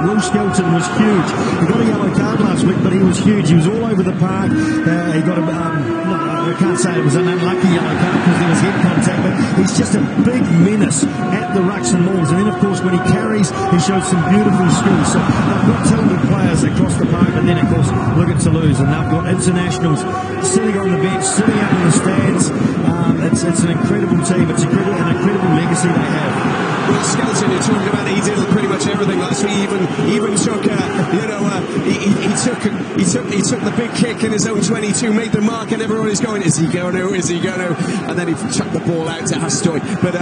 Will Skelton was huge. He got a yellow card last week, but he was huge. He was all over the park. He got a, I can't say it was an unlucky yellow card because there was head contact, but he's just a big menace at the rucks and mauls. And then, of course, when he carries, he shows some beautiful skills. So they've got talented players across the park, and then, of course, look at Toulouse, and they've got internationals sitting on the bench, sitting up in the stands. It's an incredible team. It's an incredible legacy they have. Will Skelton, you're talking about, he did pretty much everything last week. Even took, he took the big kick in his own 22, made the mark, and everybody's going, is he going to? Is he going to? And then he chucked the ball out to Hastoy. But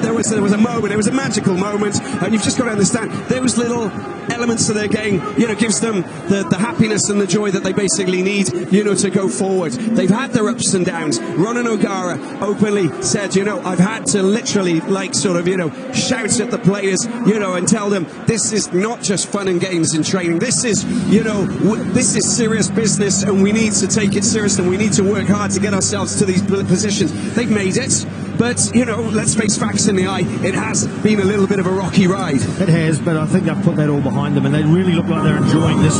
there was a moment, it was a magical moment, and you've just got to understand those little elements to their game, gives them the happiness and the joy that they basically need, to go forward. They've had their ups and downs. Ronan O'Gara openly said, I've had to literally shout at the players, and tell them this is not just fun and games in training. This is, this is serious business, and we need to take it serious, and we need to work hard to get ourselves to these positions. They've made it. But, let's face facts in the eye. It has been a little bit of a rocky ride. It has, but I think they've put that all behind them, and they really look like they're enjoying this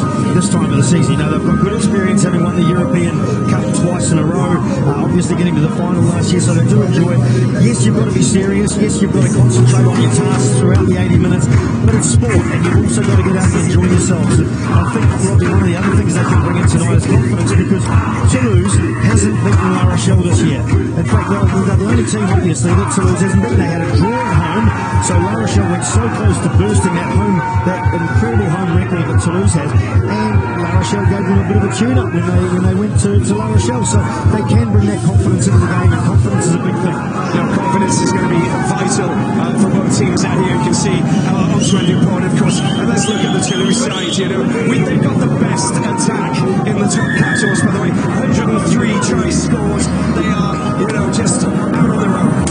time of the season. They've got good experience, having won the European Cup twice in a row, obviously getting to the final last year, so they do enjoy it. Yes, you've got to be serious. Yes, you've got to concentrate on your tasks throughout the 80 minutes, but it's sport, and you've also got to get out and enjoy yourselves. And I think probably one of the other things they can bring in tonight is confidence, because Toulouse hasn't beaten La Rochelle this year. In fact, they're the only team, obviously, that Toulouse hasn't beaten. They had a draw at home, so La Rochelle went so close to bursting that incredible home record that Toulouse has, and La Rochelle gave them a bit of a tune-up when they went to La Rochelle, so they can bring that confidence into the game, and confidence is a big thing. Confidence is going to be vital for both teams out here. You can see Antoine Dupont, of course, and let's look at the Toulouse side. They've got the best attack in the top 14, by the way. 103 tries scored. They are, just out on their own.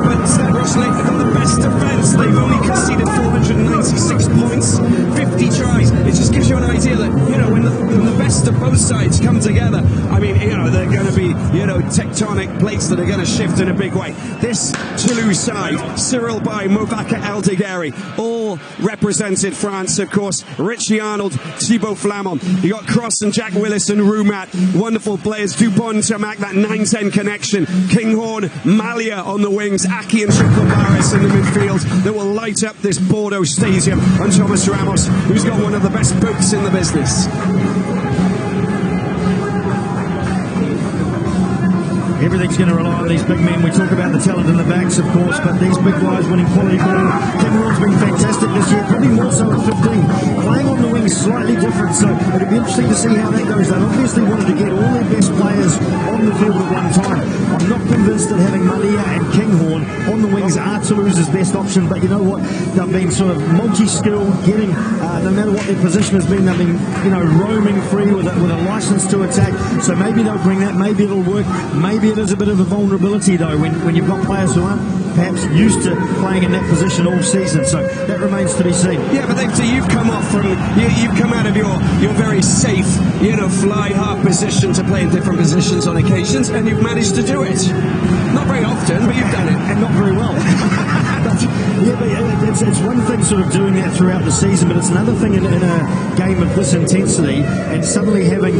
But La Rochelle have got the best defence. They've only conceded 496 points, 50 tries. It just gives you an idea that, when the best of both sides come together, I mean, they're going to be, tectonic plates that are going to shift in a big way. This Toulouse side, Cyril Bay, Movaka Eldegheri, all represented France, of course. Richie Arnold, Thibaut Flamand. You got Cross and Jack Willis and Roumat, wonderful players. Dupont to make that 9-10 connection. Kinghorn, Malia on the wings, Aki and Triple Barris in the midfield that will light up this Bordeaux stadium. And Thomas Ramos, who's got one of the best boots in the business. Everything's going to rely on these big men. We talk about the talent in the backs, of course, but these big guys winning quality ball. Cameron's been fantastic this year, probably more so at 15. Playing on the wings slightly different, so it'll be interesting to see how that goes. They obviously wanted to get all their best players on the field at one time. I'm not convinced that having Malia and Kinghorn on the wings are Toulouse's best option, but you know what? They've been sort of multi-skilled, getting, no matter what their position has been, they've been, roaming free with a license to attack. So maybe they'll bring that, maybe it'll work, maybe it is a bit of a vulnerability though when you've got players who aren't perhaps used to playing in that position all season, so that remains to be seen. Yeah, but you've come off from, you've come out of your very safe, fly half position to play in different positions on occasions, and you've managed to do it. Not very often, but you've done it. And not very well. It's one thing sort of doing that throughout the season, but it's another thing in a game of this intensity and suddenly having,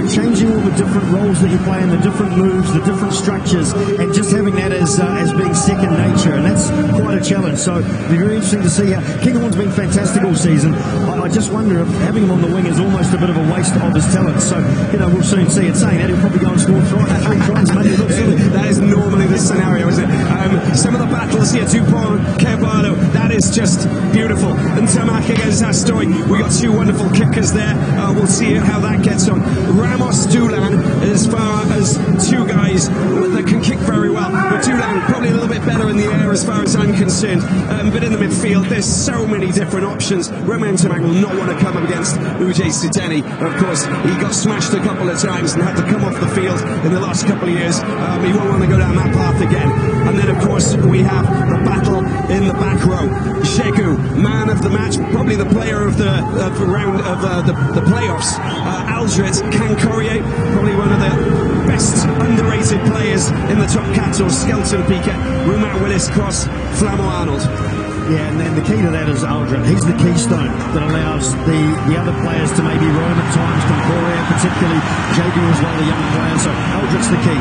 changing all the different roles that you play and the different moves, the different structures, and just having that as being second nature, and that's quite a challenge. So it'll be very interesting to see how Kinghorn's been fantastic all season. I just wonder if having him on the wing is almost a bit of a waste of his talent. So, we'll soon see it. Saying that, he'll probably go and score 3 tries, maybe. That is normally the scenario, isn't it? Some of the battles here, Dupont, Carvalho, that is just beautiful. And Tamak against Hastoy, we got 2 wonderful kickers there. We'll see how that gets on. Ramos, Doulan, as far as 2 guys that can kick very well, but Doulan probably a little bit better in the air as far as I'm concerned. But in the midfield, there's so many different options. Romain Tamak will not want to come up against Ujay Sideni. Of course, he got smashed a couple of times and had to come off the field in the last couple of years. He won't want to go down that path again. And then, of course, we have the battle in the back row. Shegu, man of the match, probably the player of the round of the playoffs. Aldred Cancorier, probably one of the best underrated players in the top 14. Skelton Piquet, Roumain Willis Cross, Flamand Arnold. Yeah, and then the key to that is Aldrin. He's the keystone that allows the other players to maybe roam at times, Concordia particularly, JB as well, the young player, so Aldrin's the key.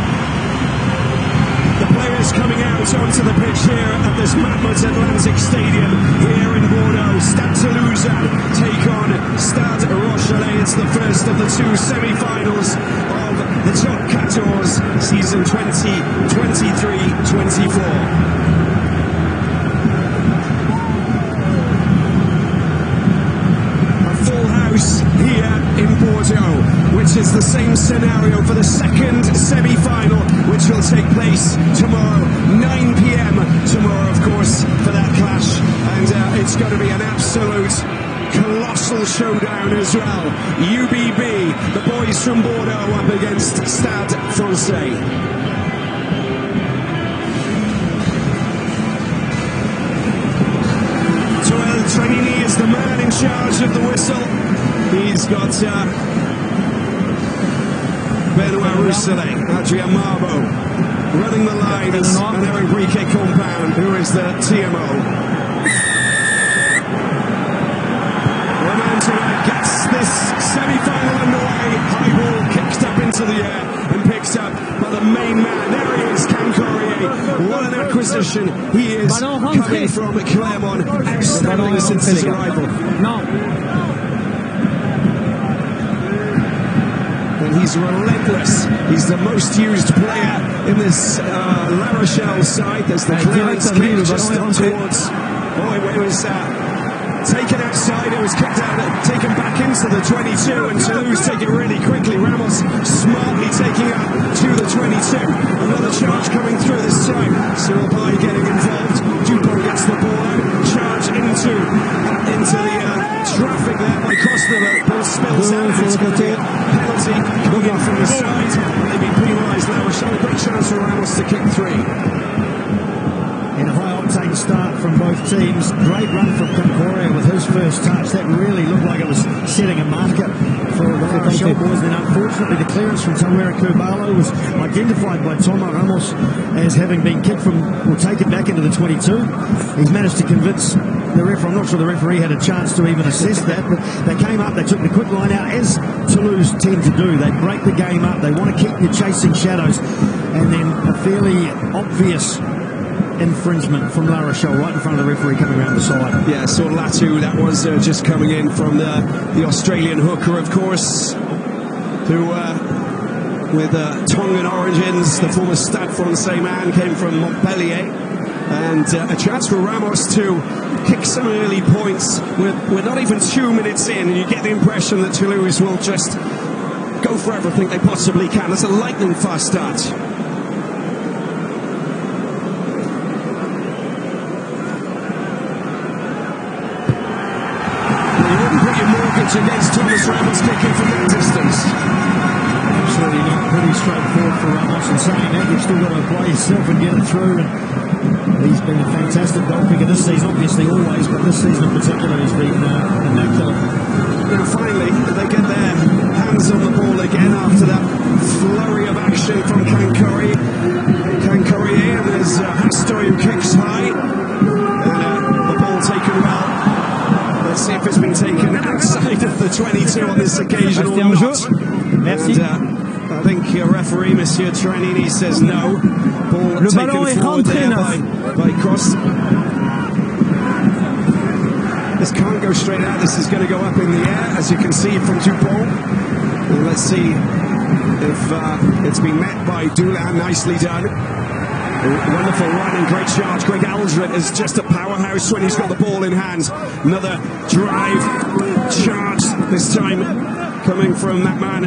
The players coming out onto the pitch here at this Mammoth Atlantic Stadium here in Bordeaux. Stade Toulouse take on Stade Rochelle. It's the first of the two semi-finals of the Top 14 season 2023-24. Here in Bordeaux, which is the same scenario for the second semi-final, which will take place tomorrow, 9 p.m. tomorrow, of course, for that clash, and it's going to be an absolute colossal showdown as well. UBB, the boys from Bordeaux, up against Stade Francais. Trenini is the man in charge of the whistle. He's got Benoit Rousselet, Adrien Marbeau running the lines, and Eric Briquet Compound, who is the TMO. Romanto gets this semi-final underway. High ball kicked up into the air and picked up by the main man. There he is, Cancorier. What an acquisition. He is coming from Clermont. Outstanding since his arrival. And he's relentless. He's the most used player in this La Rochelle side. There's the clearance kick just up towards. Oh, it was taken outside. It was kicked out, taken back into the 22, and Toulouse take it really quickly. Ramos smartly taking up to the 22. Another charge coming through this time. Cyril Bay getting involved. Dupont gets the ball out. Charge into the traffic there by Costa. The ball spills out. It's going to be a penalty coming in from the side. They've been penalised. La Rochelle, a great chance for Ramos to kick three. In a high-octane start from both teams. Great run from Concordia with his first touch. That really looked like it was setting a marker for the La Rochelle boys. And then unfortunately the clearance from Tawera Kurbalo was identified by Tomo Ramos as having been kicked from, or taken back into the 22. He's managed to convince the referee. I'm not sure the referee had a chance to even assess that, but they came up, they took the quick line out, as Toulouse tend to do. They break the game up, they want to keep you chasing shadows, and then a fairly obvious infringement from La Rochelle right in front of the referee coming around the side. Yeah, so Latu, that was just coming in from the Australian hooker, of course, who with Tongan origins, the former Stade Francais man, came from Montpellier, and a chance for Ramos to kick some early points. We're not even 2 minutes in, and you get the impression that Toulouse will just go for everything they possibly can. That's a lightning fast start. Against Thomas Ramos kicking from that distance. Absolutely not. Pretty straightforward for Ramos, and saying that, you've still got to apply yourself and get it through. And he's been a fantastic goal kicker this season, obviously always, but this season in particular he's been immaculate. Now finally, they get their hands on the ball again after that flurry of action from Cancorier, and there's Hastoy who kicks high, and the ball taken well. Let's see if it's been taken outside of the 22 on this occasion or not. And I think your referee, Monsieur Trenini, says no. Ball taken forward there by Cross. This can't go straight out. This is going to go up in the air, as you can see from Dupont. And let's see if it's been met by Doulin. Nicely done. Wonderful run and great charge. Greg Aldred is just a powerhouse when he's got the ball in hand. Another drive, charge, this time coming from that man.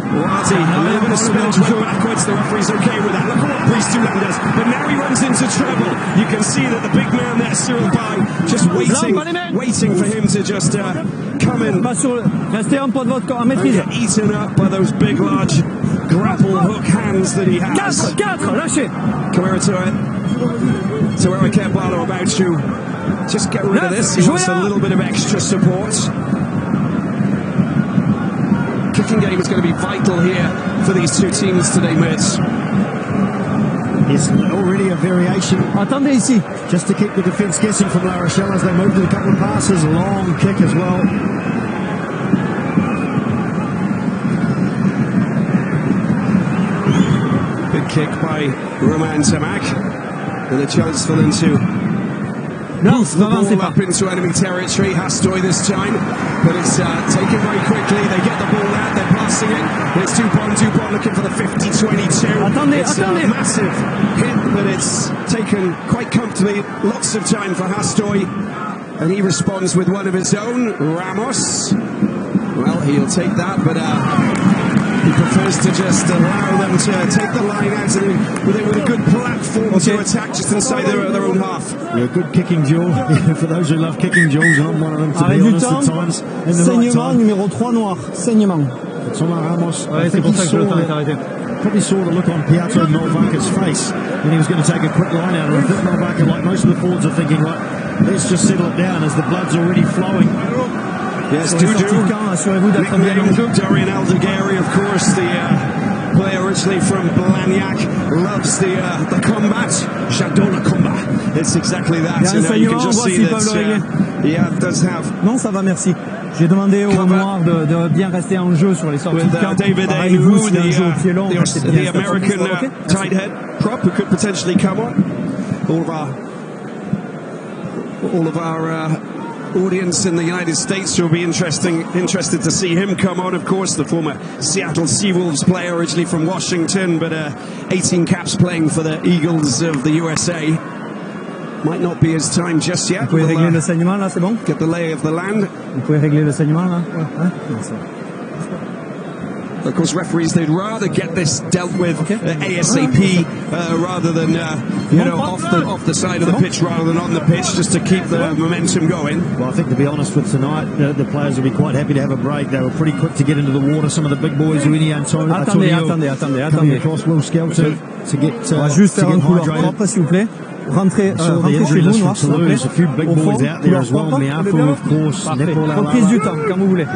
Wadi, a little bit of spillage, went backwards. The referee's okay with that. Look at what Brice Doulin does. But now he runs into trouble. You can see that the big man there, Cyril Bay, just waiting for him to just come in. Get eaten up by those big, large grapple hook hands that he has. Tawera Kurbalo about to just get rid of this. He wants a little bit of extra support. Kicking game is going to be vital here for these two teams today, mates. Yes, already a variation. Attendez ici. Just to keep the defence guessing from La Rochelle as they move to a couple of passes. Long kick as well. Big kick by Romain Tamac. And a chance for them to move the ball up into enemy territory. Hastoy this time, but it's taken very quickly. They get the ball out, they're passing it. It's Dupont looking for the 50-22. It's a massive hit, but it's taken quite comfortably. Lots of time for Hastoy, and he responds with one of his own. Ramos, well, he'll take that, but he prefers to just allow them to take the line out with a good platform to attack just inside their own half. Yeah, good kicking duel. For those who love kicking duels, I'm one of them, to be honest, at times. In the right time. Numéro 3 noir. Saignement. Thomas Ramos, I think probably saw the look on Piatro Novaka's face when he was going to take a quick line out. I think Novaka, like most of the forwards, are thinking, right, let's just settle it down as the blood's already flowing. Yes, Dorian Aldegheri, of course, the player originally from Blagnac, loves the combat. J'adore le combat. It's exactly that. You can just see that does have. Non, ça va, merci. J'ai demandé aux Noirs de bien rester en jeu sur les sorties de camp. David Ahu, the American tight head prop who could potentially come on. All of our audience in the United States will be interested to see him come on. Of course, the former Seattle Seawolves player, originally from Washington, but 18 caps playing for the Eagles of the USA. Might not be his time just yet. Vous pouvez régler le saignement là, c'est bon? Get the lay of the land. Vous pouvez régler le saignement là? Ouais. Of course, referees, they'd rather get this dealt with ASAP rather than off the side of the pitch rather than on the pitch, just to keep the momentum going. Well, I think, to be honest, with tonight, the players will be quite happy to have a break. They were pretty quick to get into the water. Some of the big boys, Winnie Antonio, coming across Will Skelter to get hydrated. S'il vous plaît. Rentrez chez vous, Noir, s'il vous plaît. A few big boys out there as well. Miafu, of course. Reprise du temps, quand vous voulez.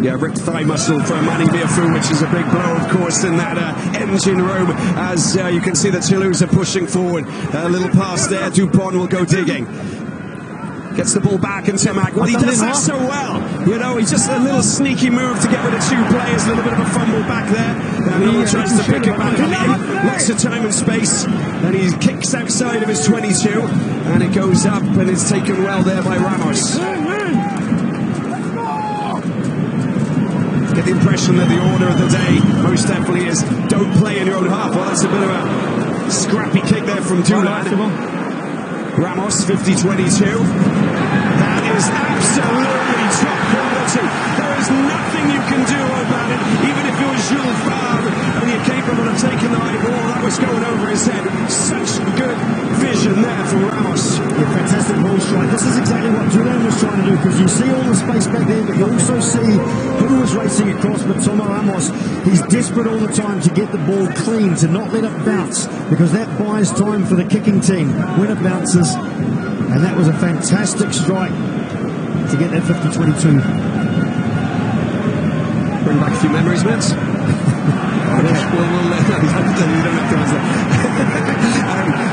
Yeah, ripped thigh muscle for Manny Miafu, which is a big blow, of course, in that engine room. As you can see, the Toulouse are pushing forward. A little pass there. Dupont will go digging. Gets the ball back, and Tamac, well, he does that so well. You know, he's just a little sneaky move to get rid of two players. A little bit of a fumble back there. And he tries to pick it back up. Lots of time and space. And he kicks outside of his 22. And it goes up, and it's taken well there by Ramos. Get the impression that the order of the day most definitely is don't play in your own half. Well, that's a bit of a scrappy kick there from Toulouse. Ramos, 50-22. That is absolutely top quality. There is nothing you can do about it. Even if it was Jules Favre and you're capable of taking the high ball, that was going over his head. Such good vision there from Ramos. Yeah, fantastic ball strike. This is exactly what Toulouse was trying to do, because you see all the space back there, but you also see who was racing across. But Thomas Ramos, he's desperate all the time to get the ball clean, to not let it bounce, because that buys time for the kicking team when it bounces. And that was a fantastic strike to get that 50-22. Bring back a few memories, Vince. You don't have to answer.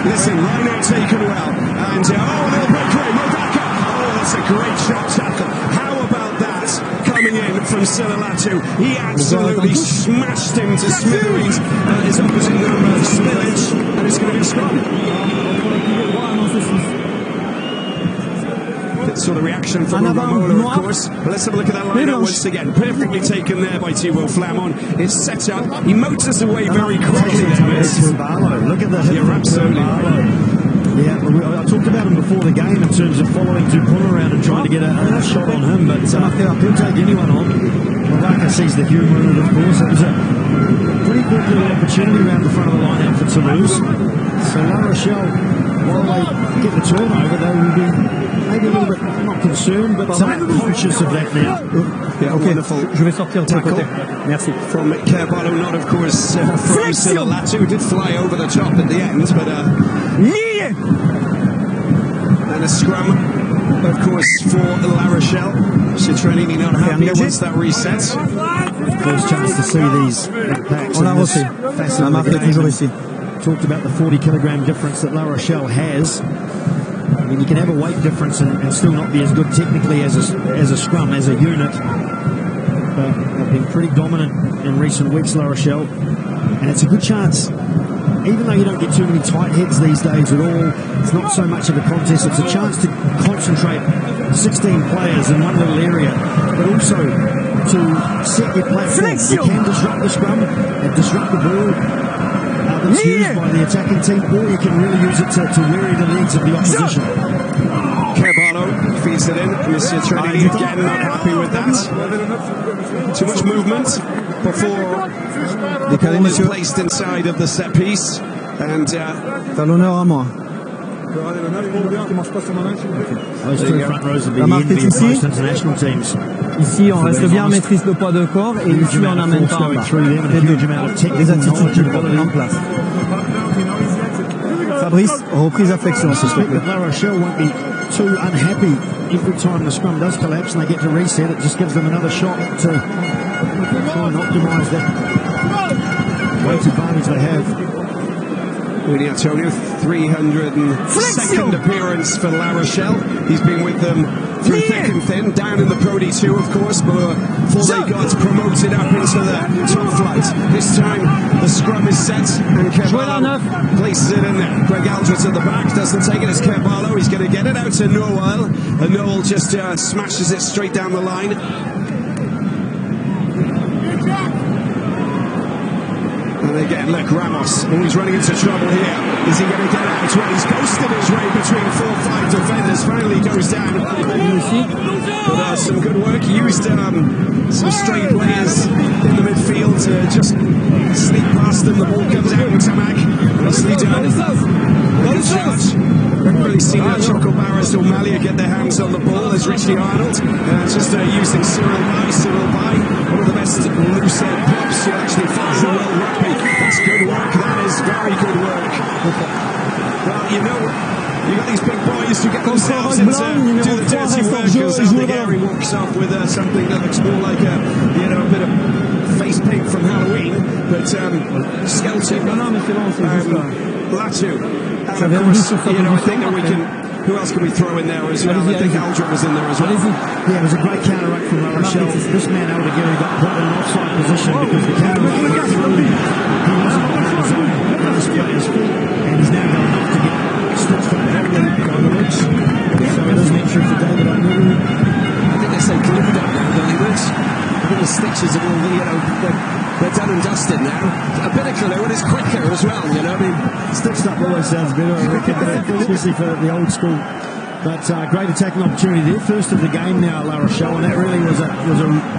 Listen, line out taken well. And they'll break away. Novaka. Oh, that's a great shot tackle. How about that? Coming in from Sillalatu. He absolutely smashed him to smithereens. His opposite number, Spillage. And it's going to be a scrum. Sort of reaction from Romola, of course. But let's have a look at that line-up once again. Perfectly taken there by Thibaut Flamand. It's set up. He motors away very quickly there. Look at the hit. You're absolutely right. Yeah, I talked about him before the game in terms of following Dupont around and trying to get a shot on him, but he'll take anyone on. Novaka sees the humour in it, of course. It was a pretty good little opportunity around the front of the line-out for Toulouse. So La Rochelle, while they get the turnover, they will be maybe a little bit, not concerned, but conscious of that now. Yeah, okay. Wonderful. Je vais sortir de côté. Merci. From Kerbalo, not of course from Sillalatu, did fly over the top at the end, but and a scrum, of course, for La Rochelle. Citronini not happy once that resets. First chance to see these big packs. On l'a refait. La marque est toujours ici. talked about the 40-kilogram difference that La Rochelle has. I mean, you can have a weight difference and still not be as good technically as a scrum, as a unit. But they've been pretty dominant in recent weeks, La Rochelle. And it's a good chance, even though you don't get too many tight heads these days at all, it's not so much of a contest. It's a chance to concentrate 16 players in one little area, but also to set your platform. You can disrupt the scrum and disrupt the ball that's used by the attacking team, or you can really use it to weary the legs of the opposition. Carvalho feeds it in. Monsieur Trinity again not happy with that. Too much movement before the ball is placed inside of the set piece. And t'as l'honneur à moi. Those two front rows will be the envy of most international teams. Ici, on reste bien, maîtrise le poids de corps, et ici, on n'amène pas en bas. Les attitudes qu'il faut mettre en place. Fabrice, reprise à flexion, s'il te plaît. La Rochelle won't be too unhappy every time the scrum does collapse and they get to reset. It just gives them another shot to try and optimise that weight advantage they have. Winnie Antonio, 302nd appearance for La Rochelle. He's been with them through thick and thin, down in the Pro D2, of course, before they got promoted up into the top flight. This time, the scrum is set, and Carvalho places it in there. Greg Aldridge at the back, doesn't take it as Carvalho. He's going to get it out to Noel, and Noel just smashes it straight down the line. And again, look, Ramos, he's running into trouble here. Is he going to get out? Well, he's ghosted his way between 4-5 defenders. Finally goes down. But some good work. He used some straight players in the midfield to just sneak past them. The ball comes out, Tamak. Nicely done. Good charge. Haven't really seen Choco Barras or Malia get their hands on the ball as Richie Arnold. Just using Cyril Bai, one of the best loose head pops to actually find the world rugby. That's good work. That is very good work. Well, you know, you got these big boys who get themselves into do the dirty work, as Andy Gary walks off with something that looks more like a bit of face paint from Halloween, but Skelton, Latu, and of course, I think that we can. Who else can we throw in there as well? I think Aldrin was in there as well. Yeah, it was a great counteract from La Rochelle. This man, Aldrin, got put in an offside position because the counteract went through. He wasn't behind his own last player's feet, and he's now going off to get stitched up heavily by the legs. So it is an entry for David O'Neill. I think they say glued up now, don't they, Rich? I think the stitches are all, they're done and dusted now. A bit of glue, and it's quicker as well, I mean, stitched up always sounds better, I reckon, especially for the old school. But great attacking opportunity there. First of the game now, La Rochelle, and that really was a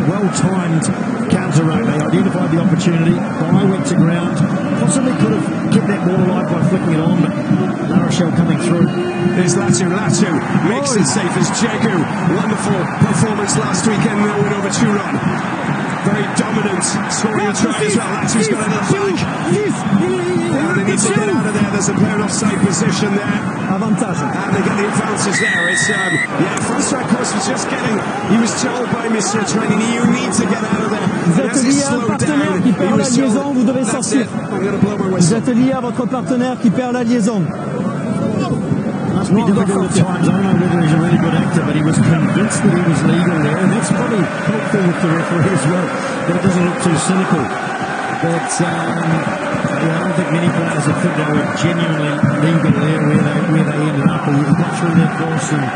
well-timed counter-rack. They identified the opportunity. Bai went to ground. Possibly could have kept that ball alive by flicking it on, but La Rochelle coming through. There's Latu makes it safe as Jagu. Wonderful performance last weekend. Win over Toulouse. Very dominant scoring a try as well. Latu's got it at the back. And they need to get out of there. There's a player in offside position there. Avantage. And they get the advances there. It's Francois course was just getting. He was told by Monsieur Trinity, you need to get out of there. Vous êtes lié à un partenaire qui perd la liaison, vous devez sortir. Vous êtes lié à votre partenaire qui perd la liaison. Must be difficult at times. I don't know whether he's a really good actor, but he was convinced that he was legal there, and that's probably helpful with the referee as well, that it doesn't look too cynical. But I don't think many players have think they were genuinely legal there where they ended up. He got through that course, and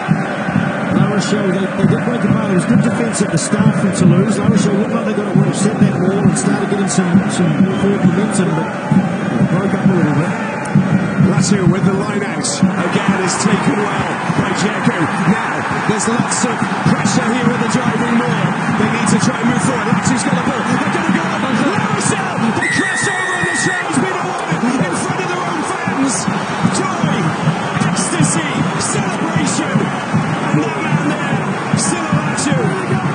La Rochelle, they did break apart. It was good defence at the start from Toulouse. La Rochelle looked like they got it well, set that ball and started getting some forward momentum, but it broke up a little bit. Latu with the line out again is taken well by Jagu. Now there's lots of pressure here with the driving more. They need to try and move forward. Latu's got the ball. They're going to go up. La Rochelle, they crash over and the show's been awarded in front of their own fans. Joy, ecstasy, celebration. And that man there, still Latu,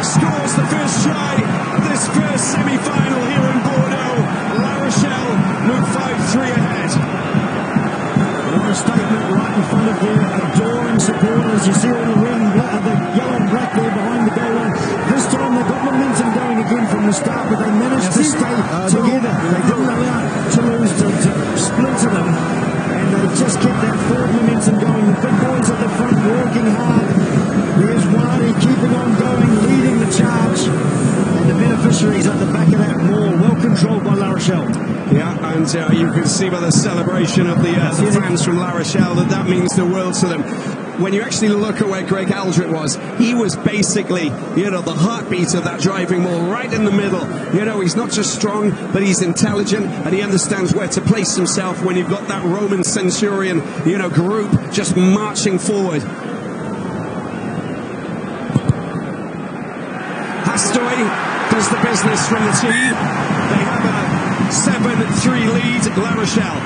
scores the first try of this first semi-final here in Bordeaux. La Rochelle move 5-3 ahead. A statement right in front of their adoring supporters. You see all the yellow and black there behind the goal line. This time they got momentum going again from the start, but they managed to stay together. They didn't allow Toulouse to splinter them. Rochelle. Yeah, and you can see by the celebration of the fans from La Rochelle that means the world to them. When you actually look at where Greg Aldrich was, he was basically, the heartbeat of that driving ball right in the middle. He's not just strong, but he's intelligent, and he understands where to place himself when you've got that Roman centurion, group just marching forward. Hastoy does the business from the tee. They have a 7-3 lead at La Rochelle.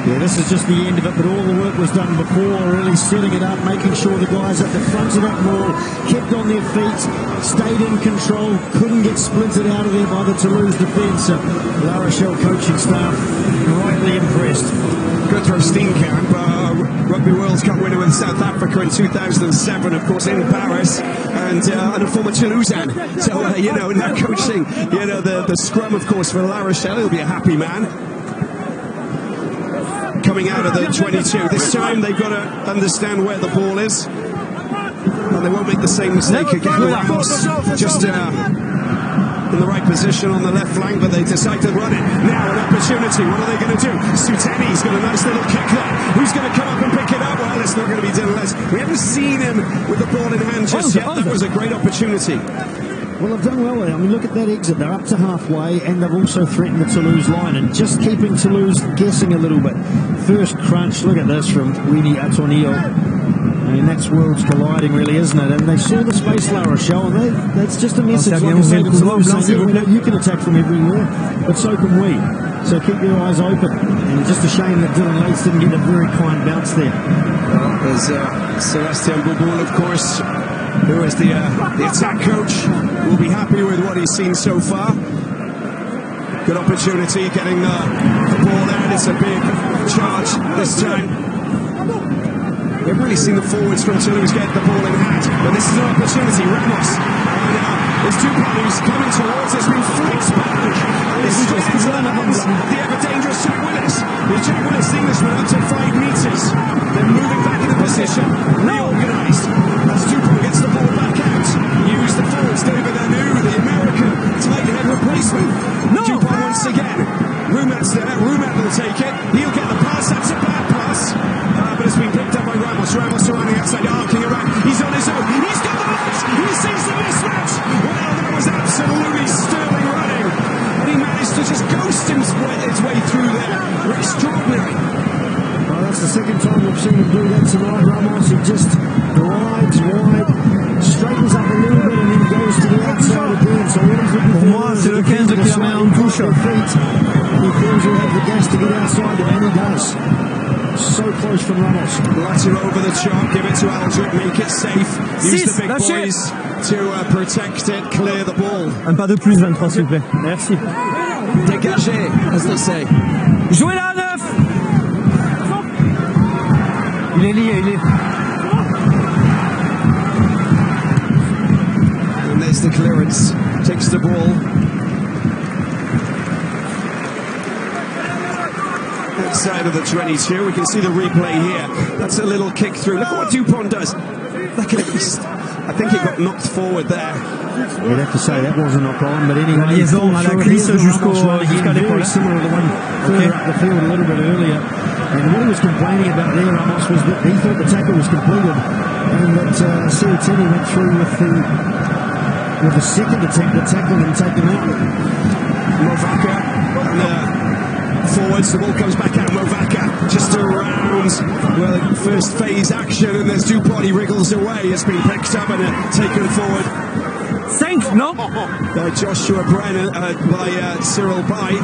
Yeah, this is just the end of it, but all the work was done before, really setting it up, making sure the guys at the front of that ball kept on their feet, stayed in control, couldn't get splintered out of there by the Toulouse defence. La Rochelle coaching staff rightly impressed. Guthrie Steenkamp, Rugby World Cup winner with South Africa in 2007, of course, in Paris, and a former Toulousan. So, now coaching, the scrum, of course, for La Rochelle. He'll be a happy man. Coming out of the 22. This time they've got to understand where the ball is, and they won't make the same mistake again. Ramos just in the right position on the left flank, but they decide to run it. Now an opportunity. What are they going to do? Suteni's got a nice little kick there. Who's going to come up and pick it up? Well, it's not going to be Dylan. We haven't seen him with the ball in hand just yet. That was a great opportunity. Well, they've done well with it. I mean, look at that exit. They're up to halfway, and they've also threatened the Toulouse line, and just keeping Toulouse guessing a little bit. First crunch, look at this from Winnie Atonio. I mean, that's worlds colliding, really, isn't it? And they saw the space, La Rochelle, and that's just a message. Like I say, to Toulouse, you can attack from everywhere, but so can we. So keep your eyes open. And just a shame that Dylan Lates didn't get a very kind bounce there. Well, there's Celestin Bouboul, of course, who is the attack coach, will be happy with what he's seen so far. Good opportunity getting the ball there. It's a big charge this time. We've really seen the forwards from Toulouse get the ball in hand, but this is an opportunity. Ramos, and there's Dupont who's coming towards us, being flicked back, and it's straight into the hands of the ever-dangerous Jack Willis. Jack Willis, the Englishman, up to 5 metres. They're moving back into position, reorganised, as Dupont gets the ball back out. Use the forwards, David Anu, the American tight head replacement. Dupont once again. Roumat's there, Roumat will take it. He'll get the pass, that's a bad pass. But it's been picked up by Ramos. Ramos around the outside, arcing around. He's on his own. He's got the match. He sees the mismatch. Well, that was absolutely sterling running. And he managed to just ghost his way through there. Extraordinary. Well, that's the second time we've seen him do that tonight. Ramos, he just glides wide, straightens up a little bit, and then goes to the outside again. So what Pour moi, c'est le 15 qui la met en touche. He feels he'll have the gas to get outside, and he does. So close from Ramos. Latter over the chop, give it to Aldrich, make it safe. Use the big boys to protect it, clear the ball. Un pas de plus, 23, s'il vous plaît. Merci. Dégagé, as they say. Jouez là, 9. Il est lié, il est. And there's the clearance, takes the ball. Outside of the 22, we can see the replay here. That's a little kick through. Look at what Dupont does. Look at it. I think he got knocked forward there. You'd have to say that wasn't knocked on, but anyway. La liaison à la glisse jusqu'à l'épaule. Similar to the one further up the field a little bit earlier. And what he was complaining about there, Ramos, was that he thought the tackle was completed, and that Siutini went through with the second attempt at tackling and taking out. Movaka forwards, the ball comes back out. Movaka just around the first phase action, and there's Dupont. He wriggles away. It's been picked up and taken forward. 5, no? By Joshua Brennan, by Cyril Bay.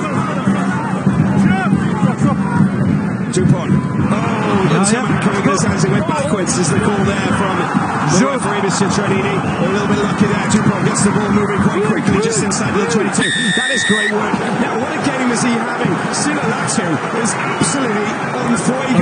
Dupont. Oh, coming in his hands. He went backwards, is the call there from the referee, Mr. Trenini. A little bit lucky there. Dupont gets the ball moving quite quickly just inside the 22. That is great work. Now, what a game is he having? Silalato is absolutely on fuego.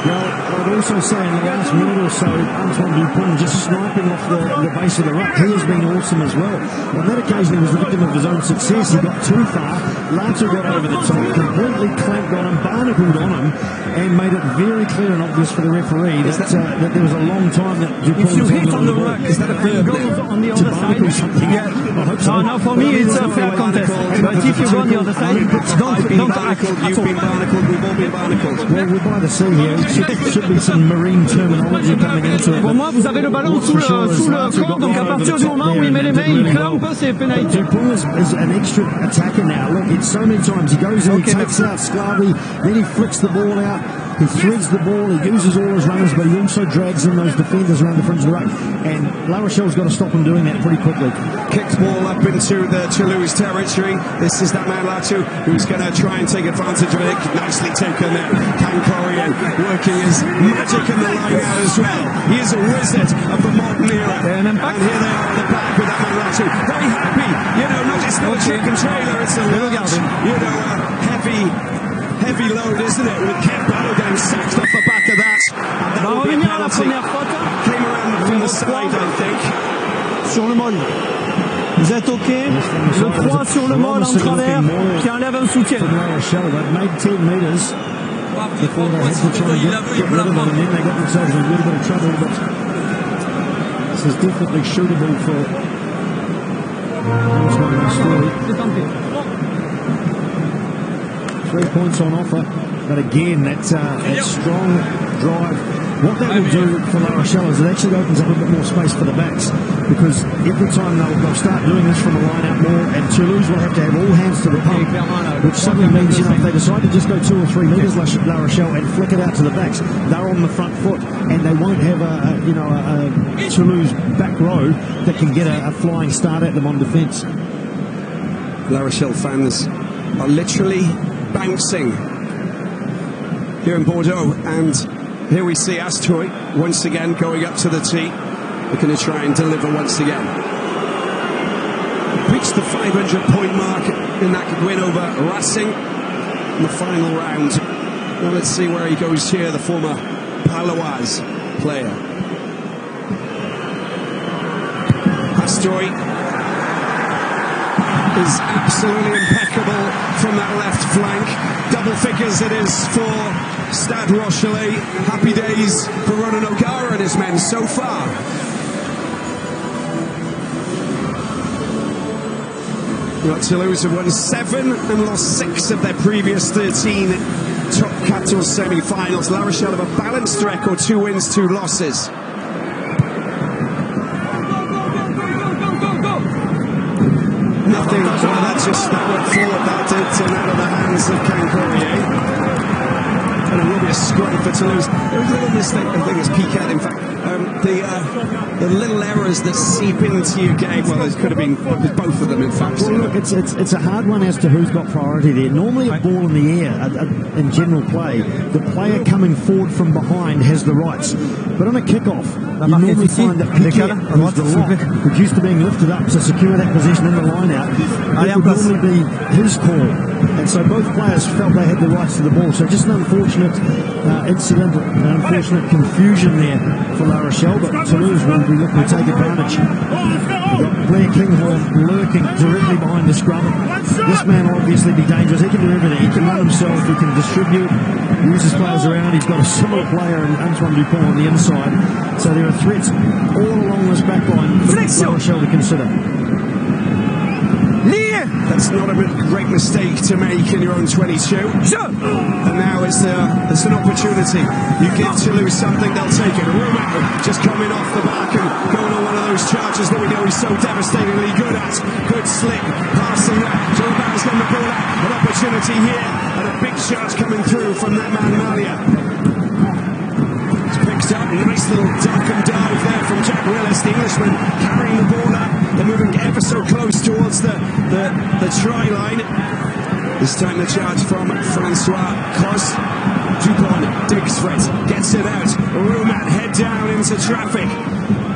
Well, I'd also say in the last minute or so, Antoine Dupont just sniping off the base of the ruck. He has been awesome as well. On that occasion, he was the victim of his own success. He got too far. Lato got over the top, completely clamped on him, barnacled on him, and made it very clear and obvious for the referee that there was a long time that Dupont if you hit on the ruck, is that a verb? Goes on the other side. Yeah. I hope so. No, for me it's a fair contest. But if you go on the other side, don't act You've at been all. barnacled, we've all been barnacled. Well, we're by the sea here. It should be some marine terminology coming into it. Pour moi, vous avez le ballon sous le corps, donc à partir du moment où il met les mains, il claque un peu, c'est pénalité. Dupont is an extra attacker now. Look, it's so many times he goes in, he takes out Sclavi, then he flicks the ball out, he threads the ball, he uses all his runners, but he also drags in those defenders around the fringe of the ruck. And La Rochelle's got to stop him doing that pretty quickly. Kicks ball up into the Toulouse territory. This is that man Latu who's going to try and take advantage of it. Nicely taken there. Cancorian working his magic in the line out as well. He is a wizard of the modern era. And here they are at the back with that man Latu. Very happy. You know, it's not a trick and trailer, it's a large, you know, heavy load, isn't it? With Campbell getting sacked off the back of that. And that will be a penalty. Came around from the side, I think. Sur le môle. Vous êtes OK? Le 3 sur le môle en travers qui enlève un soutien. La Rochelle, they've made 10 metres before they had to try and get rid of it, and then they got themselves in a little bit of trouble. But this is definitely shootable for Antoine Story. 3 points on offer, but again, that strong drive. What that will do for La Rochelle is it actually opens up a bit more space for the backs, because every time they'll start doing this from the line out more, and Toulouse will have to have all hands to the pump, which suddenly means, you know, if they decide to just go 2 or 3 metres, La Rochelle, and flick it out to the backs, they're on the front foot, and they won't have a Toulouse back row that can get a flying start at them on defence. La Rochelle fans are literally bouncing here in Bordeaux, and here we see Astroy once again going up to the tee, looking to try and deliver once again. Reached the 500-point mark in that win over Racing in the final round. Now let's see where he goes here, the former Paloise player. Astroy is absolutely impeccable from that left flank. Double figures it is for Stade Rochelet. Happy days for Ronan O'Gara and his men so far. Toulouse have won 7 and lost 6 of their previous 13 top 14 semi-finals. La Rochelle have a balanced record, 2 wins, 2 losses. Nothing, well, that's just that went forward, that did, and out of the hands of Cancorier. And it will be a scrum for Toulouse. There was a little mistake, I think it's Piquet, in fact. The little errors that seep into your game, well, it could have been both of them, in fact. Well, look, it's a hard one as to who's got priority there. Normally a ball in the air, in general play, the player coming forward from behind has the rights. But on a kickoff, you normally find that Piquet, who's the lock, who's used to being lifted up to secure that position in the line-out, it would normally be his call. And so both players felt they had the rights to the ball. So just an unfortunate incident, an unfortunate confusion there for La Rochelle, but Toulouse will be looking to take advantage. We've got Blair Kinghorn lurking directly behind the scrum. This man will obviously be dangerous. He can do everything. He can run himself, he can distribute, use his players around. He's got a similar player in Antoine Dupont on the inside. So there are threats all along this back line for La Rochelle to consider. That's not a great mistake to make in your own 22. And now it's an opportunity. You give Toulouse something, they'll take it. Roumar just coming off the back and going on one of those charges that we know he's so devastatingly good at. Good slip, passing that. Roumar getting the ball out. An opportunity here, and a big charge coming through from that man Malia. It's picked up, nice little duck and dive there from Jack Willis, the Englishman, carrying the ball up. They're moving ever so close towards the try line. This time the charge from Francois Cos. Dupont digs for it, gets it out. Roumar head down into traffic.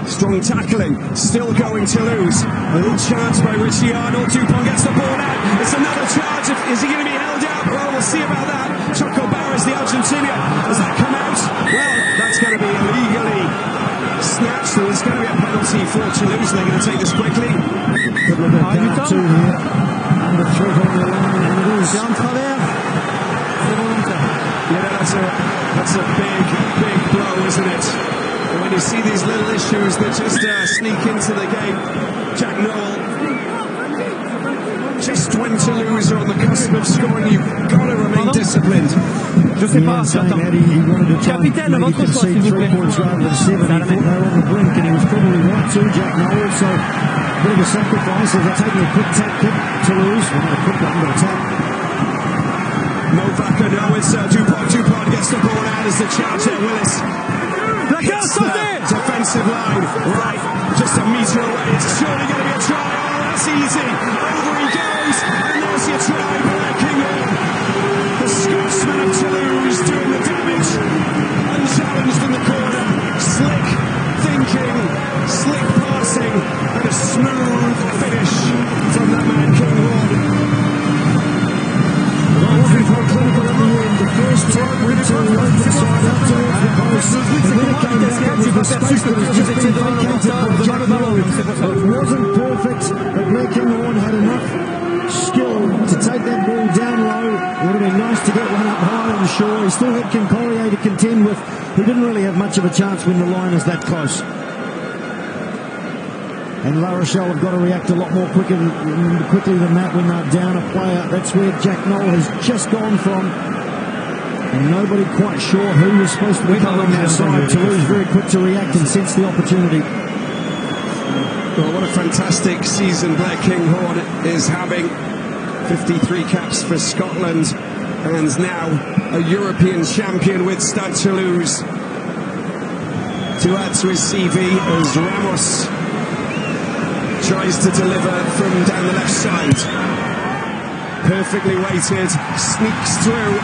Strong tackling, still going Toulouse. A little charge by Richie Arnold. Dupont gets the ball out. It's another charge. Is he going to be held out? Well, we'll see about that. Choco Barras, the Argentinian. Does that come out? Well, that's going to be illegally snatched. So it's going to be a penalty for Toulouse. They're going to take this quickly. Good look at down 2 here. Under threat on the line, and it is. Yeah, that's a big blow, isn't it? And when you see these little issues that just sneak into the game, Jack Noel just when Toulouse are on the cusp of scoring, you've got to remain disciplined. Je sais pas, j'attends. Capitaine, votre choix, s'il vous plaît. He thought they were on the brink, and he was probably right too, Jack Noel. So, a bit of a sacrifice as they're taking a quick tap kick. Toulouse, well, not a quick one, but a tap. Novak, no, it's Dupont gets the ball out as the charge there, Willis. Hits the defensive line, right, just a metre away. It's surely going to be a try. Oh, that's easy. Over he goes, and there's your try. Breaking on. The Scotsman of Toulouse doing the damage. Unchallenged in the corner. Slick thinking, slick passing, and a smooth finish from that man, King Horn. The first time we to right side up towards the post, and then it came back with the space that was just been vacated by Jack Noel. It wasn't perfect, but Blair Kinghorn had enough skill to take that ball down low. It would have been nice to get one up high on the shore. He still had Kincollier to contend with, who didn't really have much of a chance when the line is that close. And La Rochelle have got to react a lot more quickly than that when they're down a player. That's where Jack Noel has just gone from. And nobody quite sure who was supposed to be on their side. Toulouse very quick to react and sense the opportunity. Well, what a fantastic season Blair Kinghorn is having. 53 caps for Scotland and now a European champion with Stade Toulouse. To add to his CV as Ramos tries to deliver from down the left side. Perfectly weighted, sneaks through,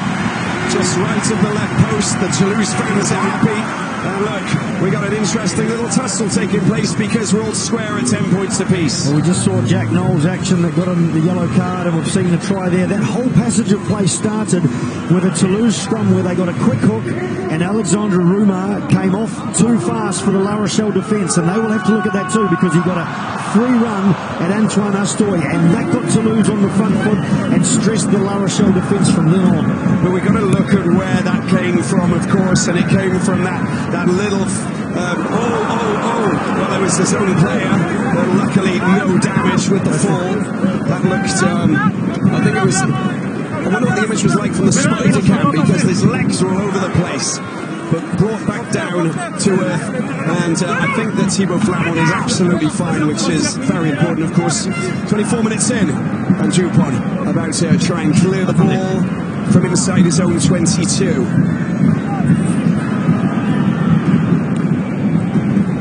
just right of the left post. The Toulouse fans are happy. And look, we got an interesting little tussle taking place because we're all square at 10 points apiece. Well, we just saw Jack Noel's action that got him the yellow card, and we've seen the try there. That whole passage of play started with a Toulouse scrum where they got a quick hook, and Alexandre Roumar came off too fast for the La Rochelle defence, and they will have to look at that too because he got a free run at Antoine Astoy, and that got Toulouse on the front foot and stressed the La Rochelle defence from then on. But we've got to look at where that came from, of course, and it came from that little well, there was his own player, but luckily no damage with the fall. That looked I think it was, I wonder what the image was like from the spider cam, because his legs were all over the place, but brought back down to earth. And I think that Thibaut Flamand is absolutely fine, which is very important, of course. 24 minutes in, and Dupont about to try and clear the ball from inside his own 22.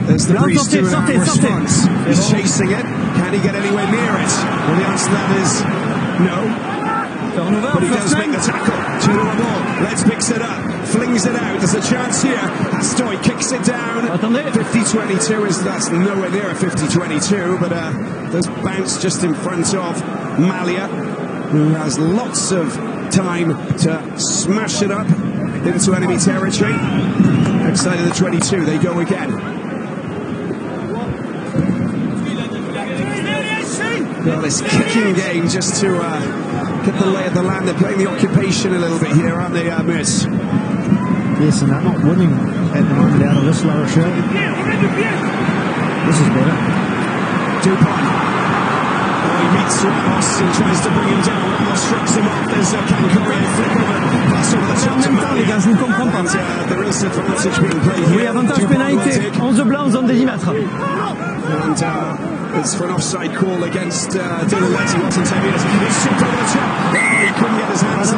There's the breeze to response. He's chasing it. Can he get anywhere near it? Well, the answer to that is no. But he does make the tackle. To the ball. Let's picks it up. Flings it out. There's a chance here. Astoy kicks it down. 50-22 is, that's nowhere near a 50-22, but there's bounce just in front of Malia, who has lots of time to smash it up into enemy territory. Outside of the 22, they go again. Well, this kicking game just to get the lay of the land. They're playing the occupation a little bit here, aren't they, Miss? Yes, and they're not winning at the moment out of this La Rochelle. This is better. Dupont. Oh, he meets Ramos and tries to bring him down. Ramos shrugs him off. There's a Kincollier flick over. Pass over the top to Malia. Je ne comprends pas. There is advantage being played here. Oui, avantage pénalité. 11 blancs, zone des 10 mètres. And it's for an offside call against Dylan Letty. Wasn't heavy. He's chipped over the top. He couldn't get his hands on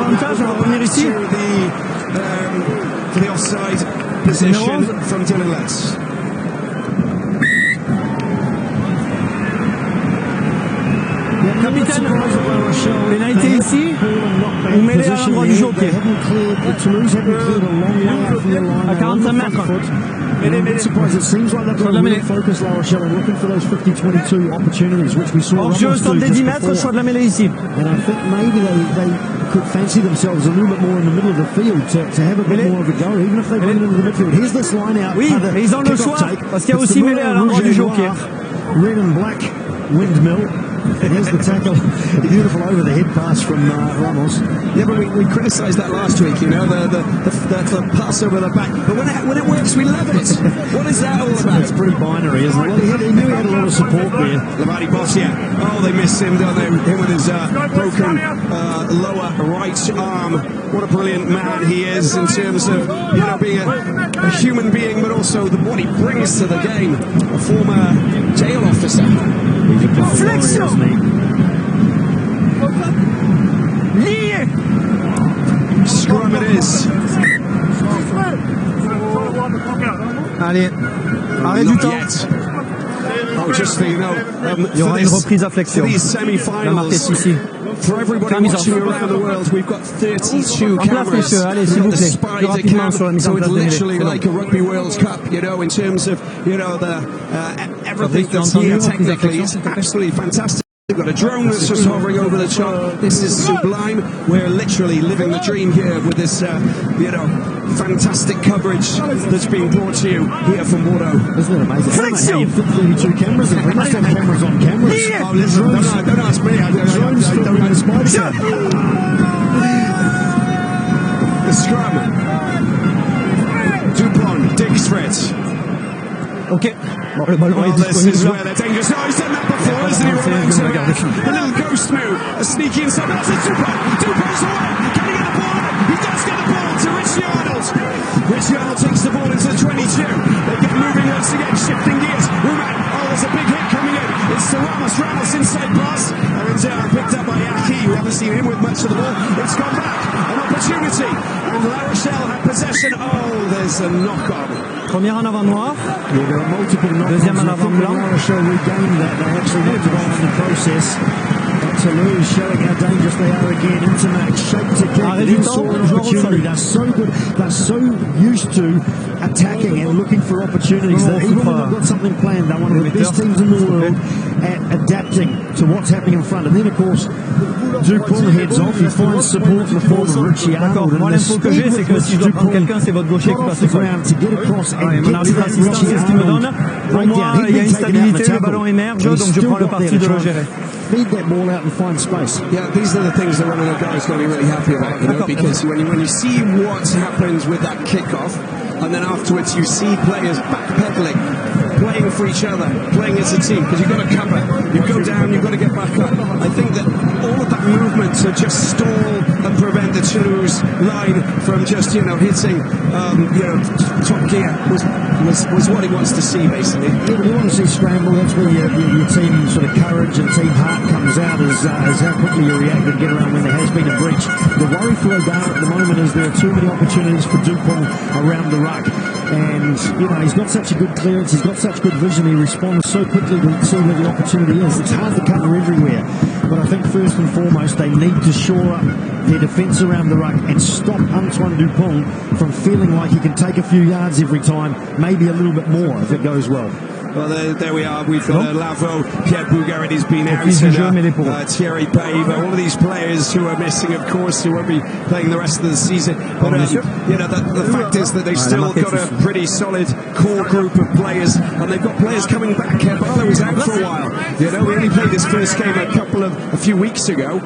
for the offside position from Dylan Letty. Capitaine, pénalité ici, ou mêlée à l'endroit du jeu au pied. À 45 mètres. It seems like they've got to really focus La Rochelle and looking for those 50-22 opportunities, which we saw. Hors jeu, stand des 10 mètres, choix de la mêlée ici. And I think maybe they could fancy themselves a little bit more in the middle of the field to have a bit more of a go, even if they run into the midfield. Here's this line out. Oui, mais ils ont le choix, parce qu'il y a aussi mêlée à l'endroit du jeu au pied. Red and black windmill. Here's the tackle. A beautiful over-the-head pass from Ramos. Yeah, but we criticised that last week, you know, the pass over the back. But when it works, we love it. What is that all about? It's pretty binary, isn't it? He knew he had a lot of support there. Lavati Boss, yeah. Oh, they missed him, don't they? Him with his broken lower right arm. What a brilliant man he is in terms of, you know, being a human being, but also what he brings to the game. A former jail officer. Flexion. Scrum it is. Allez, arrêt du Not temps. yet. Oh, just so you know, Il y aura une reprise à flexion. for these La marque semi-finals, est ici. for everybody Camis en watching feu. around the world, we've got 32 En place, cameras. messieurs, allez, s'il We've vous got the plaît. Plus Spider rapidement cam, sur la mise so en it's place des literally mêlées. like a Rugby World Cup, you know, in terms of, you know, the everything Fabrice, tu as that's entendu here reprise à technically. flexion, It's s'il te plaît? absolutely fantastic. We've got a drone that's just hovering over the top. This is sublime. We're literally living the dream here with this, you know, fantastic coverage that's being brought to you here from Bordeaux. Isn't it amazing? I don't know how you fit 32 cameras in. We must have cameras on cameras. Oh, listen, don't ask me. I Drones filming the spider cam. The scrum. Dupont digs for it. Ok. Bon, le ballon est This is disponible. where they're dangerous. Oh, he's done that before, hasn't he? Roberto? A little ghost move, a sneaky inside. That's it, Dupont. Dupont's away. Can he get the ball? He does get the ball to Richie Arnold. Richie Arnold takes the ball into the 22. They get moving once again, shifting gears. Ruman. Oh, there's a big hit coming in. It's to Ramos. Ramos inside pass. And picked up by Aki. We haven't seen him with much of the ball. It's gone back. An opportunity. And La Rochelle have possession. Oh, there's a knock-on. Première en avant noir. Yeah, there are multiple knock-ons. Deuxième en I avant think blanc. La Rochelle regained that. They actually knocked it on in the process. But Toulouse showing how dangerous they are again. Intermax, shape to kick. Arrêt They du saw temps, an joueur au opportunity. sol. They're so good. They're so used to attacking and looking for opportunities that even when they've got something planned, they're one of the best teams in the world at adapting to what's happening in front. And then, of course, Dupont heads off. He finds support in the form of Richie Arnold. Moi, l'info que j'ai, c'est que si je dois prendre quelqu'un, c'est votre gaucher qui passe au sol. To get across and Mon arbitre assistant, c'est ce qu'il me donne. Pour moi, il y a une stabilité, le ballon émerge, donc je prends le parti de le gérer. Feed that ball out and find space. Yeah, these are the things that one of the guys going to be really happy about, you know, because when you see what happens with that kickoff, and then afterwards you see players backpedaling, playing for each other, playing as a team, because you've got to cover, you go down, you've got to get back up. I think that all of that movement to just stall and prevent the Toulouse line from just, you know, hitting, you know, top gear was what he wants to see, basically. Yeah, but you want to see scramble. That's where your team sort of courage and team heart comes out, is how quickly you react and get around when there has been a breach. The worry for O'Dara at the moment is there are too many opportunities for Dupont around the ruck. And, you know, he's got such a good clearance, he's got such good vision, he responds so quickly to see where the opportunity is. It's hard to cover everywhere. But I think first and foremost, they need to shore up their defence around the ruck and stop Antoine Dupont from feeling like he can take a few yards every time, maybe a little bit more if it goes well. Well, there we are. We've got Lavo, Pierre Bougarity's been out, Thierry Pave, all of these players who are missing, of course, who won't be playing the rest of the season. But, you know, the fact is that they've still got a pretty solid core group of players, and they've got players coming back. Barlow was out for a while. You know, we only played his first game a few weeks ago,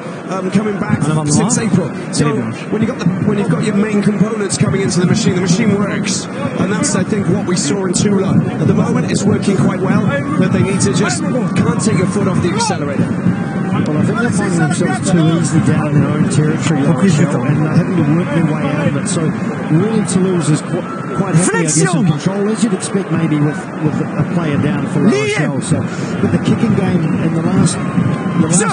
coming back since April. So when you've got your main components coming into the machine works, and that's, I think, what we saw in Toulon. At the moment, it's working quite well, but they need to can't take a foot off the accelerator. Well, I think they're finding themselves too easily down in their own territory, La Rochelle, and they're having to work their way out of it. So really Toulouse is quite happy, I guess, in control, as you'd expect maybe with a player down for La Rochelle. So, but the kicking game in the last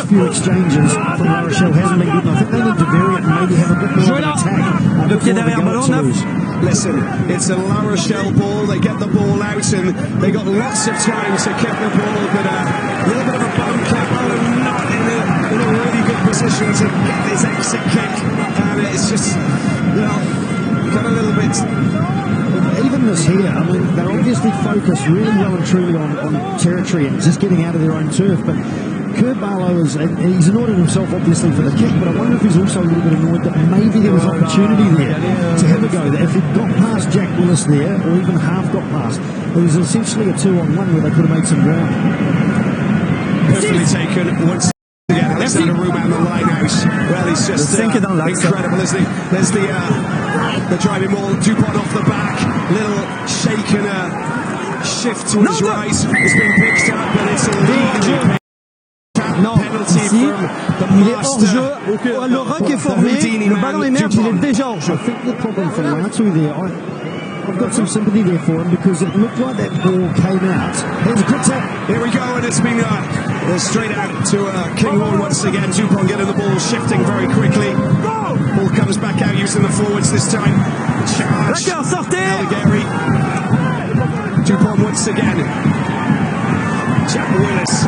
few exchanges from La Rochelle hasn't been good enough. I think they need to vary it and maybe have a bit more of an attack. Le pied derrière, ballon neuf. Listen, it's a La Rochelle ball. They get the ball out and they got lots of time to kick the ball, but a little bit of a bum kick, and not in a really good position to get this exit kick. And it's just, well, got a little bit. Even this here, I mean, they're obviously focused really well and truly on territory and just getting out of their own turf, but Kurt Barlow he's annoyed at himself obviously for the kick, but I wonder if he's also a little bit annoyed that maybe there was opportunity there to have a go. That if he'd got past Jack Willis there, or even half got past, it was essentially a 2-on-1 where they could have made some ground. Perfect Perfectly taken once again. Alexander Ruman, the line out. Well, he's just incredible, isn't he? There's the driving ball. Dupont off the back. Little shake and a shift to his right. It's been picked up, but it's a legal penalty from the master. Le ruck est formé, le ballon émerge, il est déjà hors jeu. I think the problem for Latu there, I've got some sympathy there for him because it looked like that ball came out. Here's a quick tap. Here we go, and it's been straight out to Kinghorn once again. Dupont getting the ball, shifting very quickly. Ball comes back out using the forwards this time. Charge. Alligari. Dupont once again. Jack Willis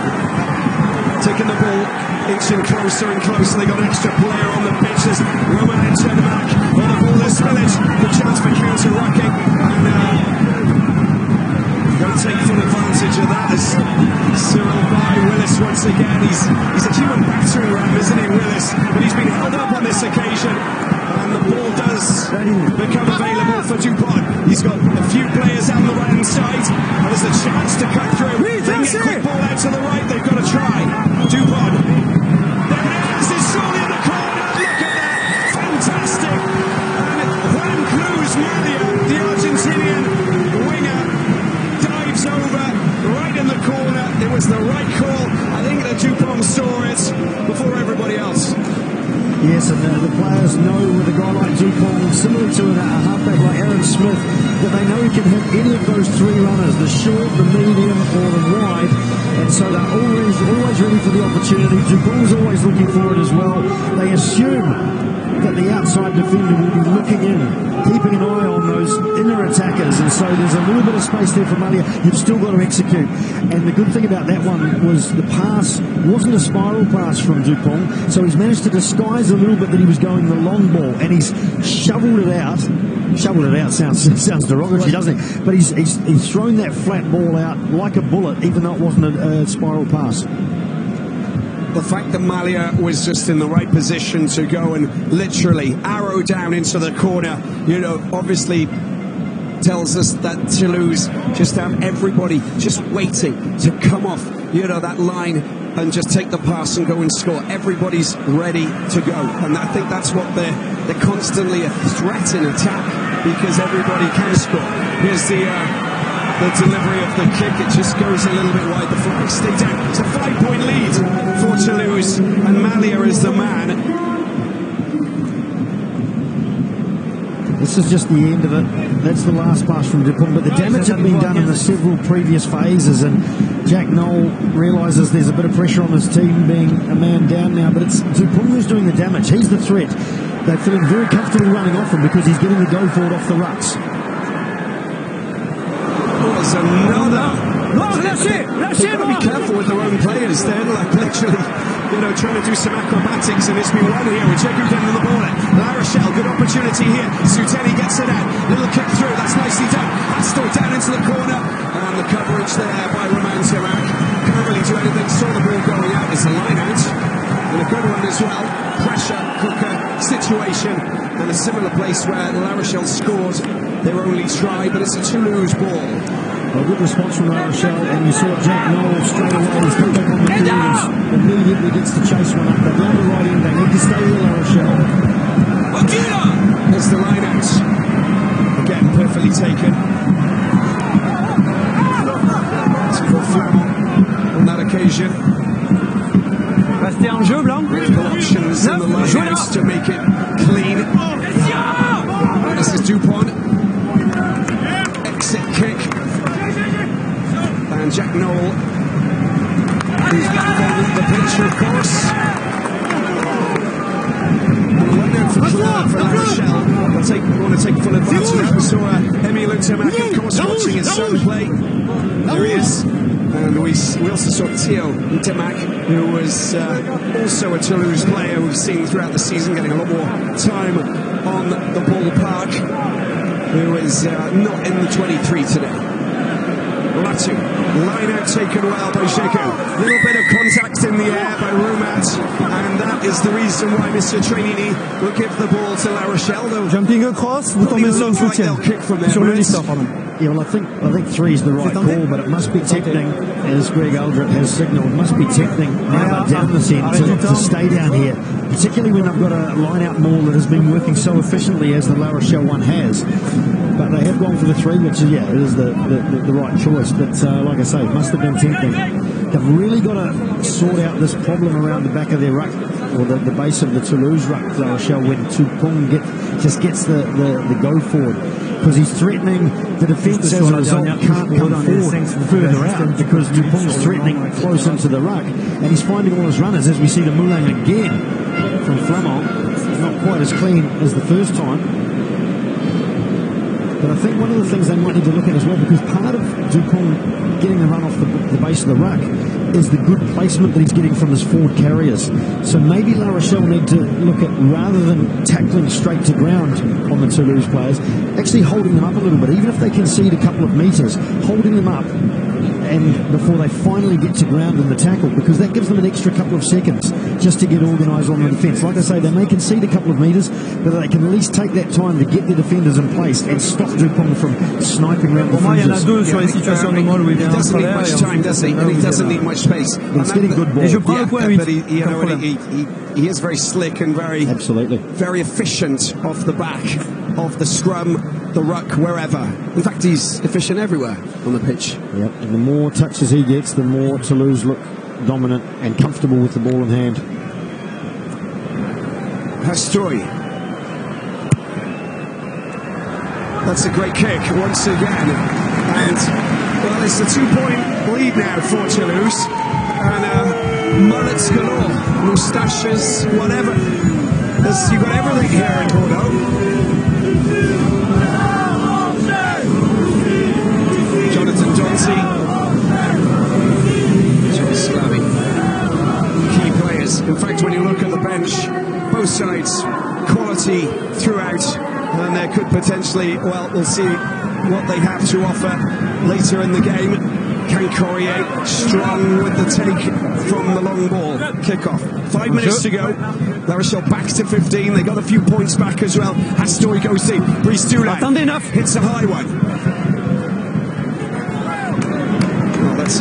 taking the ball, inching closer and closer. They got an extra player on the pitch as Roman and back. On the ball, there's spillage. The chance for counter-rucking. And got to take full advantage of that as Cyril by Willis once again. He's a human battering ram, isn't he, Willis? But he's been held up on this occasion. And the ball does become available for Dupont. He's got a few players out on the right-hand side. And there's a chance to cut through. They get quick ball out to the right. They've got to try. Dupont. There it is. It's surely in the corner. Look at that. Fantastic. And Juan Cruz Malia, the Argentinian winger, dives over right in the corner. It was the right call. I think that Dupont saw it before everybody else. Yes, and the players know with a guy like Dupont, similar to a halfback like Aaron Smith, that they know he can hit any of those three runners, the short, the medium, or the wide, and so they're always ready for the opportunity. Dupont's always looking for it as well. They assume that the outside defender will be looking in, keeping an eye on those inner attackers, and so there's a little bit of space there for Malia. You've still got to execute. And the good thing about that one was the pass wasn't a spiral pass from Dupont, so he's managed to disguise a little bit that he was going the long ball, and he's shoveled it out. Shoveled it out sounds derogatory, doesn't it? But he's thrown that flat ball out like a bullet, even though it wasn't a spiral pass. The fact that Malia was just in the right position to go and literally arrow down into the corner, you know, obviously tells us that Toulouse just have everybody just waiting to come off, you know, that line and just take the pass and go and score. Everybody's ready to go, and I think that's what they're constantly a threat in attack because everybody can score. Here's the delivery of the kick. It just goes a little bit wide. The flag stay down. It's a 5-point lead for Toulouse, and Malia is the man. This is just the end of it. That's the last pass from Dupont, but the damage had been done in the several previous phases, and Jack Noel realises there's a bit of pressure on his team being a man down now, but it's Dupont who's doing the damage. He's the threat. They're feeling very comfortable running off him because he's getting the go forward off the rucks. Was another. They've got to be careful with their own players. They're like literally, you know, trying to do some acrobatics, and it's been one here with Jacob down on the ball. La Rochelle, good opportunity here. Suteli gets it out. Little kick through. That's nicely done. Astor down into the corner, and the coverage there by Roman Tirac. Can't really do anything. Saw the ball going out. It's a line out, and a good one as well. Pressure cooker situation, and a similar place where La Rochelle scored their only try, but it's a Toulouse ball. A good response from La Rochelle, and you saw Jack Noel straight away. He's come back on the field and immediately gets to chase one up. They're down the right end. They need to stay with La Rochelle. There's the line out. Again, perfectly taken. It's for Flamand on that occasion. Restez en jeu, Blanc. Critical options in the line out to make it clean. This is Dupont. Exit kick. And Jack Noel, who's back on the pitch, of course. One out for La Rochelle. They want to take full advantage of that. We saw Emile Ntamak, of course, watching his son play. There he is. And we also saw Theo Ntamak, who was also a Toulouse player we've seen throughout the season, getting a lot more time on the ballpark, who is not in the 23 today. Latu, line out taken well by Sheku. Little bit of contact in the air by Rumat, and that is the reason why Mr. Trainini will give the ball to La Rochelle. Jumping across, vous tombez sur le soutien. Sur le lifter, pardon. Yeah, well, I think 3 is the right call, but it must be tempting, as Greg Aldrich has signalled, it must be tempting now down this end to stay down here, particularly when I've got a line-out maul that has been working so efficiently as the La Rochelle one has. But they have gone for the 3, which is, it is the right choice. But like I say, it must have been tempting. They've really got to sort out this problem around the back of their ruck, or the base of the Toulouse ruck, La Rochelle, when Tupong just gets the go forward. Because he's threatening the defence as a result, can't come forward further out because Dupong's threatening close into the ruck, and he's finding all his runners, as we see the Moulin again from Flamand. Not quite as clean as the first time. But I think one of the things they might need to look at as well, because part of Dupong getting the run off the base of the ruck is the good placement that he's getting from his forward carriers. So maybe La Rochelle need to look at, rather than tackling straight to ground on the Toulouse players, actually holding them up a little bit, even if they concede a couple of metres, holding them up and before they finally get to ground in the tackle, because that gives them an extra couple of seconds just to get organised on the defence. Like I say, they may concede a couple of metres, but they can at least take that time to get the defenders in place and stop Dupong from sniping around the fringes. He doesn't need much time, does he? And he doesn't need much space. He's getting good ball. But he is very slick and very efficient off the back of the scrum, the ruck, wherever. In fact, he's efficient everywhere on the pitch. Yep, and the more touches he gets, the more Toulouse look dominant and comfortable with the ball in hand. Hastori. That's a great kick once again. And, well, it's a 2-point lead now for Toulouse. And mullets galore, moustaches, whatever. You've got everything here in Bordeaux. Jonathan Donzi, John Slavy, key players. In fact, when you look at the bench, both sides, quality throughout, and there could potentially, well, we'll see what they have to offer later in the game. Cancorier strong with the take from the long ball kickoff. 5 minutes to go. La Rochelle back to 15. They got a few points back as well. Hastori goes in. Brice Dulin hits a high one. Well, that's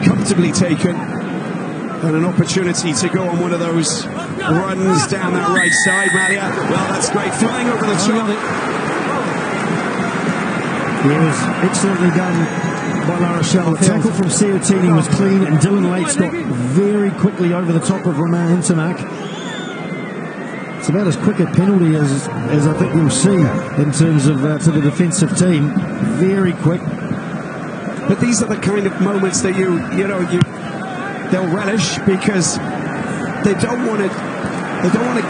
comfortably taken. And an opportunity to go on one of those runs down that right side, Malia. Well, that's great. Flying over the top. It was excellently done by La Rochelle. The tackle from Serratini was clean, and Dylan Lates got very quickly over the top of Romain Intermark. It's about as quick a penalty as I think you'll see in terms of to the defensive team. Very quick. But these are the kind of moments that they'll relish, because they don't want to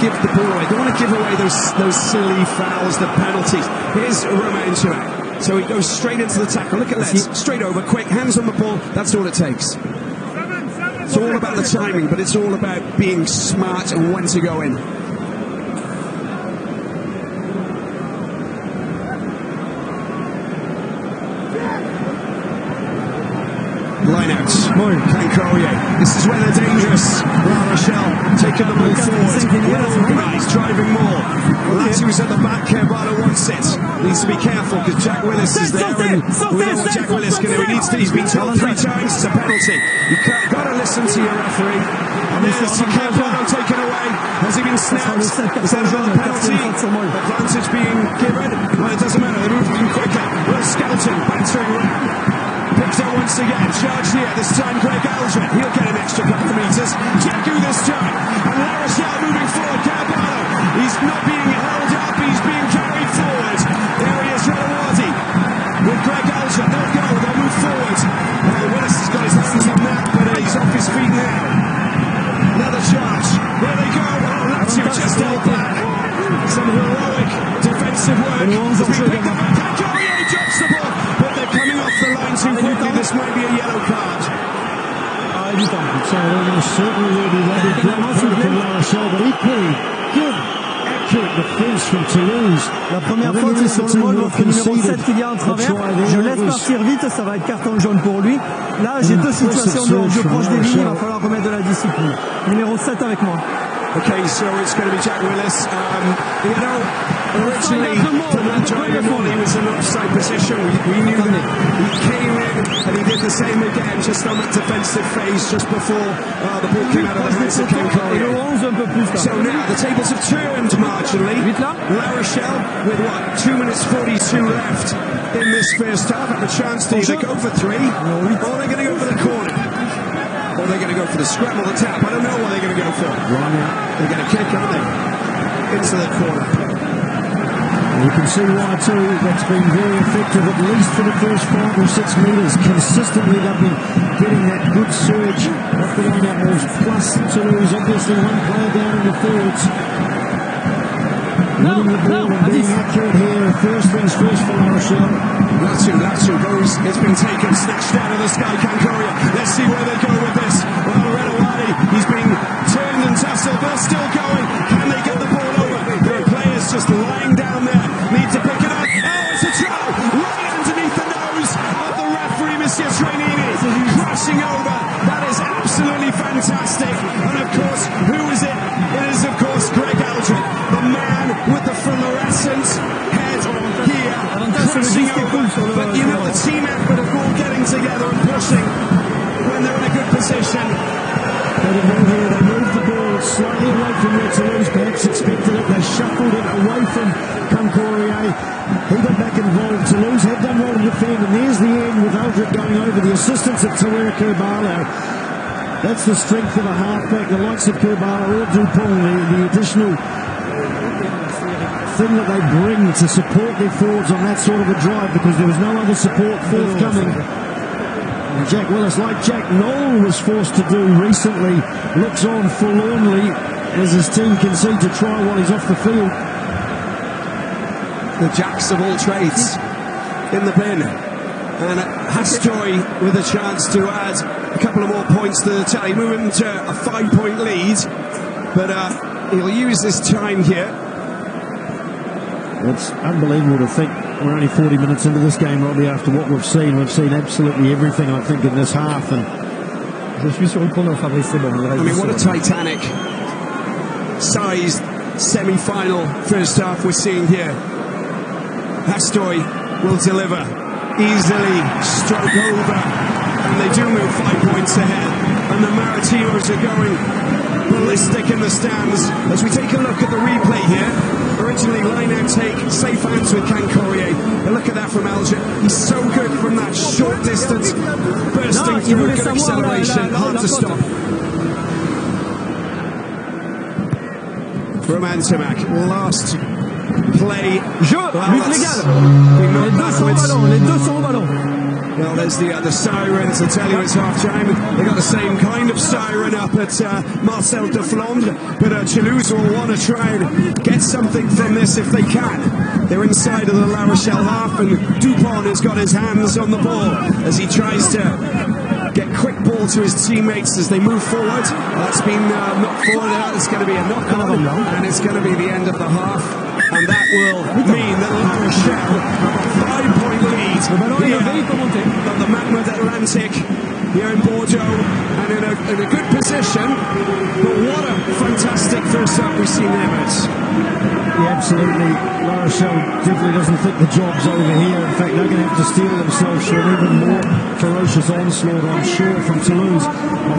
give the ball away. They don't want to give away those silly fouls, the penalties. Here's Romain Intermark. So he goes straight into the tackle. Look at that. Straight over, quick, hands on the ball. That's all it takes. It's all about the timing, but it's all about being smart and when to go in. Lineouts. Cancorier. This is where they're dangerous. La Rochelle taking the ball forward. Well organised, driving more. Latu's at the back. Carvalho wants it. Needs to be careful because Jack Willis is there, and we know what Jack Willis can do. He's been told 3 times it's a penalty. You've got to listen to your referee. And there's Carvalho taken away. Has he been snapped? Is that another penalty? Advantage being given. Well, it doesn't matter. They're moving quicker. Will Skelton bantering around. Picked up once again, charged here, this time Greg Aldrich, he'll get an extra couple of metres. Jagu this time, and La Rochelle moving forward. Carvalho, he's not being held up, he's being carried forward. There he is, Relewardi, with Greg Aldrich. They'll go, they'll move forward. Willis has got his hands on that, but he's off his feet now. Another charge, there they go. Latu just held back. Some heroic defensive work. As we pick them up, Cancorier drops the ball, but they're coming off the line too quickly. This might be a yellow card. So there certainly will be that from La Rochelle, but equally good, accurate defense from Toulouse. La première fois c'est sur le mode, votre numéro 7 qui vient en travers. Je laisse partir vite, ça va être carton jaune pour lui. Là, j'ai 2 situations de hors-jeu proche des lignes, il va falloir remettre de la discipline. Numéro 7 avec moi. Okay, so it's going to be Jack Willis. You know, originally from that driving wall, he was in an offside position. We knew that. He came in and he did the same again, just on that defensive phase, just before the ball came out of the hands of Cancoria. So now the tables have turned marginally. La Rochelle with what, 2 minutes 42 left in this first half, have a chance to either go for three, or they're going to go for the corner. Or they're going to go for the scramble, the tap. I don't know what they're going to go for. They're going to kick, aren't they? Into the corner. You can see why too. That's been very effective, at least for the first 5 or 6 metres. Consistently they've been getting that good surge off the line outballs. Plus Toulouse, obviously one player down in the thirds. Winning the ball and being accurate here. First things first for La Rochelle. Latu goes, it's been taken, snatched out of the sky, Cancoria. Let's see where they go with this. Well, Renawadi, he's been turned and tussled, they're still going. Can they get the ball over? There are players just lying down there, need to pick it up. Oh, it's a try, right underneath the nose of the referee, Monsieur Trainini, crashing over. That is absolutely fantastic. And of course, who is it? It is, of course, Greg Aldred, the man with the fluorescent head here, crashing over. But you know, the team effort of all getting together and pushing when they're in a good position. They moved the ball slightly away from where Toulouse perhaps expected it. They shuffled it away from Cancoria. He got back involved. Toulouse had done well to defend, and there's the end with Aldred going over. The assistance of Tawera Kurbala. That's the strength of a halfback. The likes of Kurbala or Dupont, the additional thing that they bring to support their forwards on that sort of a drive, because there was no other support forthcoming. And Jack Willis, like Jack Noel was forced to do recently, looks on forlornly as his team concede to try while he's off the field. The Jacks of all trades in the bin. And Hastoy with a chance to add a couple of more points to the tally, moving to a 5-point lead. But he'll use this time here. It's unbelievable to think we're only 40 minutes into this game, Robbie, after what we've seen. We've seen absolutely everything, I think, in this half. And je suis sur le point de Fabrice, c'est bon. I mean, what a Titanic sized semi-final first half we're seeing here. Hastoy will deliver easily, stroke over, and they do move 5 points ahead. And the Maritinos are going ballistic in the stands. As we take a look at the replay here, originally line-out take, safe hands with Cancoria. But look at that from Aldred. He's so good from that short distance, bursting through a good acceleration, hard to stop. From Antimac, last play. Les deux sont au ballon. Well, there's the sirens to tell you it's half-time. They got the same kind of siren up at Marcel de Flandre, but Toulouse will want to try and get something from this if they can. They're inside of the La Rochelle half, and Dupont has got his hands on the ball as he tries to get quick ball to his teammates as they move forward. That's been knocked forward. It's going to be a knock-on, and it's going to be the end of the half, and that will mean that La Rochelle have a 5-point lead here on the Magma Atlantic here in Bordeaux, and in a good position. But what a fantastic first half we've seen there, mates. Yeah, absolutely. La Rochelle definitely doesn't think the job's over here. In fact, they're going to have to steel themselves for an even more ferocious onslaught, I'm sure, from Toulouse. I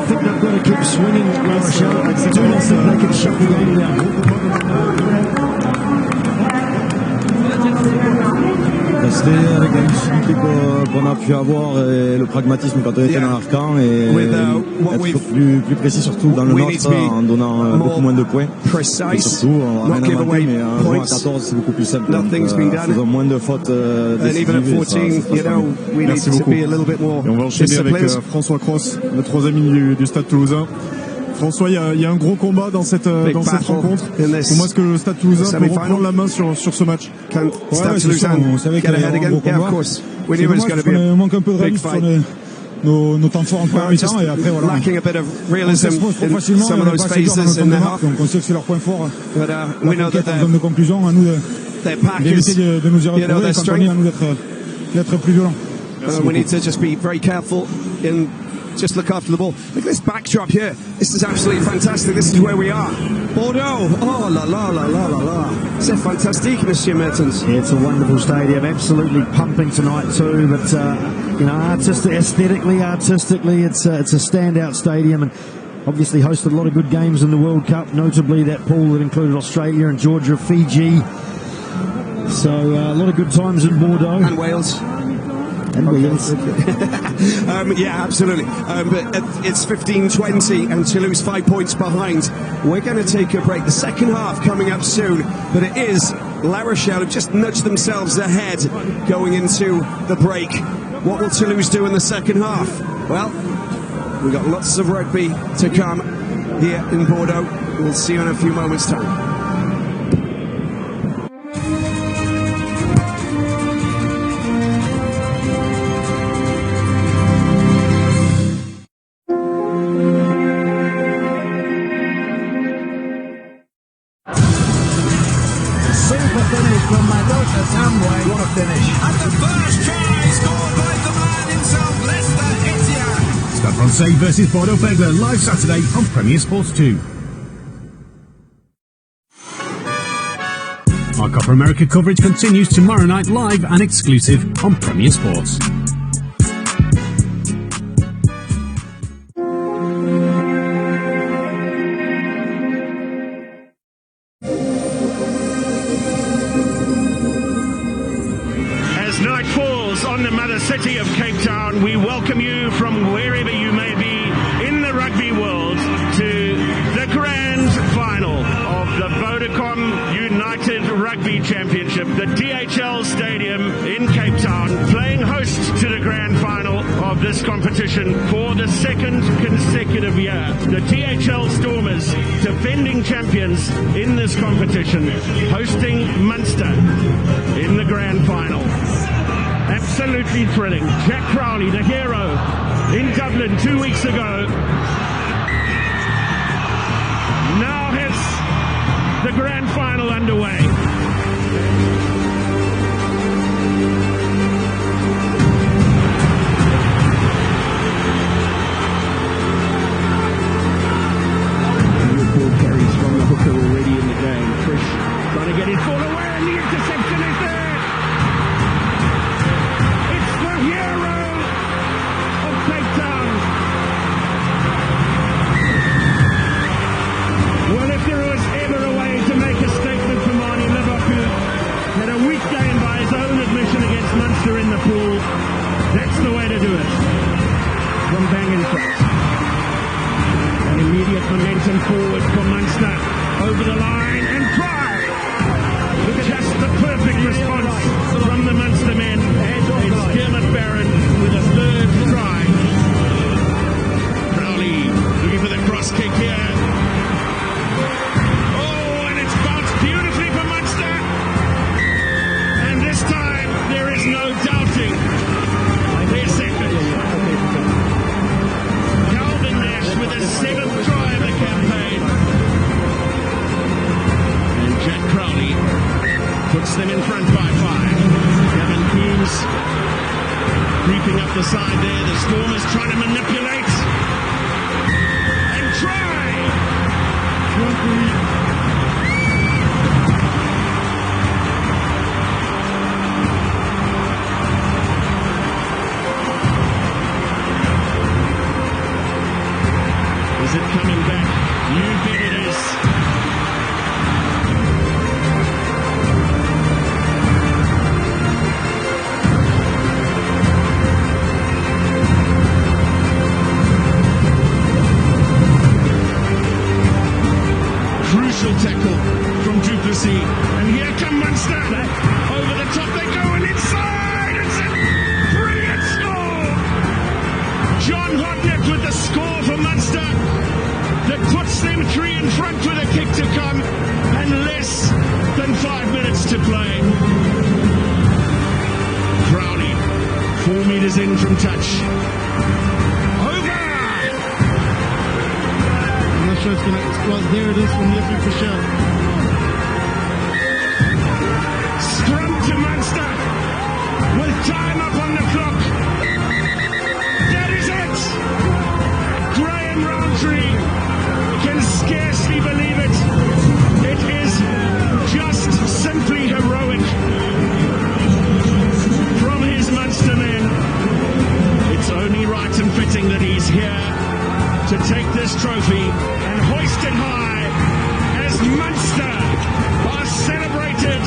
think they've got to keep swinging at La Rochelle. I do not think they can shut the game down. Rester avec la lucidité qu'on a pu avoir et le pragmatisme quand on était dans l'arc-en et être plus précis surtout dans le nôtre en donnant beaucoup moins de points. Et surtout, on va rien inventer, mais un joueur à 14 c'est beaucoup plus simple. Donc, faisons moins de fautes décisives. Merci beaucoup. Et on va enchaîner avec François Cross, notre 3 ami du Stade Toulousain. François, il y a un gros combat dans cette rencontre. Comment est-ce que le Stade Toulousain peut reprendre la main sur ce match? On savait qu'il y avait un gros combat. C'est dommage qu'on manque un peu de réalisme sur nos temps forts en première mi-temps et après voilà. On s'expose trop facilement et on n'a pas assez dur dans le temps de marque, donc on sait que c'est leur point fort. La conquête en zone de conclusion, à nous d'éviter de nous y retrouver et quand on est à nous d'être plus violents. We need to just be very careful in just look after the ball. Look at this backdrop here. This is absolutely fantastic. This is where we are. Bordeaux. Oh, la la la la la la. C'est fantastique, Monsieur Mertens. Yeah, it's a wonderful stadium. Absolutely pumping tonight too. But you know, aesthetically, it's a standout stadium, and obviously hosted a lot of good games in the World Cup. Notably, that pool that included Australia and Georgia, Fiji. So a lot of good times in Bordeaux and Wales. And Wales. Yeah, absolutely. But it's 15-20 and Toulouse 5 points behind. We're going to take a break. The second half coming up soon, but it is La Rochelle who've just nudged themselves ahead going into the break. What will Toulouse do in the second half? Well, we've got lots of rugby to come here in Bordeaux. We'll see you in a few moments' time. Stade versus Bordeaux-Bègles, live Saturday on Premier Sports 2. Our Copa America coverage continues tomorrow night live and exclusive on Premier Sports. As night falls on the mother city of Cape Town, we welcome you from wherever you may be in the rugby world to the grand final of the Vodacom United Rugby Championship. The DHL Stadium in Cape Town playing host to the grand final of this competition for the second consecutive year. The DHL Stormers, defending champions in this competition, hosting Munster in the grand final. Absolutely thrilling. Jack Crowley, the hero, in Dublin 2 weeks ago, now has the grand final underway. Ball carries from the hooker already in the game. Trish trying to get his ball away, and the interception is there. Hero of Cape Town. Well, if there was ever a way to make a statement for Marnie Livock, who had a weak game by his own admission against Munster in the pool, that's the way to do it. From Bangenkracht. An immediate momentum forward for Munster. Over the line and try. Just the perfect response from the Munster men. It's Dermot Barron with a third try. Crowley looking for the cross kick here. Oh, and it's bounced beautifully for Munster. And this time there is no doubting their second. Calvin Nash with the 7th try of the campaign. And Jack Crowley puts them in front by 5. Gavin Coombs creeping up the side there. The Stormers trying to manipulate. And try! Is it coming back? You bet it is. Crucial tackle from Duplessis, and here come Munster. Over the top they go, and inside. It's a brilliant score. John Hodnett with the score for Munster that puts them 3 in front with a kick to come and less than 5 minutes to play. Crowley, 4 meters in from touch. Sure it's well, there it is from Nicky for sure. Scrum to Munster with time up on the clock. That is it! Graham Rowntree can scarcely believe it. It is just simply heroic from his Munster men. It's only right and fitting that he's here to take this trophy and hoist it high as Munster are celebrated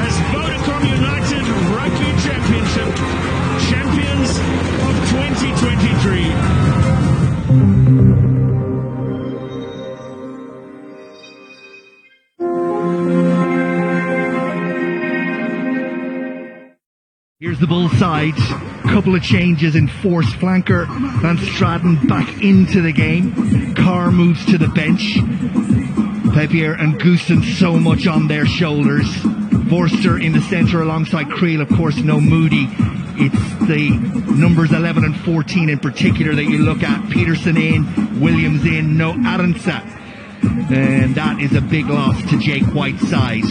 as Vodacom United Rugby Championship champions of 2023. Here's the Bulls side. Couple of changes in force. Flanker Van Straten back into the game. Carr moves to the bench. Pepier and Goosen so much on their shoulders. Forster in the centre alongside Creel. Of course, no Moody. It's the numbers 11 and 14 in particular that you look at. Peterson in, Williams in, no Aronsa. And that is a big loss to Jake White's side.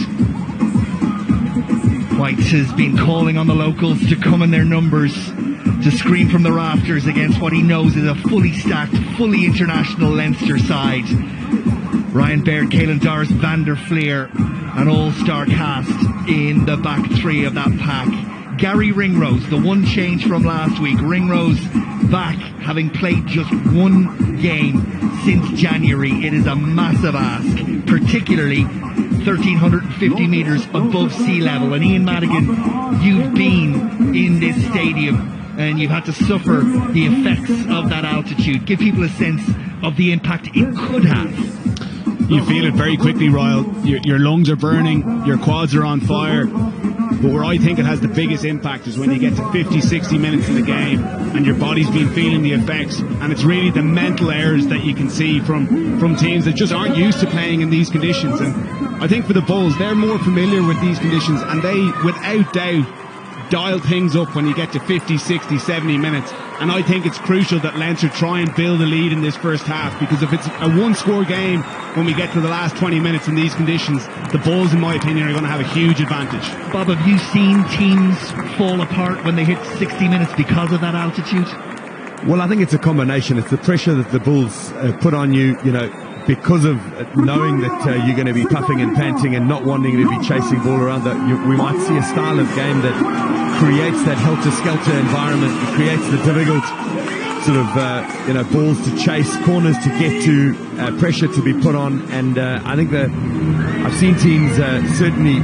White has been calling on the locals to come in their numbers, to scream from the rafters against what he knows is a fully stacked, fully international Leinster side. Ryan Baird, Caelan Doris, Van der Fleer, an all-star cast in the back three of that pack. Gary Ringrose, the one change from last week. Ringrose back, having played just one game since January. It is a massive ask, particularly 1,350 metres above sea level. And Ian Madigan, you've been in this stadium and you've had to suffer the effects of that altitude. Give people a sense of the impact it could have. You feel it very quickly, Ryle. Your lungs are burning, your quads are on fire. But where I think it has the biggest impact is when you get to 50, 60 minutes in the game and your body's been feeling the effects, and it's really the mental errors that you can see from teams that just aren't used to playing in these conditions. And I think for the Bulls, they're more familiar with these conditions, and they, without doubt, dial things up when you get to 50, 60, 70 minutes. And I think it's crucial that Leinster try and build a lead in this first half, because if it's a one-score game when we get to the last 20 minutes in these conditions, the Bulls, in my opinion, are going to have a huge advantage. Bob, have you seen teams fall apart when they hit 60 minutes because of that altitude? Well, I think it's a combination. It's the pressure that the Bulls put on you, because of knowing that you're going to be puffing and panting and not wanting to be chasing ball around. We might see a style of game that creates that helter-skelter environment. It creates the difficult sort of, balls to chase, corners to get to, pressure to be put on. And I think that I've seen teams certainly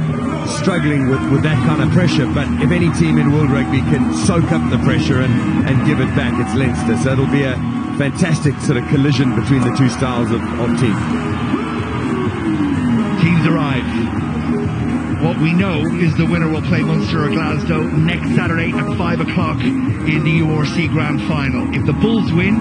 struggling with that kind of pressure. But if any team in World Rugby can soak up the pressure and give it back, it's Leinster. So it'll be a fantastic sort of collision between the two styles of team. Teams arrive. What we know is the winner will play Munster or Glasgow next Saturday at 5 o'clock in the URC Grand Final. If the Bulls win,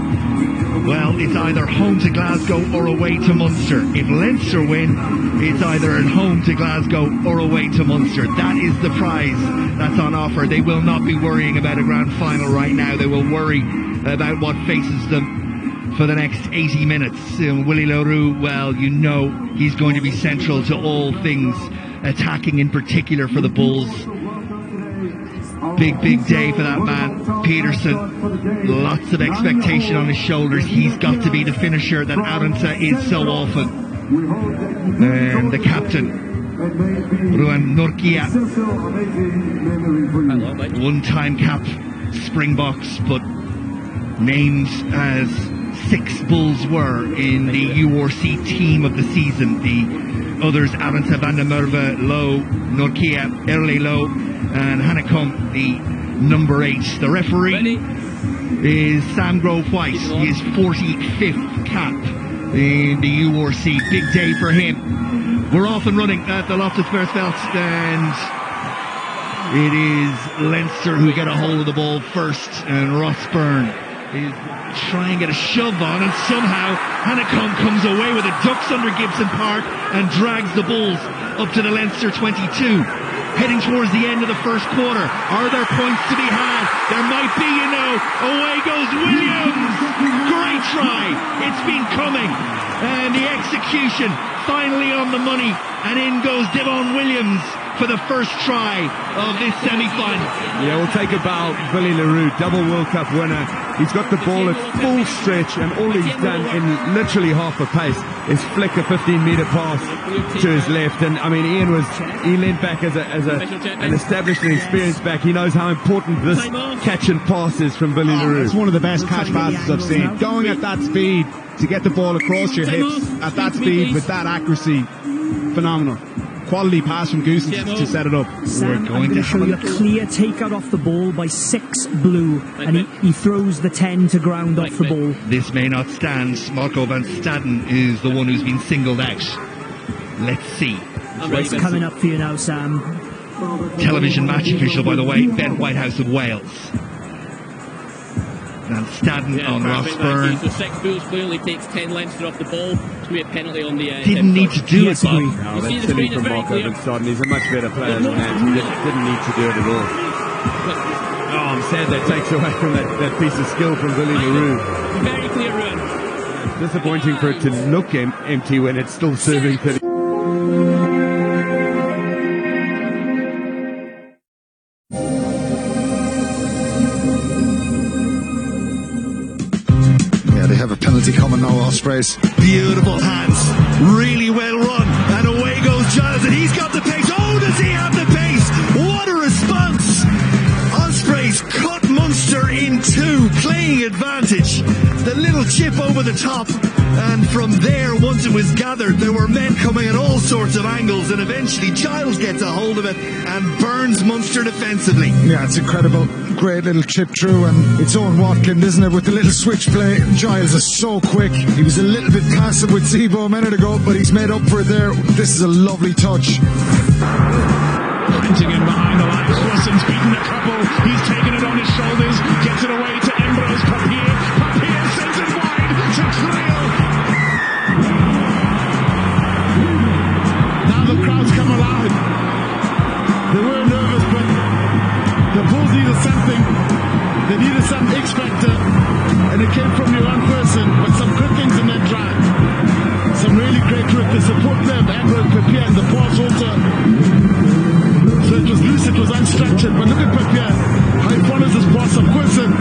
well, it's either home to Glasgow or away to Munster. If Leinster win, it's either at home to Glasgow or away to Munster. That is the prize that's on offer. They will not be worrying about a Grand Final right now. They will worry about what faces them for the next 80 minutes. Willie Leroux, well, he's going to be central to all things attacking, in particular for the Bulls. Big day for that man, Peterson. Lots of expectation on his shoulders. He's got to be the finisher that Aronsa is so often. And the captain, Ruan Norkia, one-time cap Springboks, but named as 6 Bulls were in the URC team of the season. The others, Aronsa, Van der Merwe, Lowe, Norkia, Erle Lowe, and Hanekom, the number 8. The referee is Sam Grove White. His 45th cap in the URC. Big day for him. We're off and running at the Loftus Versfeld, and it is Leinster who get a hold of the ball first, and Ross Byrne is trying to get a shove on, and somehow Hanekom comes away with it, ducks under Gibson Park and drags the Bulls up to the Leinster 22. Heading towards the end of the first quarter. Are there points to be had? There might be, Away goes Williams. Great try. It's been coming. And the execution finally on the money. And in goes Devon Williams for the first try of this semi-final. Yeah, we'll take a bow. Billy LaRue, double World Cup winner. He's got the ball at full stretch, and all he's done in literally half a pace is flick a 15-metre pass to his left. And I mean, he leant back as an established and experienced back. He knows how important this catch and pass is from Billy LaRue. It's one of the best catch passes I've seen. Going at that speed to get the ball across your hips at that speed with that accuracy, phenomenal. Quality pass from Goose to set it up. Sam, I'm going to show you a clear takeout off the ball by 6 blue, and he throws the 10 to ground off the ball. This may not stand. Marco van Staden is the one who's been singled out. Let's see. What's coming up for you now, Sam? Television match official, by the way, Ben Whitehouse of Wales. Van Staden on Ross Byrne. So 6 bulls clearly takes 10 lengths off the ball. It's be a penalty on the didn't need to do it, Bob. No, that's silly from Marco van Staden. He's a much better player than that. He didn't need to do it at all. Oh, I'm sad that takes away from that piece of skill from Billy LaRue. Very clear run. It's disappointing for it to look empty when it's still serving 30. They have a penalty coming now, Ospreys. Beautiful hands, really well run, and away goes Giles, and he's got the pace. Oh, does he have the pace? What a response! Ospreys cut Munster in 2, playing advantage. The little chip over the top, and from there, once it was gathered, there were men coming at all sorts of angles, and eventually Giles gets a hold of it and burns Munster defensively. Yeah, it's incredible. Great little chip through, and it's Owen Watkin, isn't it, with the little switch play. Giles is so quick. He was a little bit passive with Sebo a minute ago, but he's made up for it there. This is a lovely touch. Punching in behind the lines. Wilson's beaten a couple. He's taken it on his shoulders, gets it away to Ambrose Papier. Papier sends it wide to Trail. Now the crowd's come alive. They were nervous, but the Bulls needed something. They needed some X factor, and it came from your own person. But some good things in that drive. Some really great work. The support there of Ambrose Papier and the pass also. So it was loose, it was unstructured, but look at Papier, how he follows his pass of Wilson.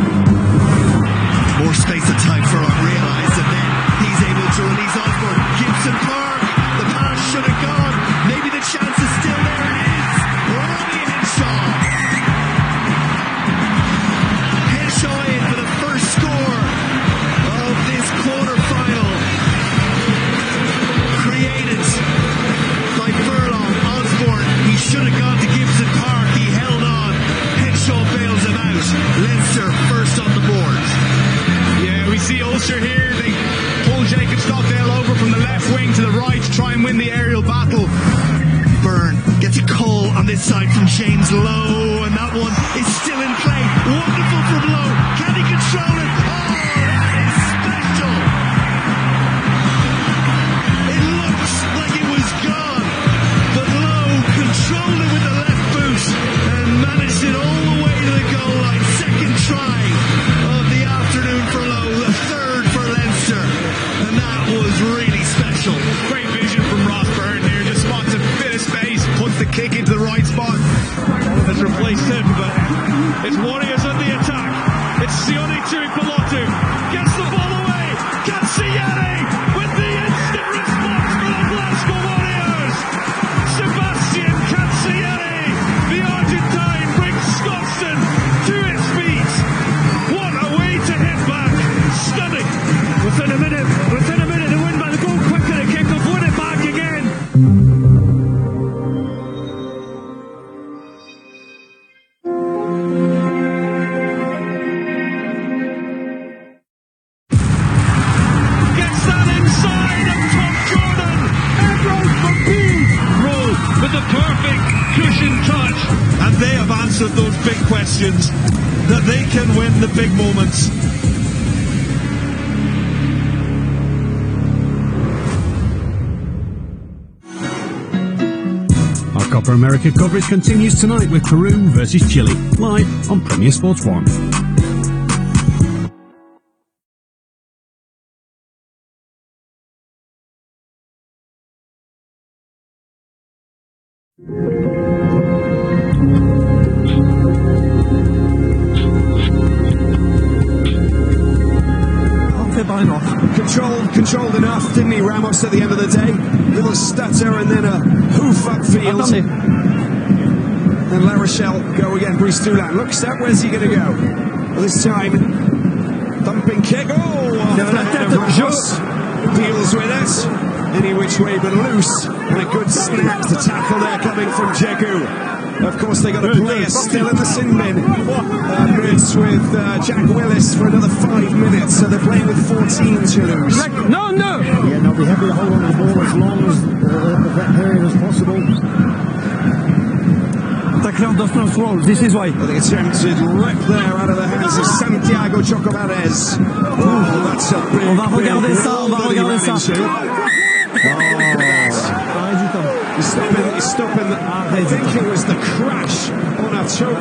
More space and time for unrealised, and then he's able to release Osborne. Gibson Park, the pass should have gone. Maybe the chance is still there, it is. Robbie Henshaw. Henshaw in for the first score of this quarter-final. Created by Furlong. Osborne, he should have gone to Gibson Park, he held on. Henshaw bails him out. Leinster first on the board. Yeah, we see Ulster here. They pull Jacob Stockdale over from the left wing to the right to try and win the aerial battle. Byrne gets a call on this side from James Lowe, and that one is still in play. Wonderful from Lowe. Can he control it? Oh, that is special. It looks like it was gone, but Lowe controlled it with the left boot and managed it all the way to the goal line. Second try of the afternoon for Lowe, the third for Leinster, and that was really special. Great vision from Ross Byrne here, just spots a bit of space, puts the kick into the right spot. Has replaced him, but it's Warriors on the attack. It's Sione Tuipulotu, gets the ball away. Katsiere with the instant response for the Glasgow Warriors. Sebastian Katsiere, the Argentine, brings Scotstoun to its feet. What a way to hit back. Stunning. Within a minute, the win by the goal quicker to kick off, win it back again. Gets that inside of Tom Jordan. Ambrose Papier roll with the perfect cushion touch. And they have answered those big questions, that they can win the big moments. Our Copa America coverage continues tonight with Peru versus Chile, live on Premier Sports 1. Controlled enough, didn't he, Ramos, at the end of the day? Little stutter and then a hoof upfield. And La Rochelle go again. Brice Toulouse looks up. Where's he going to go? Well, this time, thumping kick. Oh, Ramos deals with it. Any which way but loose. And a good snap to tackle there coming from Jegu. Of course, they got a player still in the sin bin. It's with Jack Willis for another 5 minutes, so they're playing with 14 Toulouse. No! Yeah, they'll be happy to hold on to the ball as long as that period as possible. Tackler does not roll, this is why. The attempted rip there out of the hands of Santiago Chocobares. Oh, that's a big, on va regarder ça, on va regarder ça. He's stopping. I think it was the crash on our choke.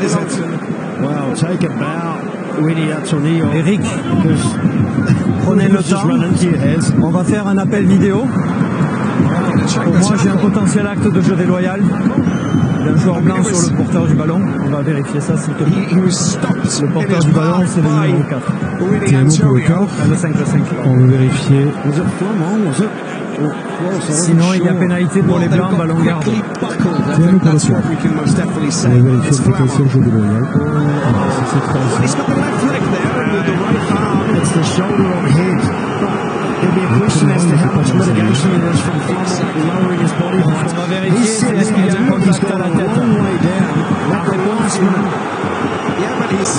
Well, take a bow, Winnie Antonio. Eric, prenez le temps. On va faire un appel vidéo. Pour moi, j'ai un potentiel acte de jeu déloyal. Il y a un joueur blanc sur le porteur du ballon. On va vérifier ça, s'il te plaît. Le porteur du ballon, c'est le numéro 4. Numéro pour le corps. Le 5. On va vérifier. Sinon, il y a pénalité pour les blancs, ballon garde. On va vérifier le potentiel jeu déloyal. It's the shoulder on head. There'll be a question as to how much mitigation it is from lowering his body. On va vérifier est-ce qu'il y a un contact à la tête. Yeah, but he's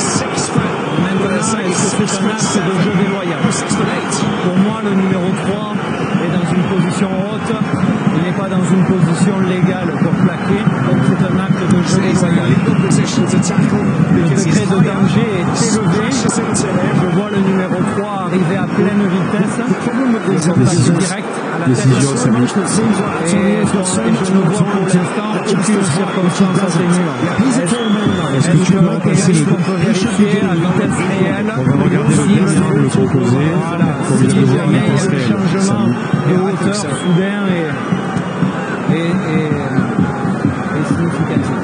6 foot. Maintenant, est-ce que c'est un acte de jeu déloyal? Pour moi, le numéro 3 est dans une position haute. Il n'est pas dans une position légale pour plaquer. Donc c'est un acte de jeu déloyal. Le degré de danger est élevé. Je vois le numéro 3 arriver à pleine vitesse. Contact direct à la tête. Et je ne vois pour l'instant aucune circonstance atténuante. Est-ce que tu peux passer le on peut vérifier à vitesse réelle? On va regarder le proposé. Voilà. Si jamais il y a un changement de hauteur soudain et significatif.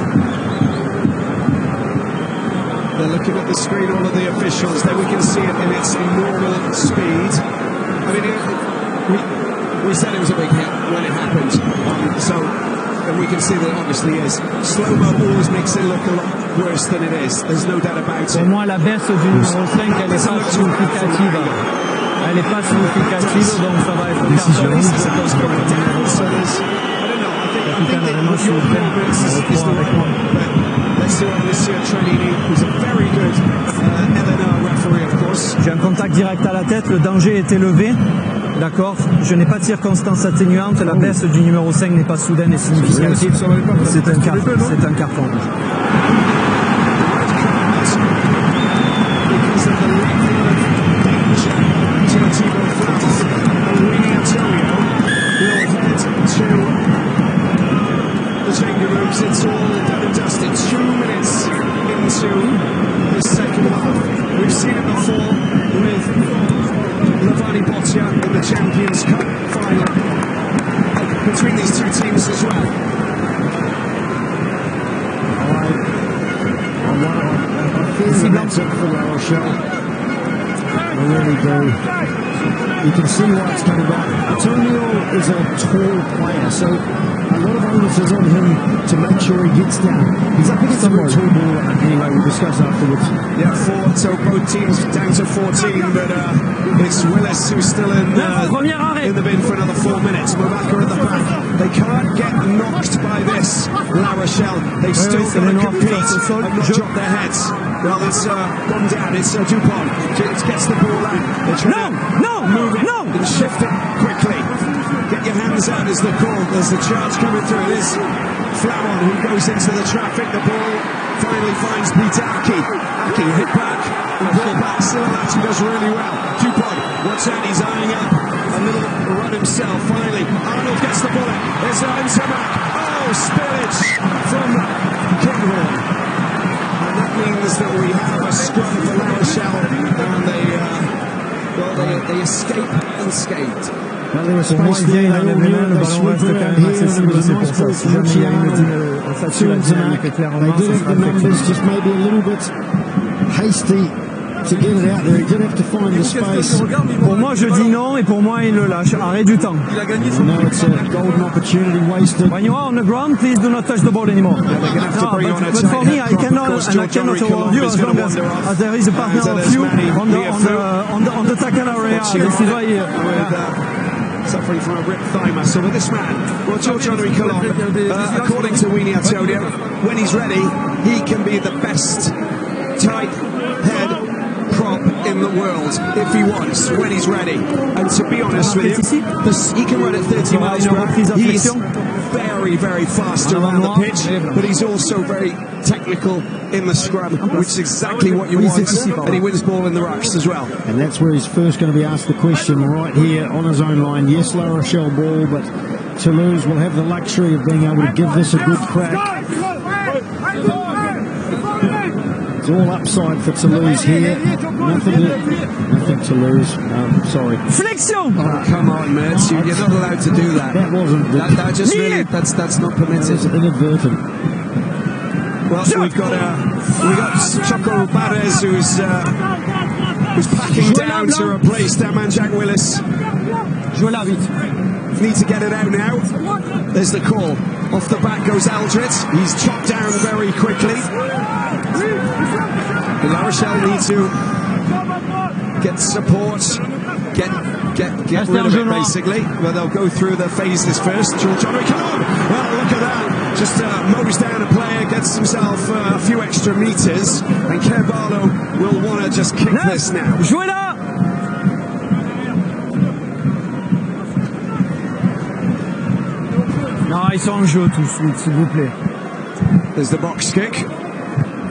They're looking at the screen, all of the officials. There we can see it in its normal speed. I mean, we said it was a big hit when it happened. And we can see that it obviously is. Slow-mo always makes it look a lot worse than it is. There's no doubt about it. Pour moi, la baisse du numéro 5, elle n'est pas significative. Elle n'est pas significative, donc ça va être décision. I don't know. I think that your preference is the right one. But let's see what Monsieur Trenini, who's a very good LNR referee, of course. J'ai un contact direct à la tête, le danger est élevé. D'accord, je n'ai pas de circonstances atténuantes, la baisse du numéro 5 n'est pas soudaine et significative. C'est un carton rouge. It's all done and dusted. 2 minutes into the second half. We've seen it before with Lavani Boccia in the Champions Cup final between these two teams as well. I feel the momentum for La Rochelle. I really do. You can see why it's coming back. Antonio is a tall player, so a lot of onus is on him to make sure he gets down. He's up against a very tall ball anyway, we'll discuss afterwards. Yeah, so both teams down to 14, but it's Willis who's still in the bin for another 4 minutes. Mabaka at the back. They can't get knocked by this, La Rochelle. They've still got to compete and not drop their heads. Well, it's gone down. It's Dupont. It gets the ball out. They're trying to move it and shift it quickly. Get your hands out is the call. There's the charge coming through. It is Flamon who goes into the traffic. The ball finally finds Peter Aki. Aki hit back and ball back. Still Aki does really well. Dupont, watch out, he's eyeing up a little run himself. Finally, Arnold gets the bullet. It's Samak. Oh, spillage from Kinghorn. And that means that we have a scrum for La Rochelle. And they escape unscathed. Pour moi, il vient, il enlève les mains, le ballon reste quand même accessible, c'est pour ça. Si jamais il y a une facile à dire, il fait clairement, ça sera effectif. Pour moi, je dis non, et pour moi, il le lâche. Arrêt du temps. When on the ground, please do not touch the ball anymore. No, but for me, I cannot award you as long as there is a partner of you on the tackle area. This is why suffering from a ripped thigh muscle. But this man, well, George-Henri Colombe, according to Weenie Antonio, when he's ready, he can be the best tight head prop in the world if he wants, when he's ready. And to be honest with you, he can run at 30 miles per hour. He's very, very fast around the pitch, but he's also very technical in the scrum, which is exactly what you want. And he wins ball in the rucks as well. And that's where he's first going to be asked the question right here on his own line. Yes, La Rochelle ball, but Toulouse will have the luxury of being able to give this a good crack. It's all upside for Toulouse here. Nothing to lose. Sorry. Flexion! Oh, come on, Mertz. You're not allowed to do that. That wasn't good. That just really, that's not permitted. That was inadvertent. Well, we've got Choco Barres who's packing down to replace that man Jack Willis. Need to get it out now. There's the call. Off the back goes Aldred. He's chopped down very quickly. The La Rochelle need to get support, get rid of it basically. But they'll go through the phases first. George-Henri Colombe. Well, look at that. Just mows down a player, gets himself a few extra meters, and Carvalho will want to just kick this now. Jouez là! Non, ils sont en jeu tous, s'il vous plaît. There's the box kick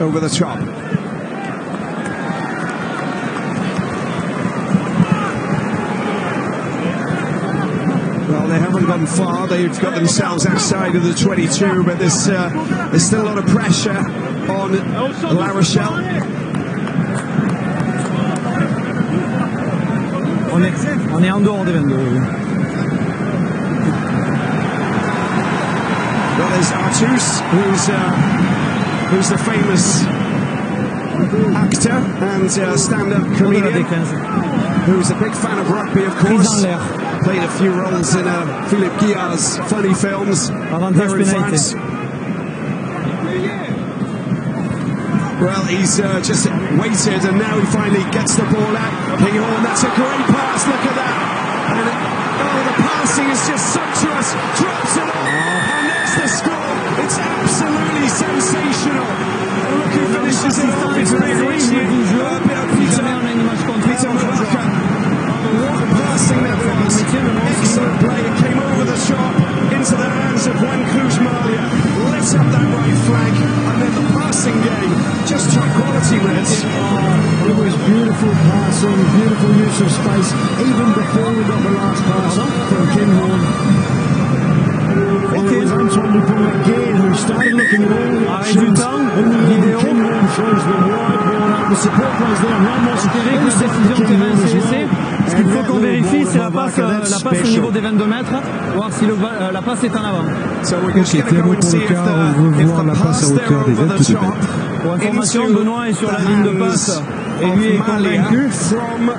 over the top. Well, they haven't gone far. They've got themselves outside of the 22, but there's still a lot of pressure on La Rochelle. On est en dehors des 22. Well, there's Artus, who's the famous actor and stand-up comedian, who's a big fan of rugby, of course. Played a few roles in Philippe Guillard's funny films here in France. Well, he's just waited, and now he finally gets the ball out. Kinghorn, that's a great pass, look at that. And the passing is just sumptuous, drops it off, and there's the score. It's absolutely sensational. And look who finishes it off. It's Peter Malaka. What passing that was. Excellent play. It came over the shot into the hands of Juan Cruz Malia. Lit up that right flank. And then the passing game. Just top quality, Reds. It was beautiful passing, beautiful use of space, even before we got the last pass from Kinghorn. And it was Antoine Dupont again who started looking at all the options. And then Kinghorn throws the wide ball up. The support plays there. Ramos avec la décision terrain CGC. Ce qu'il faut qu'on vérifie, c'est la passe au niveau des 22 mètres, voir si la passe est en avant. Ok, Théo pour le cas, on veut voir la passe à hauteur des 22 mètres. Pour information, Benoît est sur la ligne de passe et lui est convaincu.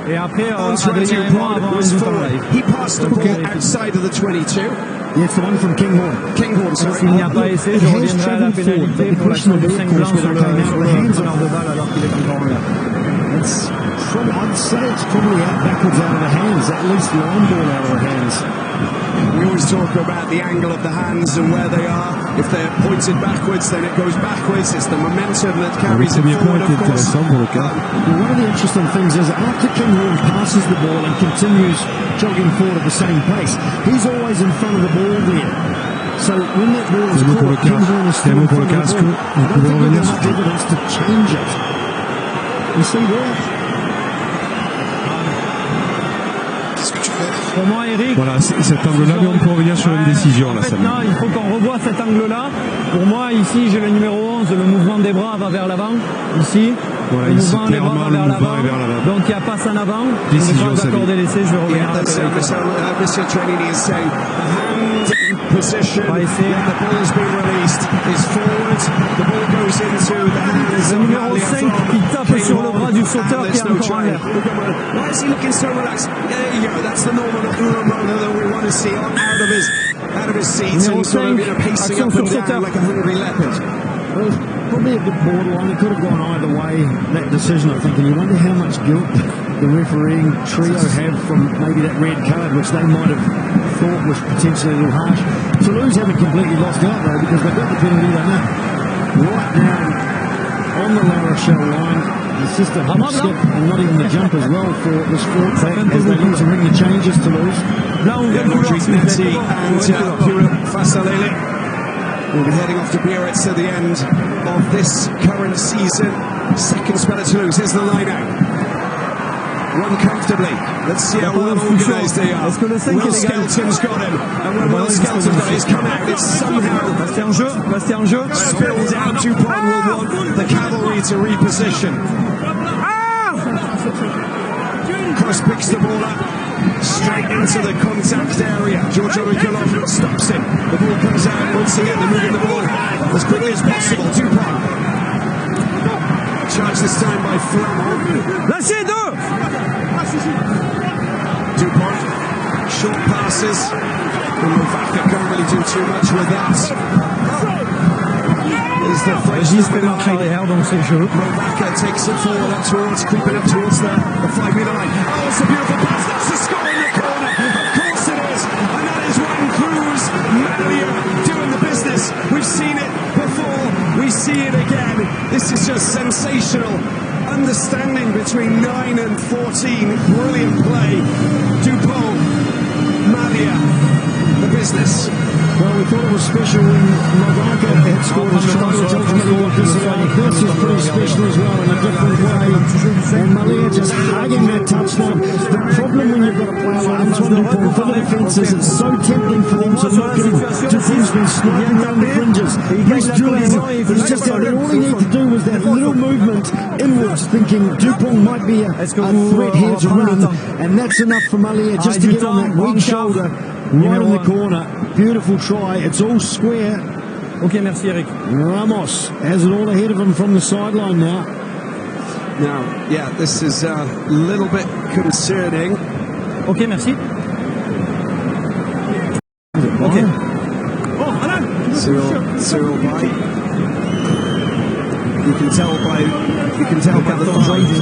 Et après, Adrien et moi avons un doute en live. He passed the ball outside of the 22. It's the one from Kinghorn. Kinghorn, sorry. S'il n'y a pas essai, je reviendrai à la pénalité pour l'action du 5 blanc sur le preneur de balle alors qu'il est encore en l'air. I'd say it's probably backwards out of the hands, at least the arm ball out of the hands. We always talk about the angle of the hands and where they are. If they're pointed backwards, then it goes backwards. It's the momentum that carries it forward, of course. One of the interesting things is after Kinghorn passes the ball and continues jogging forward at the same pace, he's always in front of the ball there. So when that ball is caught, Kinghorn is still in front of the ball. I don't think we've got enough evidence to change it. You see that? Pour moi, Eric, voilà, cet angle-là, mais on peut revenir sur une décision. Là, maintenant, il faut qu'on revoie cet angle-là. Pour moi, ici, j'ai le numéro 11, le mouvement des bras va vers l'avant. Ici, Le mouvement, les bras vers l'avant. Donc il y a passe en avant. On ne va pas accorder l'essai, je vais revenir à la Monsieur Trenini is saying hand position when the ball has been released is forward. The ball goes into the hands of numéro 5 qui tape sur le bras du sauteur qui est encore en l'air. Why is he looking so relaxed? There you go. That's the normal Ramona that we want to see out of his seat and sort of pacing up and down like a hungry leopard. Well, probably a bit borderline. It could have gone either way, that decision, I think. And you wonder how much guilt the refereeing trio have from maybe that red card, which they might have thought was potentially a little harsh. Toulouse haven't completely lost out, though, because they've got the penalty they know. Right now, on the La Rochelle line, it's just a hop skip and not even the jump as well for this fourth back as they look to ring the changes, Toulouse. Rodrigue Nati and Pura Fasalele will be heading off to Biarritz at the end of this current season. Second spell at Toulouse. Here's the line out. Run comfortably. Let's see how well organised they are. Will Skelton's got him. And when Will Skelton's got it, he's come out. It's somehow spilled out. Dupont will want the cavalry to reposition. Cross picks the ball up. Straight into the contact area. Giorgio Ricolov stops it. The ball comes out. Once again, they're moving the ball as quickly as possible. Dupont. Charged this time by Flamand. Lâchez deux! Dupont. Short passes. And Movaka can't really do too much with that. Is the French Movaka takes it forward up towards, creeping up towards the 5-meter line. Oh, it's a beautiful pass. That's the score in the corner. Of course it is. And that is Juan Cruz Malia doing the business. We've seen it before. We see it again. This is just sensational. Understanding between 9 and 14. Brilliant play. Dupont, Malia, the business. Well, we thought it was special when Movaka had scored his try, which ultimately got disallowed. This is pretty special as well in a different way. And Malia just hugging that touchline. The problem when you've got a player like Antoine Dupont for the defence is it's so tempting for them to look at defensemen sliding down the fringes. He's Julian, he's just out there. All he needs to do was that little movement inwards, thinking Dupont might be a threat here to run. And that's enough for Malia just to get on that weak shoulder. Right in the corner. Beautiful try. It's all square. Okay, merci Eric. Ramos has it all ahead of him from the sideline now. Now, yeah, this is a little bit concerning. Okay, merci. Okay. Oh, Alan! Cyril Bay. You can tell by the thighs.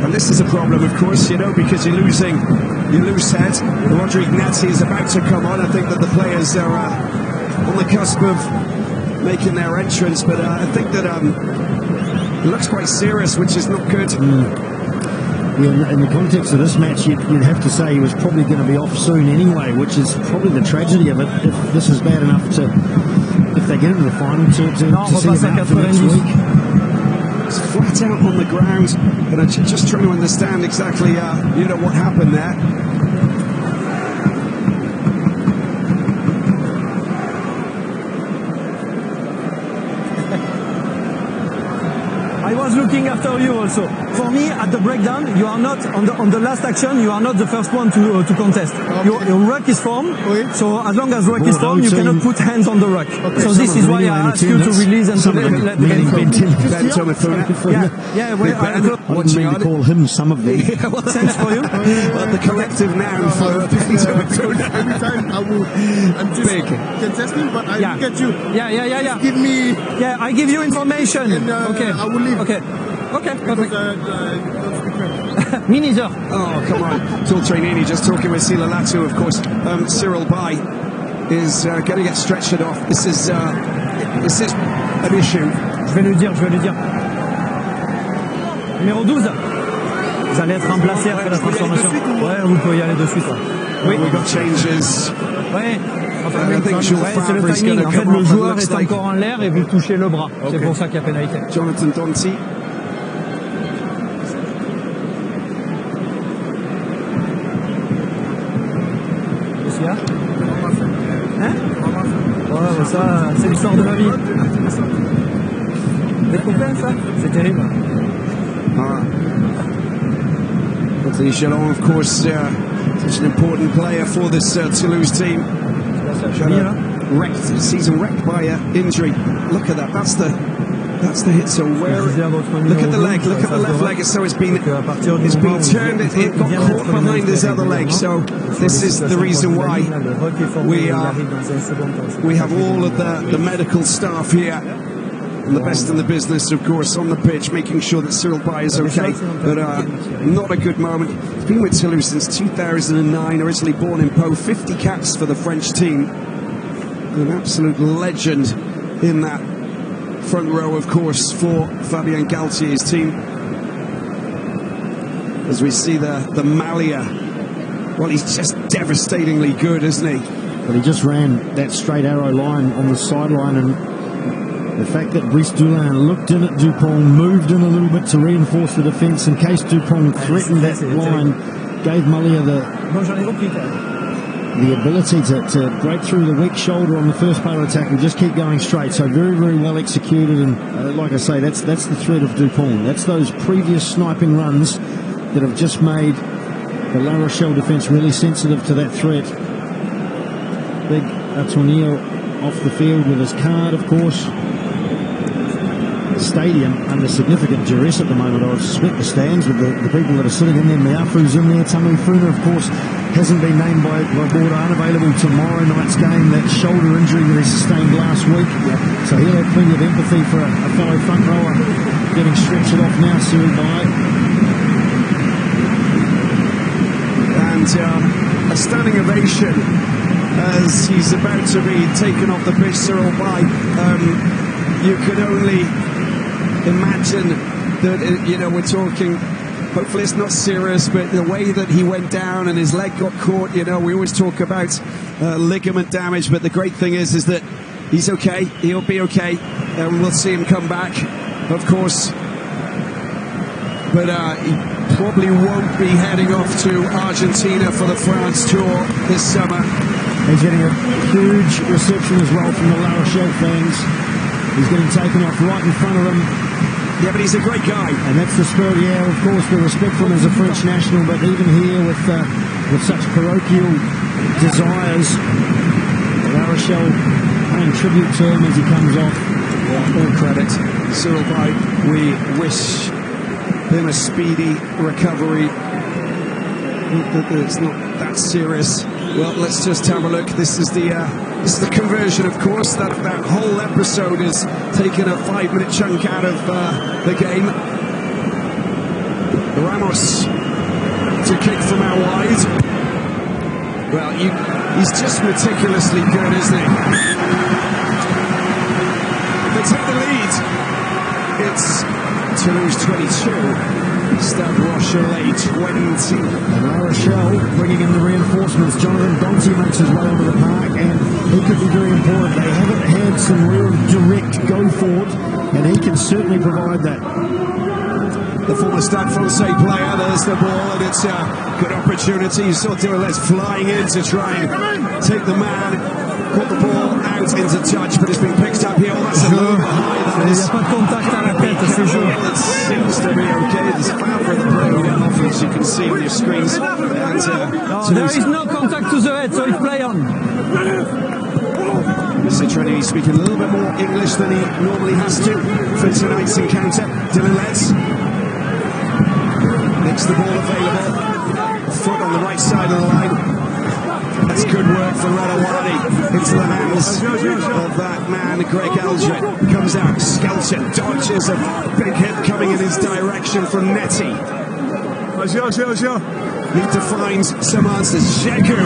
And this is a problem, of course, you know, because you lose head. Rodrigue Nati is about to come on. I think that the players are on the cusp of making their entrance, but I think that it looks quite serious, which is not good. Yeah, in the context of this match, you'd have to say he was probably going to be off soon anyway, which is probably the tragedy of it. If this is bad enough if they get into the final, to see him out for next week. It's flat out on the ground, and I'm just trying to understand exactly, what happened there. I was looking after you also. For me, at the breakdown, you are not on the last action. You are not the first one to contest. Okay. Your ruck is formed. Oui. So as long as ruck is formed, you cannot put hands on the ruck. Okay. So this is why I asked you to release and to let the game flow. Yeah. I wouldn't mean to call him some of them. What sense for you? The collective noun for every time I will. I'm just contesting, but I will get you. Yeah. Give me. Yeah, I give you information. And, okay. I will leave. Okay, perfect. Me neither. Oh, come on. Till Trenini just talking with Sila Latu, of course. Cyril Bay is going to get stretched off. This is an issue. Je vais le dire. Numéro 12. Vous allez être remplacé après la transformation. Ouais, vous pouvez y aller de suite. Oui, we got changes. Ouais. C'est le timing. En fait, le joueur est encore en l'air et vous touchez le bras. Okay. C'est pour ça qu'il y a pénalité. Jonathan Danty. Qu'est-ce qu'il y a? Hein? Ouais, ça, c'est l'histoire de ma vie. Des copains, ça? C'est terrible. Anthony Chalon, of course, such an important player for this Toulouse team. Wrecked, season wrecked by injury. Look at that. That's the hit. So where? Look at the leg. Look at the left leg. So it's been turned. It got caught behind his other leg. So this is the reason why we have all of the medical staff here. And the best in the business, of course, on the pitch, making sure that Cyril Bay is okay. But not a good moment. He's been with Toulouse since 2009, originally born in Pau, 50 caps for the French team. An absolute legend in that front row, of course, for Fabien Galtier's team. As we see the Malia, well, he's just devastatingly good, isn't he? But he just ran that straight arrow line on the sideline, and the fact that Brice Dulin looked in at Dupont, moved in a little bit to reinforce the defence in case Dupont threatened that line, gave Malia the ability to break through the weak shoulder on the first part of the attack and just keep going straight. So very, very well executed. And like I say, that's the threat of Dupont. That's those previous sniping runs that have just made the La Rochelle defence really sensitive to that threat. Big Antonio off the field with his card, of course. Stadium under significant duress at the moment. I suspect the stands with the people that are sitting in there. Miafu's in there. Tamu Funa, of course, hasn't been named by board, unavailable tomorrow night's game. That shoulder injury that he sustained last week. So he'll have plenty of empathy for a fellow front rower getting stretched off now, Cyril Bay. And a standing ovation as he's about to be taken off the pitch, Cyril Bay. You could only imagine that, we're talking, hopefully it's not serious, but the way that he went down and his leg got caught, we always talk about ligament damage, but the great thing is that he's okay, he'll be okay, and we'll see him come back, of course, but he probably won't be heading off to Argentina for the France tour this summer. He's getting a huge reception as well from the La Rochelle fans. He's getting taken off right in front of them. Yeah, but he's a great guy. And that's the spirit, of course, the respect for him as a French national, but even here with such parochial desires, La Rochelle paying tribute to him as he comes off. All credit. Cyril Bay, we wish him a speedy recovery. It's not that serious. Well, let's just have a look. This is the conversion, of course. That whole episode is taking a 5-minute chunk out of the game. Ramos to kick from out wide. Well, he's just meticulously good, isn't he? They take the lead. It's Toulouse 22. Stade Rochelet 20. And La Rochelle bringing in the reinforcements. Jonathan Bonte makes his way onto the park, and he could be very important. They haven't had some real direct go forward, and he can certainly provide that. The former Stade Francais player, there's the ball, and it's a good opportunity. You saw Toulouse flying in to try and take the man. Caught the ball out into touch, but it's been picked up here. Oh, that's a little bit high. Il n'y a pas de contact à la tête, c'est jeu. It seems to be okay. There's a foul for the play going off, as you can see on your screens. And, there is no contact to the head, so it's play on. Mr. Trini speaking a little bit more English than he normally has to for tonight's encounter. Dylan Letts makes the ball available. Foot on the right side of the line. That's good work for Radawani. Into the hands of that man, Greg Alger. Comes out, Skelton dodges a big hit coming in his direction from Netty. Need to find some answers. Jegu,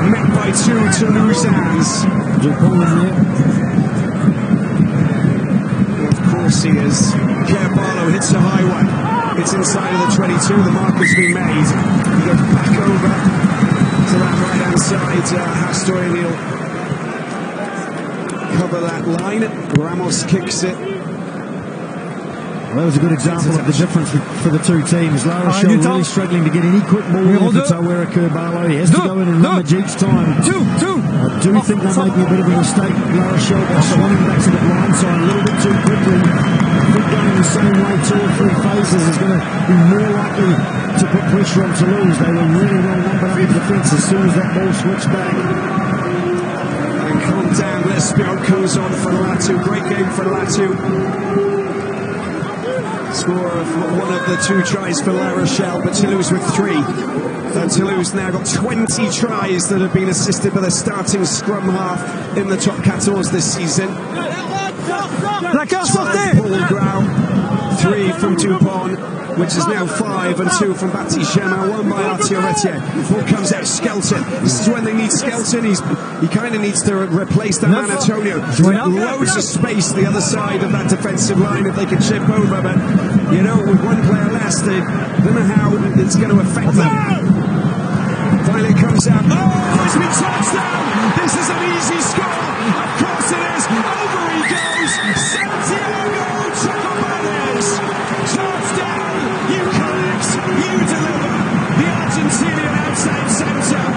met by two Toulousains. Of course he is. Pierre Barlow hits the high one. It's inside of the 22. The mark has been made. He goes back over to that right-hand side. Hastoy will cover that line. Ramos kicks it Well, that was a good example of the difference for the two teams. La Rochelle really struggling to get any quick ball in for Tawera Kurbalo. He has to go in and rummage each time. I do think they're making a bit of a mistake, La Rochelle, by swanning back to the blind side a little bit too quickly. I think going the same way 2 or 3 phases is going to be more likely to put pressure on Toulouse. They were really well numbered up in defence as soon as that ball switched back. And calm down, Lespion comes on for Latu. Great game for Latu. Score of one of the 2 tries for La Rochelle, but Toulouse with 3. And Toulouse now got 20 tries that have been assisted by the starting scrum half in the top 14 this season. Paul Grau, 3 from Dupont, which is now 5, and 2 from Baptiste-Germain, 1 by Arthur Retier. Ball comes out, Skelton. This is when they need Skelton. He kind of needs to replace that man, Antonio. Loads of space the other side of that defensive line if they can chip over, but, you know, with 1 player less, they don't know how it's going to affect them. Finally it comes out. Oh, it's been touchdown! This is an easy score! Of course it is! Over he goes! Santiago Chocobares! Touchdown! You collect, you deliver! The Argentinian outside centre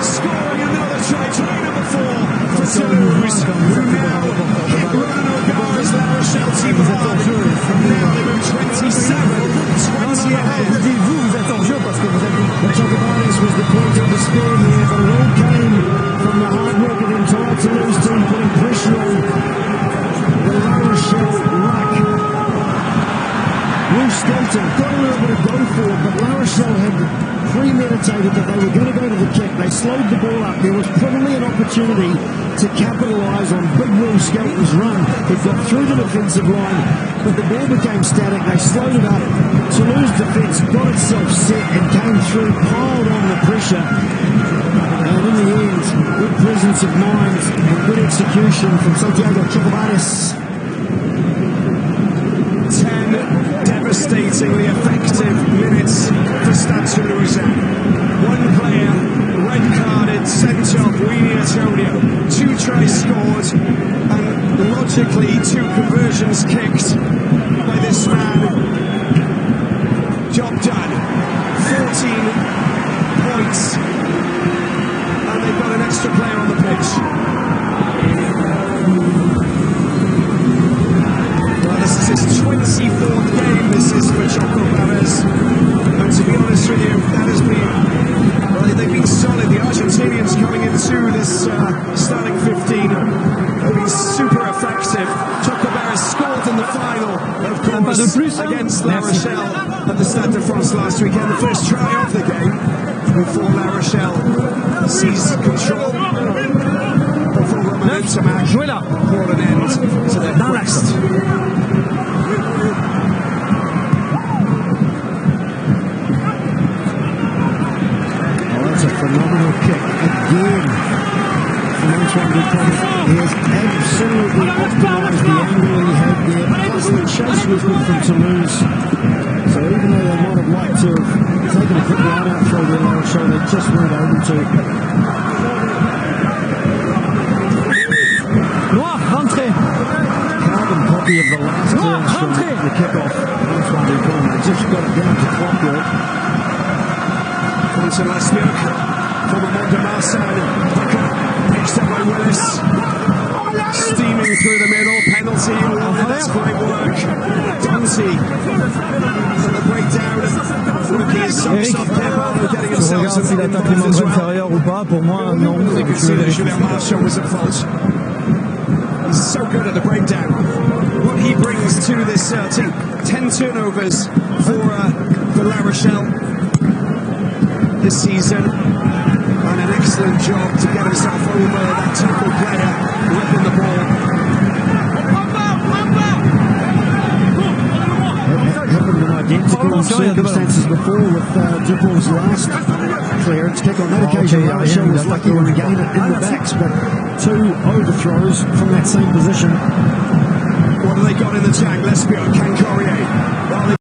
scoring another try number 4 for Toulouse, who now hit Bruno Gar's La Rochelle team hard. Now they move 27, 20 ahead. Chocobares was the point of despair here, but it all came from the hard work of the entire Toulouse team putting pressure on the La Rochelle ruck. Will Skelton got a little bit of go for it, but La Rochelle had premeditated that they were going to go to the kick. They slowed the ball up. There was probably an opportunity to capitalise on big Will Skelton's run. He got through the defensive line, but the ball became static. They slowed it up. Toulouse defence got itself set and came through, piled on the pressure. And in the end, good presence of mind and good execution from Santiago Chocobares. 10 devastatingly effective minutes for Stade Toulouse. 1 player red-carded, sent off, Weenie Antonio. 2 tries scored, and logically 2 conversions kicked by this man. Job done. 14 points, and they've got an extra player on the pitch. This is his 24th game, this is for Chocobares. And to be honest with you, that has been, well, they've been solid. The Argentinians coming into this starting 15 have been super effective. Chocobares scored in the final, of course, against La Rochelle at the Stade de France last weekend. The first try of the game before La Rochelle seized control. Before Romain Tamac brought an end to their quest. Phenomenal kick again from Antoine Dupont. He has absolutely optimised the angle he had there. Plus the chase was good from Toulouse. So even though they might have liked to have taken a quick line out through their La Rochelle, they just weren't able to. Carbon copy of the last turns from the kick-off. Antoine Dupont. They just got it down to clockwork. Quentin Lespion from Amanda Marsan, picked up by Willis, steaming through the middle, penalty, that's great work. Dante for the breakdown, rookie is soft Pebble, getting himself to the end as well. ou pas, pour moi, non. You can see that Julien Marchand was at fault. He's so good at the breakdown. What he brings to this team, 10 turnovers for La Rochelle this season, and an excellent job to get himself over that tackle player whipping the ball. It happened in identical circumstances before with Dupont's last clearance kick. On that occasion, La Rochelle was lucky to regain it in the backs, but 2 overthrows from that same position. What have they got in the tank? Lespion, Can Corrier. Well,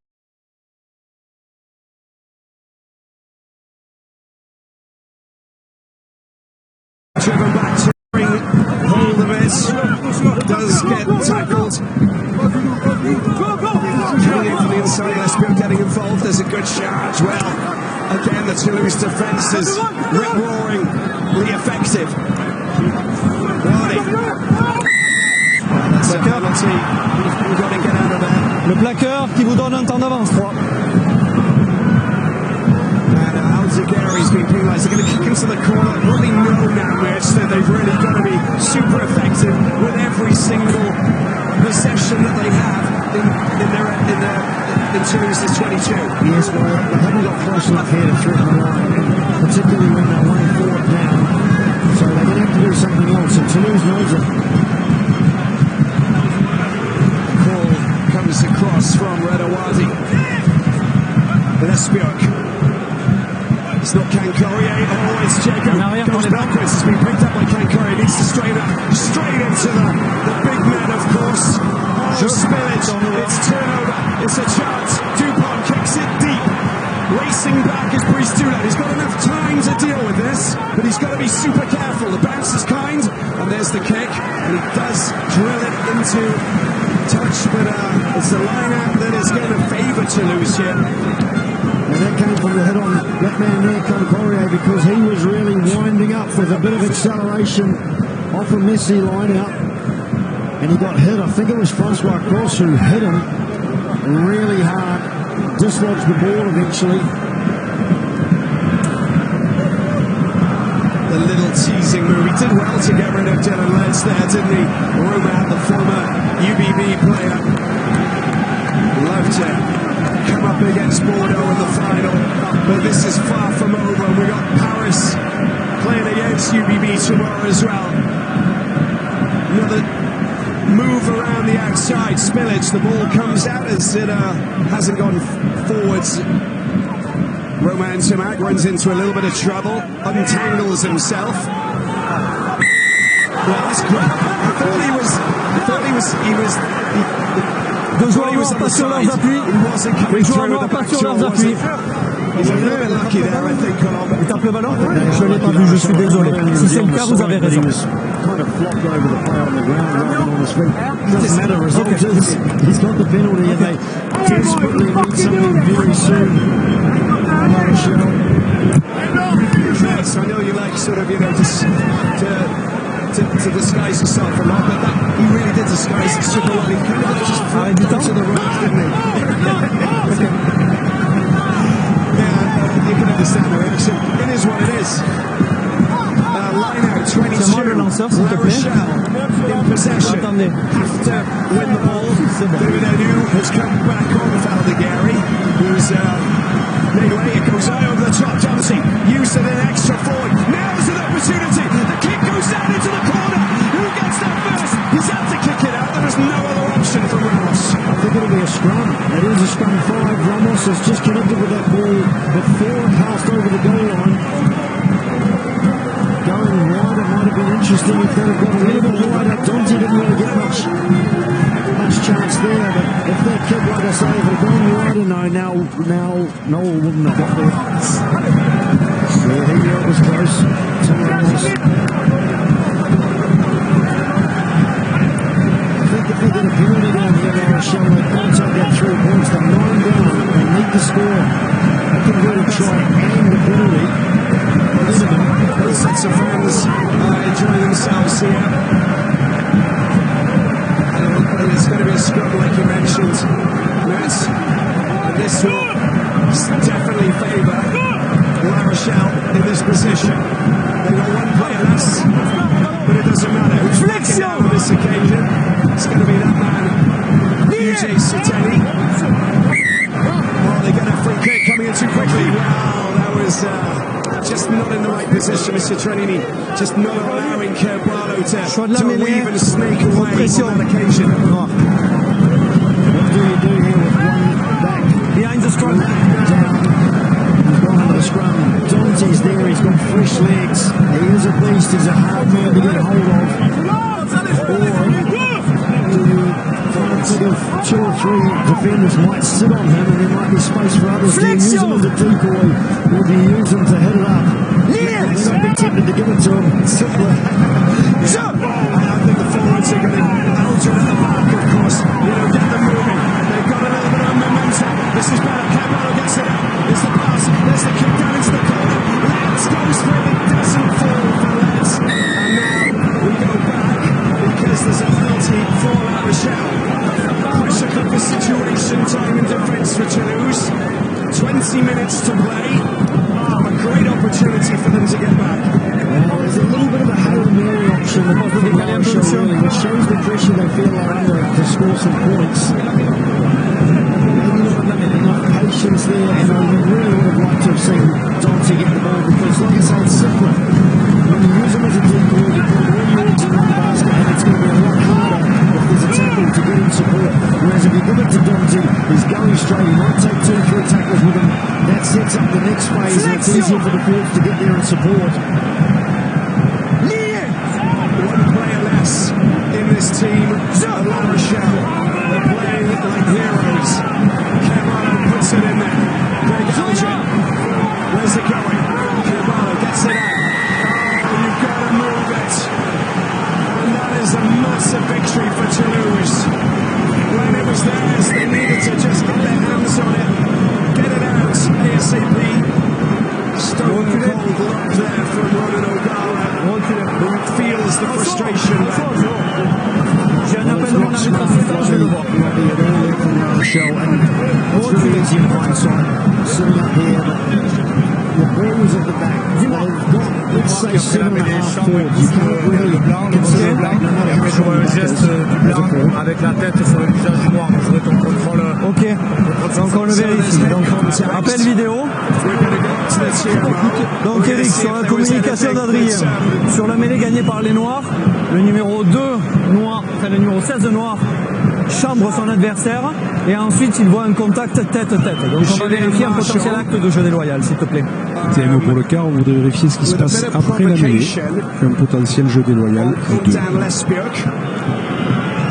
driven back to bring hold of it, does get tackled. inside, Lesbian getting involved. There's a good charge. Well, again, the Toulouse defence is rip-roaringly effective. Vardy. That's a penalty. We've got to get out of there. Le plaqueur qui vous donne un temps d'avance, 3. Gary's been penalised. They're going to kick into the corner. What they know now, Mitch, that they've really got to be super effective with every single possession that they have in Toulouse's 22. Yes, well, they haven't got close enough here to threaten the line, particularly when they're 1-4 down. So they're going to have to do something else, and Toulouse knows it. Call comes across from Redawadi. Lespiok. It's not Kankore, oh, it's Jacob. Goes backwards, it's been picked up by Kankore, needs to straighten up, straight into the big man, of course. Oh, spillage, it's turnover, it's a chance. Dupont kicks it deep. Racing back is Brice Dulin. He's got enough time to deal with this, but he's got to be super careful. The bounce is kind, and there's the kick, and he does drill it into touch, but it's the line out that is going to favour Toulouse here. And that came from the hit on that man there, Kankore, because he was really winding up with a bit of acceleration off a messy line out. And he got hit. I think it was Francois Cross who hit him really hard, dislodged the ball eventually. The little teasing move. He did well to get rid of Dylan Letts there, didn't he? Roman, the former UBB player. Loved to come up against Bordeaux in the final, but this is far from over. We got Paris playing against UBB tomorrow as well. Another move around the outside, spillage. The ball comes out as it hasn't gone forwards. Roman Timac runs into a little bit of trouble, untangles himself. Well, that's great. I thought he was Deux joueurs pas sur leurs appuis. Les joueurs pas sur leurs appuis. Il tape le ballon? Je ne l'ai pas vu, je suis désolé. Si c'est le cas, vous avez raison. He's got the penalty and they desperately need something very soon. Yes, I know you like sort of, to disguise yourself a lot, but that he really did disguise it super well. He kind of just flipped onto the right, didn't he? Yeah, you can understand the reaction. It is what it is. Line out 22. La Rochelle in possession. Have to win the ball. David has come back on Valdegari, who's made away. It goes high over the top. Johnson used it an extra forward. Now is an opportunity. The kick goes down into the corner. Who gets that first? He's had to kick it out. There is no other option for Ramos. I think it'll be a scrum. It is a scrum 5. Ramos has just connected with that ball before it passed over the goal line. Going wide, it might have been interesting if they'd have got a little bit wider. Dante didn't really get much chance there, but if that kick, like I say, if it had gone wider, now Noel wouldn't have got there. Yeah, he knew it was close. Tim Ramos. I think if they get a penalty down here, La Rochelle, they can't take that 3 points. They're 9 down. They need to score. They can really try and aim the penalty. Both sets of fans enjoying themselves here. And it's going to be a scrum, like you mentioned, Matt. And this will definitely favour La Rochelle in this position. They've got one player less, but it doesn't matter. Who's flicking down on this occasion? It's going to be that man, UJ Suteni. Oh, they get a free kick coming in too quickly. Wow, that was just not in the right position, Mr. Trenini. Just not allowing Kerballo to weave and snake away on that occasion. What do you do here with one back? Behind the scrum. Down. He's gone into the scrum. Dante's there. He's got fresh legs. He is a beast. He's a hard man to get hold of. Or do you find sort of 2 or 3 defenders might sit on him and there might be space for others to use him as a decoy, or do you use him to hit it up? Yes. Don't be tempted to give it to him. Simpler. I think the forwards are going to alter at the back, of course. Get them moving. They've got a little bit of momentum. This is better. Carvalho gets it out. There's the pass. There's the kick down into the corner. Let's goes through. It doesn't fall for Les. And now we go back because there's a penalty for La Rochelle. Pressure cooker situation, time and defence for Toulouse. 20 minutes to play. A great opportunity for them to get back. There's a little bit of a Hail Mary option from La Rochelle, really, which shows the pressure they feel they're under to score some points. Maybe not enough patience there. You know, we really would have liked to have seen Dante get the ball because, like I say, it's simple. When you use them as a deep ball, you put all your eggs in one basket and it's going to be a lot harder if there's a tackle to get him support. Whereas if you give it to Dante, he's going straight. He might take 2 or 3 tackles with him. That sets up the next phase and it's easier for the forwards to get there and support. One player less in this team at La Rochelle. They're playing like heroes. Carvalho puts it in there. Greg Alger. Where's it going? Carvalho gets it out. Oh, you've got to move it. And that is a massive victory for Toulouse. When it was theirs, they needed to just get their hands on it. Get it out ASAP. Stone cold look there from Ronan O'Gara, who feels the frustration. J'ai un appel de mon arbitre assistant, je vais le voir. It's really easy in hindsight, sitting up here, but the ball was at the back. They've got, let's say, 7.5 forwards. You can't really consider that no matter how strong un geste du blanc avec la tête sur le visage du noir. Je ton contrôle. Ok, donc on le vérifie. Donc, appel vidéo. Donc Eric, sur la communication d'Adrien, sur la mêlée gagnée par les Noirs, le numéro 2 noir, enfin le numéro 16 noir, chambre son adversaire et ensuite il voit un contact tête-tête. Donc on va vérifier un potentiel acte de jeu déloyal, s'il te plaît. C'est un mot pour le quart, on voudrait vérifier ce qui se passe après la mêlée. Un potentiel jeu déloyal.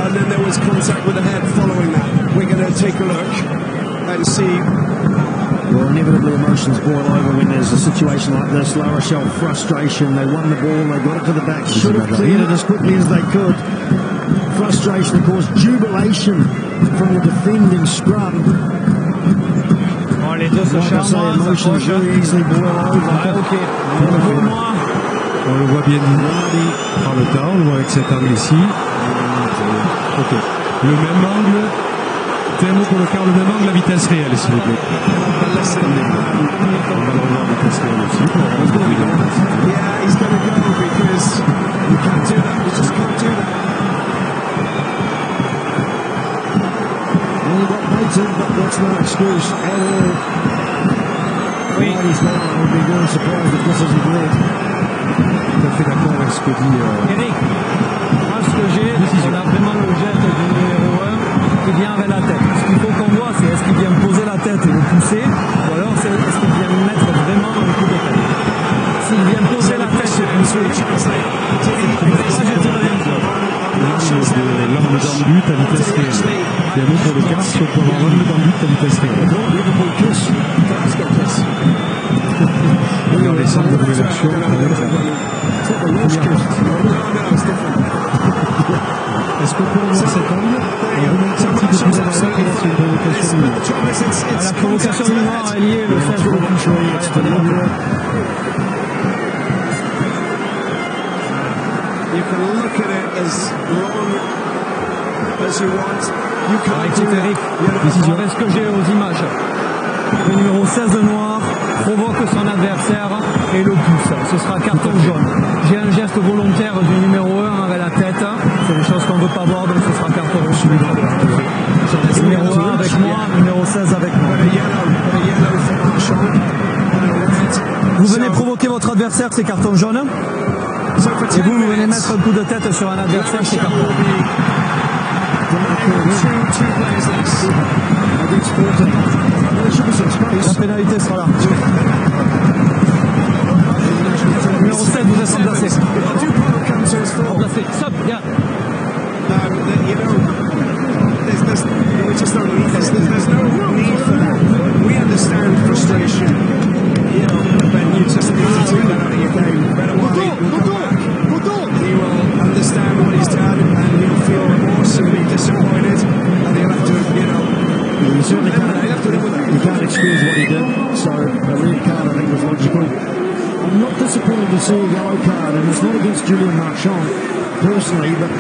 And then there was contact with the head following that. We're going to take a look and see. Well, inevitably emotions boil over when there's a situation like this. La Rochelle frustration. They won the ball. They got it to the back. Should have cleared it as quickly as they could. Frustration, of course. Jubilation from the defending scrum. Les deux se charment, emotions very easily boil over. On le voit bien par le temps. On le voit avec cet angle ici. Ok. Le même angle. C'est un mot pour le quart, le même angle, la vitesse réelle, s'il vous plaît. On va le revoir la vitesse réelle aussi. Yeah, he's going to go because you can't do that. You just can't do that. Well, he got beaten, but that's no excuse at all. Oui. He's gone. I would be very surprised if this isn't red. Tout à fait d'accord avec ce que dit Eric. Moi, ce que j'ai, on a vraiment le geste du numéro 1 qui vient avec la tête. Ce qu'il faut qu'on voit, c'est est-ce qu'il vient poser la tête et le pousser, ou alors est-ce qu'il vient mettre vraiment un coup de tête. S'il vient poser la tête et pousser, l'angle d'un but à vitesse réelle. C'est un mot pour le quart, si on peut avoir l'angle d'un but à vitesse réelle. Regardez ça, vous pouvez l'action. Est-ce qu'on peut avoir cet angle? On remonte un petit peu plus à ça, c'est une provocation du noir. La provocation du noir est liée le 16 au You can look at it as long as you want. You can't do Eric, avec ce que j'ai aux images. Le numéro 16 noir provoque son adversaire et le pousse. Ce sera carton jaune. J'ai un geste volontaire du numéro 1 avec la tête. C'est des choses qu'on ne veut pas voir, donc ce sera carton rouge. Numéro 1 avec moi, numéro 16 avec moi. Vous venez provoquer votre adversaire, c'est carton jaune. Et vous venez mettre un coup de tête sur un adversaire, c'est carton rouge. La pénalité sera là. Numéro 7, vous êtes remplacé. Remplacé. Stop, yeah. There's no need for that. We understand frustration. But you just need to take that out of your game. Better Wally will come back. He will understand what he's done and he'll feel remorse and be disappointed. And he'll have to, he'll have to live with that. disappointed to see a yellow card, and it's not against Julien Marchand personally, but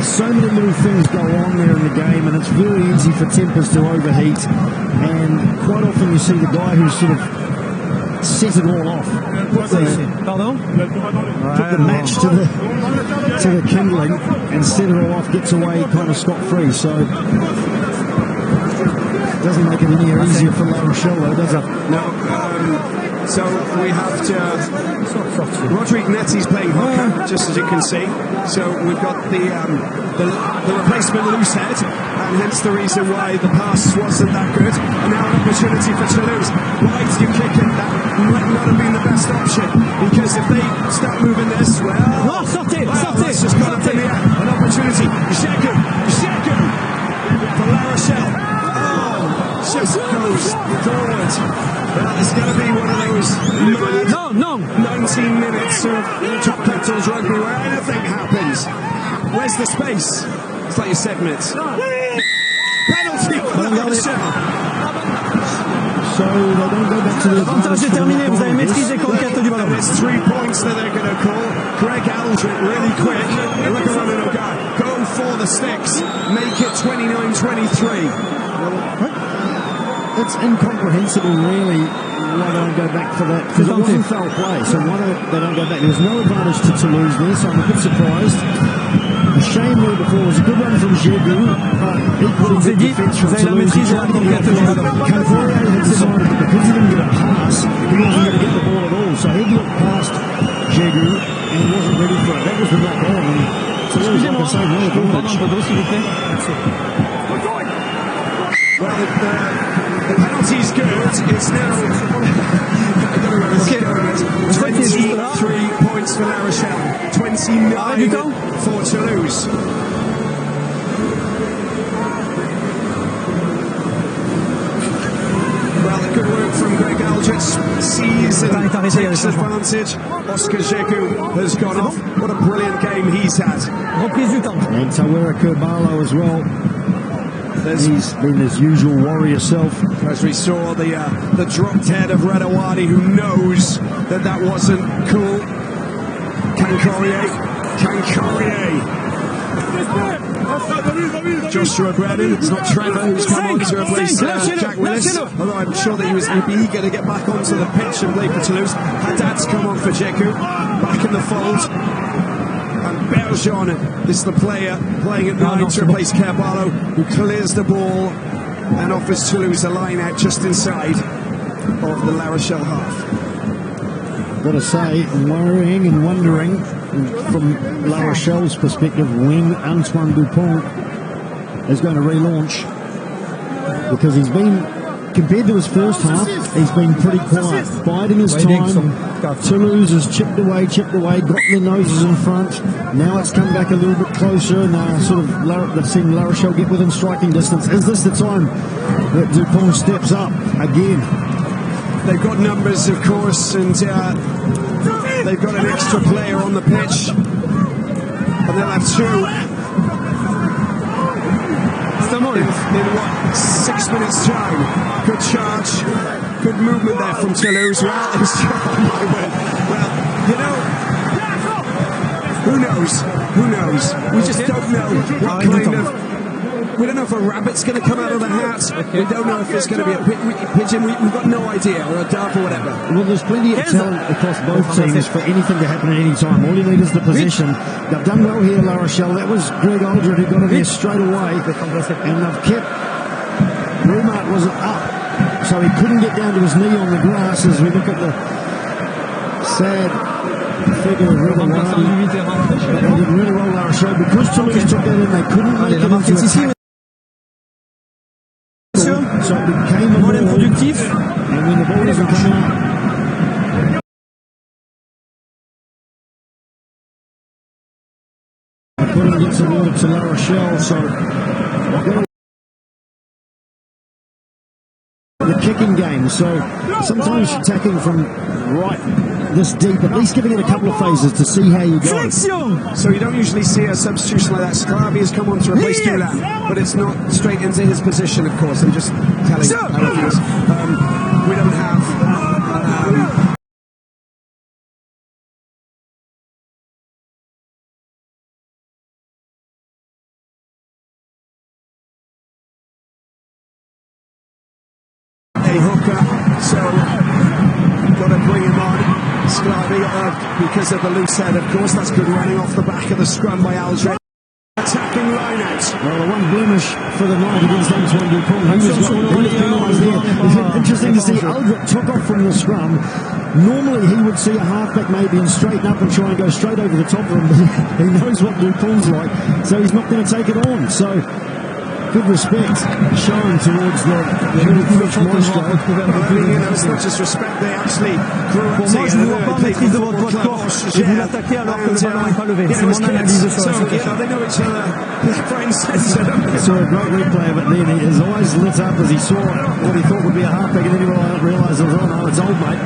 so many little things go on there in the game, and it's very easy for tempers to overheat, and quite often you see the guy who's sort of set it all off. Put the match to the kindling and set it all off, gets away kind of scot-free, so it doesn't make it any easier for La Rochelle though, does it? No. So we have to Rodrigue Netti's playing hooker, just as you can see. So we've got the replacement loose head, and hence the reason why the pass wasn't that good. And now an opportunity for Toulouse. Why do you kick it? That might not have been the best option, because if they start moving this, it's just got up in the air. An opportunity. Shegu for La Rochelle. Just goes forward. Well, it's going to be one of those mad 19 minutes of top petals rugby where anything happens. Where's the space? It's like your segments. Penalty for La Rochelle. So they don't go back to the avantage est terminé, vous avez maîtrisé conquête du ballon. It's 3 points that they're going to call. Greg Aldred really quick. Look around and go for the sticks. Make it 29-23. It's incomprehensible, really, why they don't go back for that, because it wasn't foul play, so why they don't go back? There was no advantage to Toulouse there, so I'm a bit surprised. A shame there before, it was a good run from Shegu, but equally good defense from Toulouse. Canfourier had decided that because he didn't get a pass, he wasn't going to get the ball at all, so he looked past Shegu and wasn't ready for it. That was the knock on, and Toulouse, like I say, no advantage. Well, the penalty's good. It's now 23 points for La Rochelle, 29 for Toulouse. Well, good work from Greg Aldred. Sees and takes advantage. Oscar Shegu has gone off. What a brilliant game he's had. And Tawera Kurbalo as well. He's been his usual warrior self. As we saw the dropped head of Redawadi, who knows that wasn't cool. Canfourier. Joshua Brennan. It's not Trevor who's come on to replace Jack Willis. Although I'm sure that he'd be eager to get back onto the pitch and play for Toulouse. Haddad's come on for Jeku. Back in the fold. Bergeron is the player playing at 9 to replace Carvalho, who clears the ball and offers Toulouse a line out just inside of the La Rochelle half. Got to say, worrying and wondering from La Rochelle's perspective when Antoine Dupont is going to relaunch, because he's been, compared to his first half, he's been pretty quiet, biding his time. Toulouse has chipped away, got their noses in front. Now it's come back a little bit closer, and they've seen La Rochelle get within striking distance. Is this the time that Dupont steps up again? They've got numbers, of course, and they've got an extra player on the pitch, and they'll have two. In what, 6 minutes time? Good charge, good movement there from Toulouse. Well, you know, who knows? We just don't know what kind of. We don't know if a rabbit's going to come out of the hat. We don't know if it's going to be a pigeon. We've got no idea, or a dove or whatever. Well, there's plenty of talent across both teams for anything to happen at any time. All you need is the position. They've done well here, La Rochelle. That was Greg Aldred who got in there straight away. And they've kept... Rumart wasn't up, so he couldn't get down to his knee on the grass as we look at the sad figure of Rivalry. They did really well, La Rochelle. Because Toulouse took that in, they couldn't make it into attack. So it became a ball, and when the ball doesn't come out, I couldn't get some water to La Rochelle, so the kicking game. So sometimes attacking from right this deep, at least giving it a couple of phases to see how you go. So you don't usually see a substitution like that. Scraby has come on to replace Toulouse, but it's not straight into his position, of course. I'm just telling you how it is. We don't have So, got to bring him on. Sclavi, because of the loose head, of course. That's good running off the back of the scrum by Aldred. Attacking line out. Well, the one blemish for the night against Antoine Dupont. He was penalised there. It's interesting to see Aldred took off from the scrum. Normally he would see a halfback maybe and straighten up and try and go straight over the top of him. He knows what Dupont's like, so he's not going to take it on. So good respect shown towards the French maestro. It's not just respect, they actually grew up Pour moi, je ne vois pas maîtrise de votre poids de corps et vous l'attaquez alors que le ballon n'est pas levé. C'est mon analyse sur la situation. Saw a great replay of it then. His eyes lit up as he saw what he thought would be a halfback, and then he realised it was it's old mate.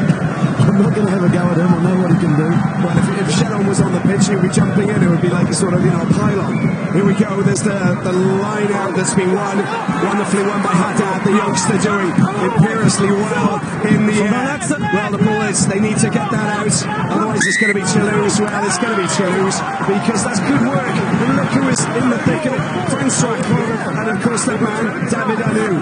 I'm not going to have a go at him. I know what he can do. Well, if Showdown was on the pitch, he would be jumping in. It would be like a sort of, a pylon. Here we go. There's the line out that's been won. Wonderfully won by Haddad, the youngster doing imperiously well in the air. Well, the ball is, they need to get that out. Otherwise, it's going to be Toulouse. Well, it's going to be Toulouse because that's good work. And look who is in the thick of it. Francois, and of course that man, David Anou.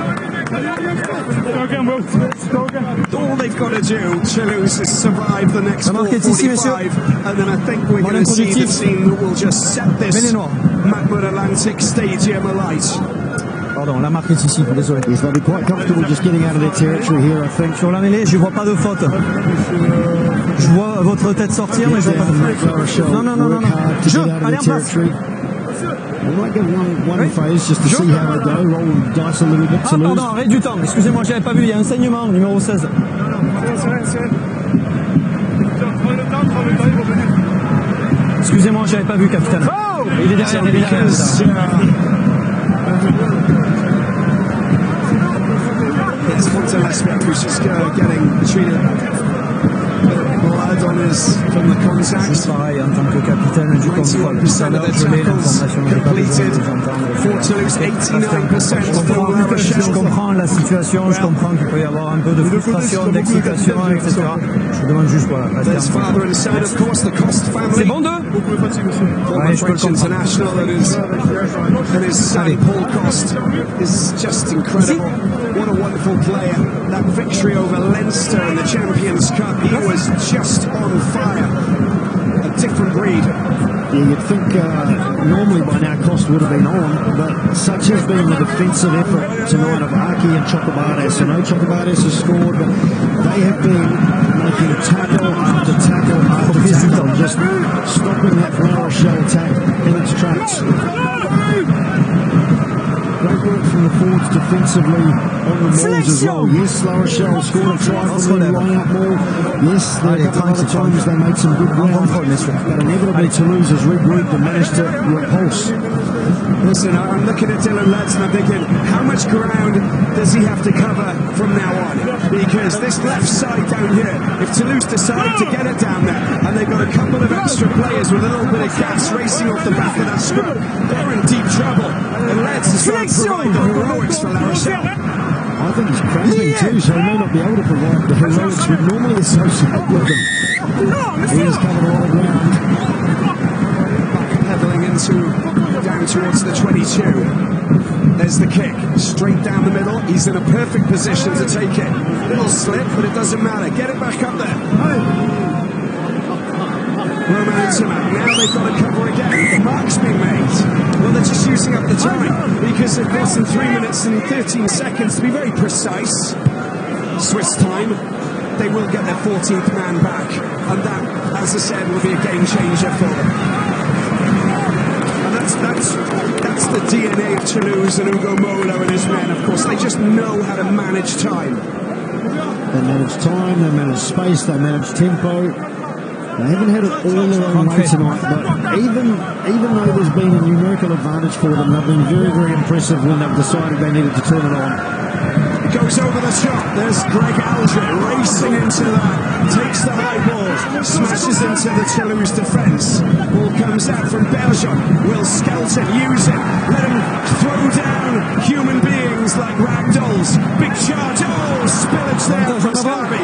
All they've got to do, Toulouse, is survive the next 4:45, and then I think we're going to see the team that will just set this Mahmoud Atlantic Stadium alight. Pardon, la marque est ici, désolé. He's going to be quite comfortable just getting out of their territory here, I think. Sur la mêlée, je vois pas de faute. Je vois votre tête sortir, mais je vois pas de faute. Non. Jeu, allez en place. We might get one phase just to see how they go, roll dice a little bit to lose. Pardon, arrête du temps. Excusez-moi, j'avais pas vu, il y a un saignement, numéro 16. Excusez-moi, j'avais pas vu, capitaine. Il est derrière, It's Fontelespia who's just getting treated. Blood on his from the contact. C'est pareil, en tant que capitaine du contrôle. Tout à l'heure, je l'ai l'information, j'ai pas besoin de les entendre. For Toulouse, 89% for La Rochelle. Je comprends la situation, je comprends qu'il peut y avoir un peu de frustration, d'excitation, etc. Je demande juste, voilà, There's father and son, of course, the Cost family. C'est bon deux? Former French international and his son, Paul Cost, is just incredible. What a wonderful player. That victory over Leinster in the Champions Cup, he was just on fire. A different breed. Yeah, you'd think normally by now Cost would have been on, but such has been the defensive effort tonight of Aki and Chocobades. I know Chocobades has scored, but they have been making tackle after tackle after tackle, just stopping that La Rochelle attack in its tracks. Great work from the forwards defensively on the mauls as well. Yes, La Rochelle scored a try from the line-out maul. Yes, there are a couple of other times they made some good ground, but inevitably Toulouse has regrouped and managed to repulse. Listen, I'm looking at Dylan Letts and I'm thinking, how much ground does he have to cover from now on? Because this left side down here, if Toulouse decide to get it down there, and they've got a couple of extra players with a little bit of gas racing off the back of that scrum, they're in deep trouble. And Letts is going to provide the heroics for La Rochelle. I think he's cramping too, so he may not be able to provide the heroics we normally associate with him. He has covered a lot of ground. Backpedaling down towards the 22. There's the kick, straight down the middle. He's in a perfect position to take it. Little slip, but it doesn't matter. Get it back up there. Roman Intimac, now they've got to cover again. The mark's been made. Well, they're just using up the time because it was in 3 minutes and 13 seconds to be very precise. Swiss time. They will get their 14th man back, and that, as I said, will be a game changer for them. And that's the DNA of Toulouse and Ugo Molo and his men. Of course, they just know how to manage time. They manage time, they manage space, they manage tempo. They haven't had it all their own way tonight, but even though there's been a numerical advantage for them, they've been very, very impressive when they've decided they needed to turn it on. It goes over the top. There's Greg Aldred racing into that, takes the high ball, smashes into the Toulouse defence. Ball comes out from Belgium. Will Skelton use it? Let him throw down human beings like ragdolls. Big charge. Oh, spillage there from Sclavi.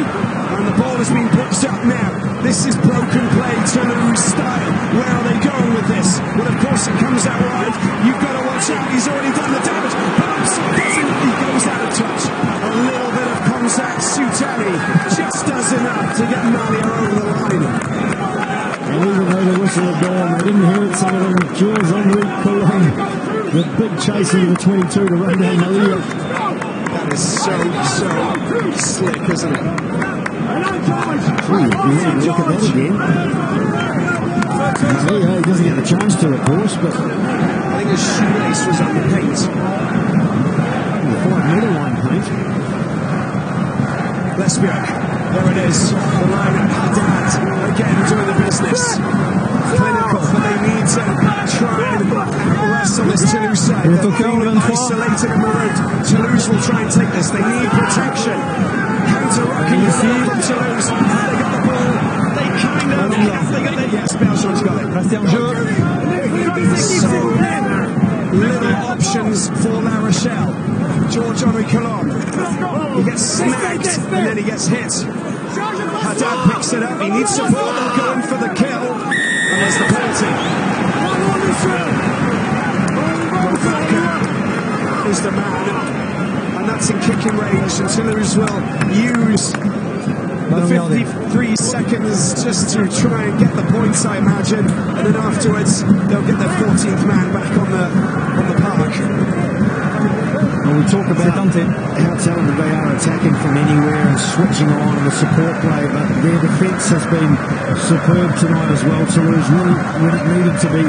And the ball has been picked up now. This is broken play, Toulouse style. Where are they going with this? Well, of course it comes out right. You've got to watch out. He's already done the damage. Perhaps he goes out of touch. A little bit of contact. Sutani get Malia over the line. And even though the whistle had gone, they didn't hear it. Some of them, Jules Henri Coulon, the big chase into the 22 to run down Malia. That is so slick, isn't it? Look at that again. Malia, he doesn't get the chance to, of course, but I think his shoelace was on the paint. The 5-metre line paint. Lesbjerg, there it is. The line at Haddad, again doing the business. Clinical, but they need to try and wrestle this Toulouse side. They're feeling isolated and marooned. Toulouse will try and take this. They need protection. Counter-rocking from Toulouse. They got the ball. They kind of they got it. Yes, Belgium's got it. So little options for La Rochelle. George-Henri Coulon. He gets snagged and then he gets hit. Haddad picks it up. He needs support. They're going for the kill. And there's the penalty. Rovaka is the man. And that's in kicking range. And Toulouse will use the 53 seconds just to try and get the points, I imagine. And then afterwards, they'll get their 14th man back on the park. Well, we talk about how talented they are attacking from anywhere and switching on the support play, but their defence has been superb tonight as well. Toulouse really when it needed to be.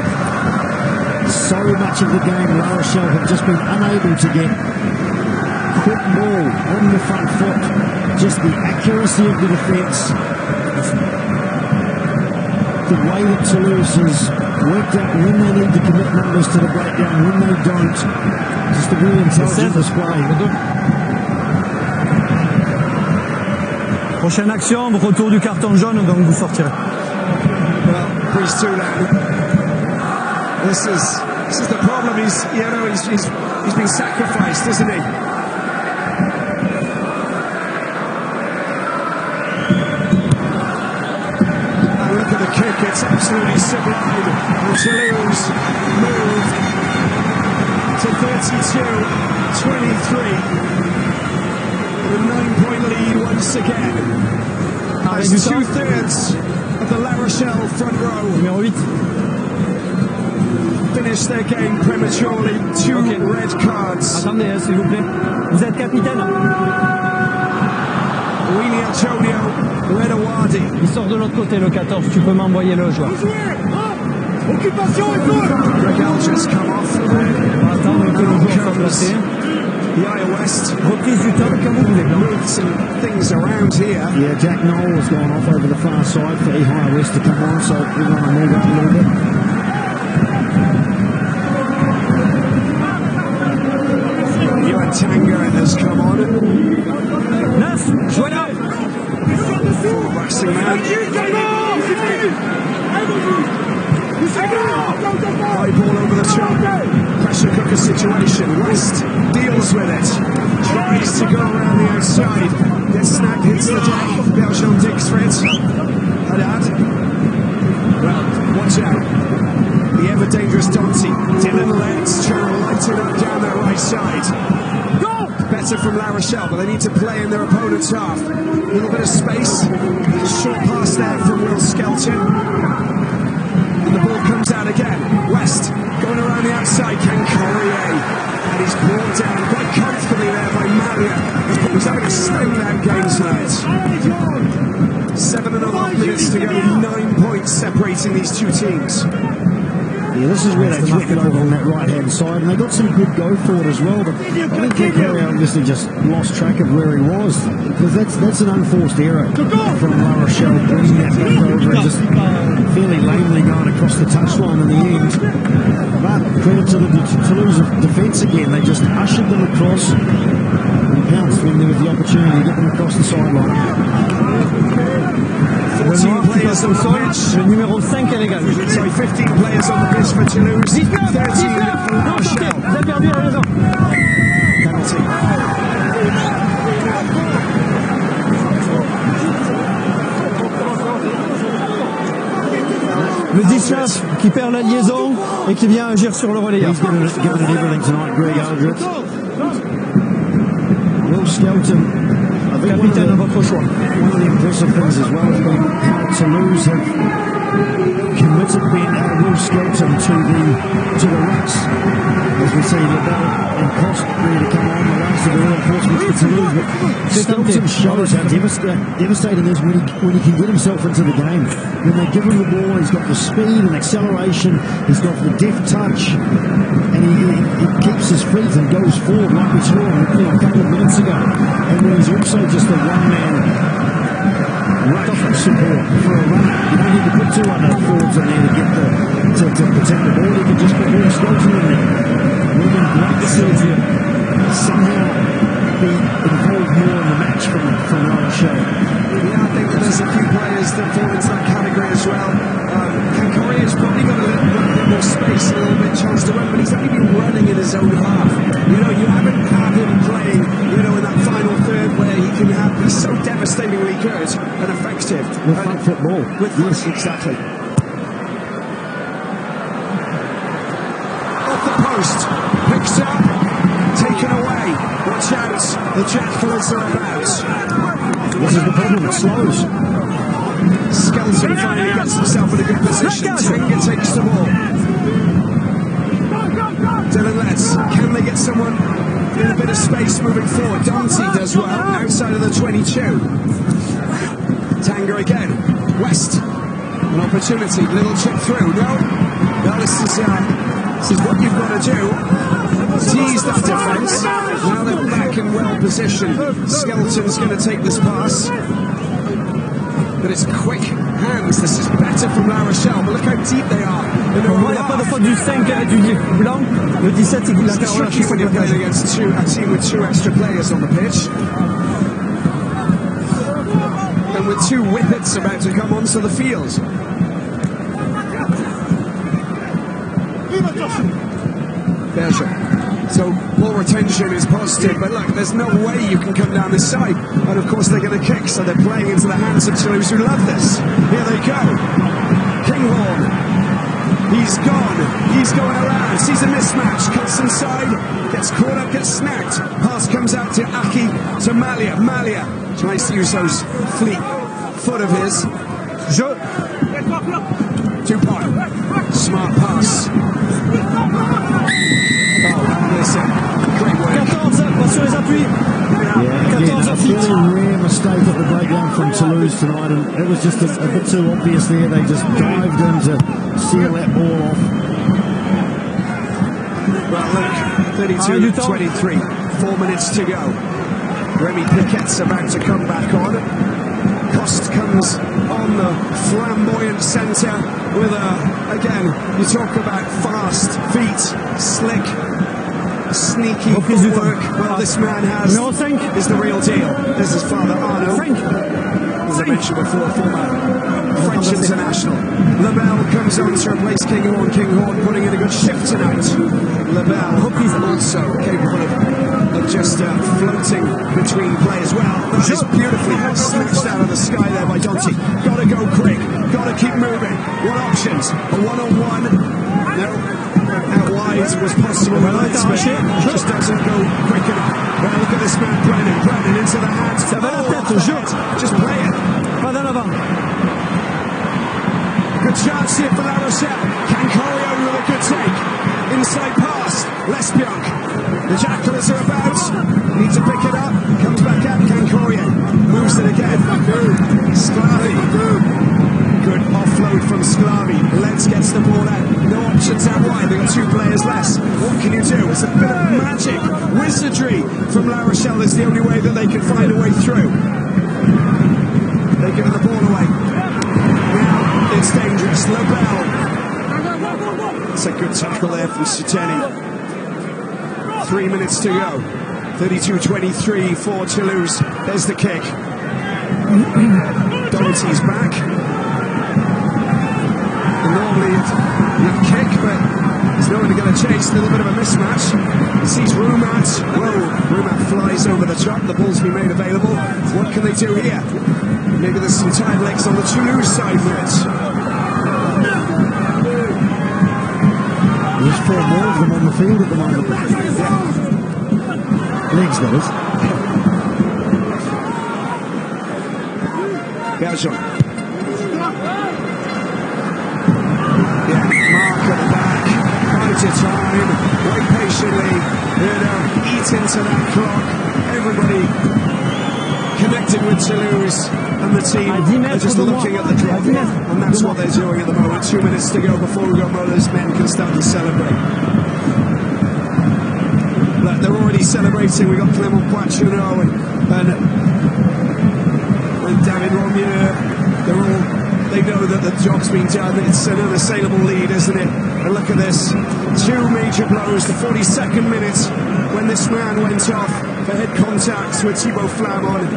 So much of the game, La Rochelle have just been unable to get quick ball on the front foot. Just the accuracy of the defence. The way that Toulouse has worked out when they need to commit numbers to the breakdown, when they don't. Just a really intelligent display. Prochaine action, retour du carton jaune, donc vous sortirez. Well, Brice Toulouse. This is the problem. He's been sacrificed, isn't he? And look at the kick. It's absolutely sublime. And Toulouse moved to 32-23. With a 9-point lead once again. As 2/3 of the La Rochelle front row finish their game prematurely. Two red cards. Attendez, s'il vous plaît. Vous êtes capitaine. Willy Antonio Redawadi. Il sort de l'autre côté, le 14. Tu peux m'envoyer le joueur. Occupation et Greg Alger's come off. Attendre que le joueur soit placé. Yaya West. Reprise du top, comme vous voulez. Moved some things around here. Yeah, Jack Knoll has gone off over the far side for Yaya West to come on, so we're going to move up a little bit. Tanga has come on. Neuf, jouez là. Racing man. High ball over the top. Pressure cooker situation. West deals with it. Tries to go around the outside. Gets snagged, hits the deck. Belgium digs for it. Haddad. Well, watch out. The ever dangerous Dante. Dylan Lenz trying to light it up down that right side. Better from La Rochelle, but they need to play in their opponent's half. A little bit of space. Short pass there from Will Skelton. And the ball comes out again. West going around the outside. Ken Corrier. And he's brought down quite comfortably there by Malia. He's having a standout game tonight. 7.5 minutes to go. 9 points separating these two teams. Yeah, this is where they flick it over on that right-hand side, and they got some good go for it as well, but I think Perry obviously just lost track of where he was, because that's an unforced error from La Rochelle, bringing that back over and just fairly lamely going across the touchline in the end. But credit to the Toulouse defence again, they just ushered them across and pounced when there was the opportunity to get them across the sideline. 14 players on the pitch. Le numéro 5 est légal. Sorry, 15 players on the pitch for Toulouse. 13 for La Rochelle. Vous avez perdu la raison. Penalty. Le 19 qui perd la liaison et qui vient agir sur le relayeur. He's given it everything tonight, Greg Aldrich. Will Skelton, Capitaine, à votre choix. One of the impressive things as well has been how Toulouse have committed Will Skelton to the rucks. As we see LaBelle and Cost ready to come on, the last of the reinforcements for Toulouse. But Skelton shows how devastating it is when he can get himself into the game. When they give him the ball, he's got the speed and acceleration, he's got the deft touch, and he keeps his feet and goes forward like we saw a couple of minutes ago. And when he's also just a one-man ruck support for a runner, you don't need to put two other forwards in there to get to protect the ball. You can just put Will Skelton in there. It would have been great to see him somehow be involved more in the match from La Rochelle. Yeah, I think that there's a few players that fall into that category as well. Cancoria's probably got a little bit more space, a little bit chance to run, but he's only been running in his own half. You know, you haven't had him playing, you know, in that final third where he can be so devastatingly good and effective. With front football. Yes, exactly. Off the post, picks up, taken away. Watch out, the Jackalers are about. This is the problem, it slows. Skelton finally gets himself in a good position. Tenga takes the ball. Dylan Letts, can they get someone in a bit of space moving forward? Dante does well, outside of the 22. Tanga again, West, an opportunity, little chip through, no, this is what you've got to do. Tease that defence, now they're back in well positioned. Skelton's going to take this pass, but it's quick hands. This is better from La Rochelle, but look how deep they are. Pour moi, il n'y a pas de faute du 5 du blanc. Le 17, c'est qu'il a tricky when you're playing against a team with two extra players on the pitch. And with two whippets about to come onto the field. Berger. So ball retention is positive, but look, there's no way you can come down this side. And of course they're going to kick, so they're playing into the hands of Toulouse, who love this. Here they go. Kinghorn. He's gone. He's going around. Sees a mismatch. Cuts inside. Gets caught up. Gets snagged. Pass comes out to Aki. To Malia. Malia tries to use those fleet foot of his. Dupont. Smart pass. Great work. 14, sur les appuis. Yeah, again, a fairly rare mistake at the breakdown from Toulouse tonight, and it was just a bit too obvious there. They just dived in to seal that ball off. Well, look, 32-23, 4 minutes to go. Remy Piquet's about to come back on. Cost comes on the flamboyant centre with again, you talk about fast feet, slick, sneaky footwork. Well, this man is the real deal. This is Father Arno, as I mentioned before, former French international. LaBelle comes on to replace Kinghorn. Kinghorn putting in a good shift tonight. LaBelle also capable of just floating between players. Well, that is beautifully snatched out of the sky there by Dante. Got to go quick. Got to keep moving. What options? A one-on-one? No. Out wide was possible. But it just doesn't go quick enough. Well, look at this man, Brennan. Brennan into the hands. Just play it. Good chance here for La Rochelle. Cancorio with a good take. Inside pass. Lespiak. The Jackalers are about. Need to pick it up. Comes back out. Cancorio moves it again. Sclavi. Good offload from Sclavi. Let's gets the ball out. No options out wide. They've got two players less. What can you do? It's a bit of magic. Wizardry from La Rochelle is the only way that they can find a way through. They're giving the ball away. Now it's dangerous. LaBelle. It's a good tackle there from Suteni. 3 minutes to go. 32-23 for Toulouse. There's the kick. Dante's back. Normally you'd kick, but there's no one going to chase. A little bit of a mismatch. He sees Rumat. Whoa, Rumat flies over the top. The ball's been made available. What can they do here? Maybe there's some tired legs on the Toulouse side for it. There's 4 more of them on the field at the moment. Yeah. Legs, that is. Bergeron. Yeah, Mark at the back. Right to time. Wait patiently. Eat into that clock. Everybody connected with Toulouse. And the team are just looking at the clock. And that's what they're doing at the moment. 2 minutes to go before Hugo Mola's men can start to celebrate. They're already celebrating. We got Clément Poitreau and David Romieux. They know that the job's been done. It's an unassailable lead, isn't it? And look at this. 2 major blows. The 42nd minute when this man went off for head contact with Thibaut Flamand.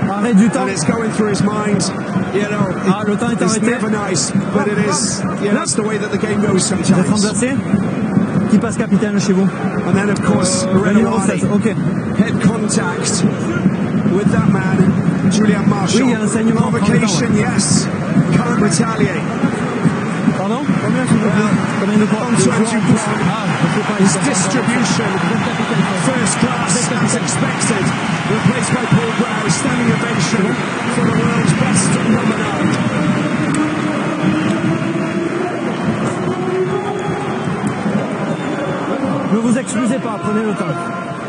And it's going through his mind. You know, it's never nice, but it is. Yeah, that's the way that the game goes sometimes. Qui passe capitaine chez vous? And then, of course, head contact with that man, Julien Marchand. Oui, il y a un saignement. Provocation, yes. Can't retaliate. Pardon? Antoine Dupont. His distribution, first class, as expected. Replaced by Paul Brown, standing ovation for the world's best number 9. Ne vous excusez pas, prenez le temps.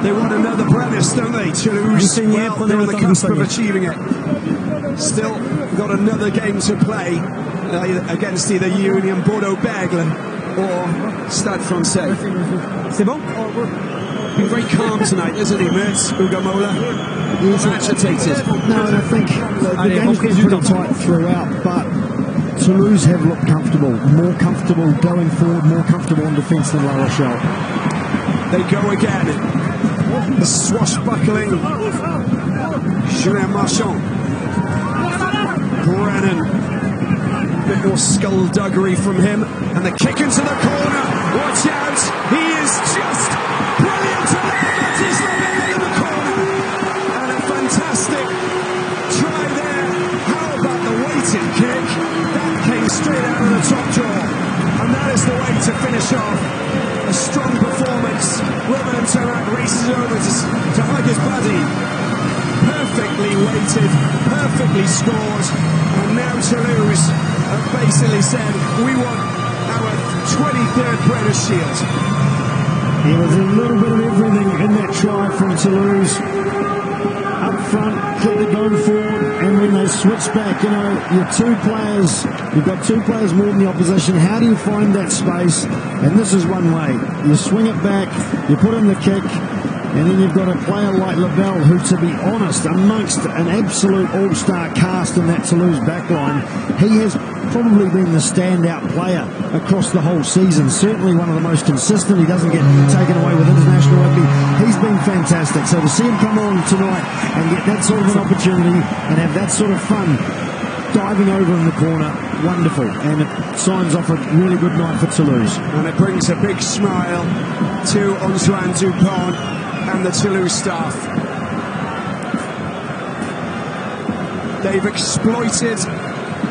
They want another Brennus, don't they? Toulouse, well, they're on the cusp of achieving it. Still got another game to play against either Union Bordeaux-Bègles or Stade Francais. C'est bon? Been very calm tonight, isn't he, Mertz, Hugo Mola? He's agitated. No, and I think the game's been pretty tight throughout, but Toulouse have looked more comfortable going forward, more comfortable on defence than La Rochelle. They go again. The swashbuckling Julien Marchand. Brennan. Bit more skullduggery from him. And the kick into the corner. Watch out. He is just brilliant. That is in the corner. And a fantastic try there. How about the weighted kick? That came straight out of the top drawer. And that is the way to finish off. A strong performance. Robin Tarak races over to hug his buddy. Perfectly weighted, perfectly scored. And now Toulouse have basically said, we want our 23rd British Shield. There was a little bit of everything in that try from Toulouse. Up front, kept it going forward, and when they switch back, you know, you've got two players more than the opposition. How do you find that space? And this is one way. You swing it back, you put in the kick, and then you've got a player like Lavelle, who, to be honest, amongst an absolute all-star cast in that Toulouse backline, he has probably been the standout player across the whole season. Certainly one of the most consistent. He doesn't get taken away with international rugby. He's been fantastic. So to see him come on tonight and get that sort of an opportunity and have that sort of fun diving over in the corner, wonderful. And it signs off a really good night for Toulouse. And it brings a big smile to Antoine Dupont and the Toulouse staff. They've exploited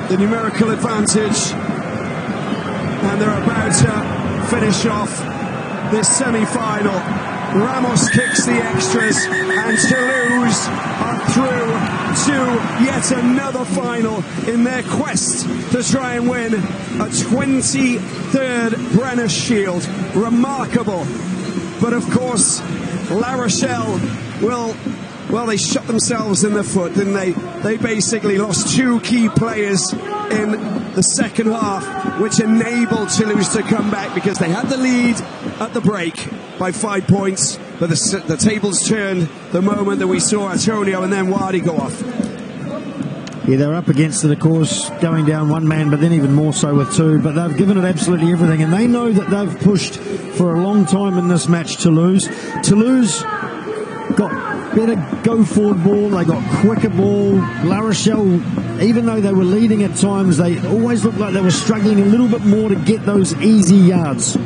the numerical advantage, and they're about to finish off this semi-final. Ramos kicks the extras, and Toulouse are through to yet another final in their quest to try and win a 23rd Brenner Shield. Remarkable. But of course, La Rochelle well, they shot themselves in the foot, didn't they? They basically lost 2 key players in the second half, which enabled Toulouse to come back because they had the lead at the break by 5 points, but the tables turned the moment that we saw Antonio and then Wadi go off. Yeah, they're up against it, of course, going down one man, but then even more so with 2. But they've given it absolutely everything, and they know that they've pushed for a long time in this match, Toulouse. Toulouse got better go-forward ball, they got quicker ball. La Rochelle, even though they were leading at times, they always looked like they were struggling a little bit more to get those easy yards.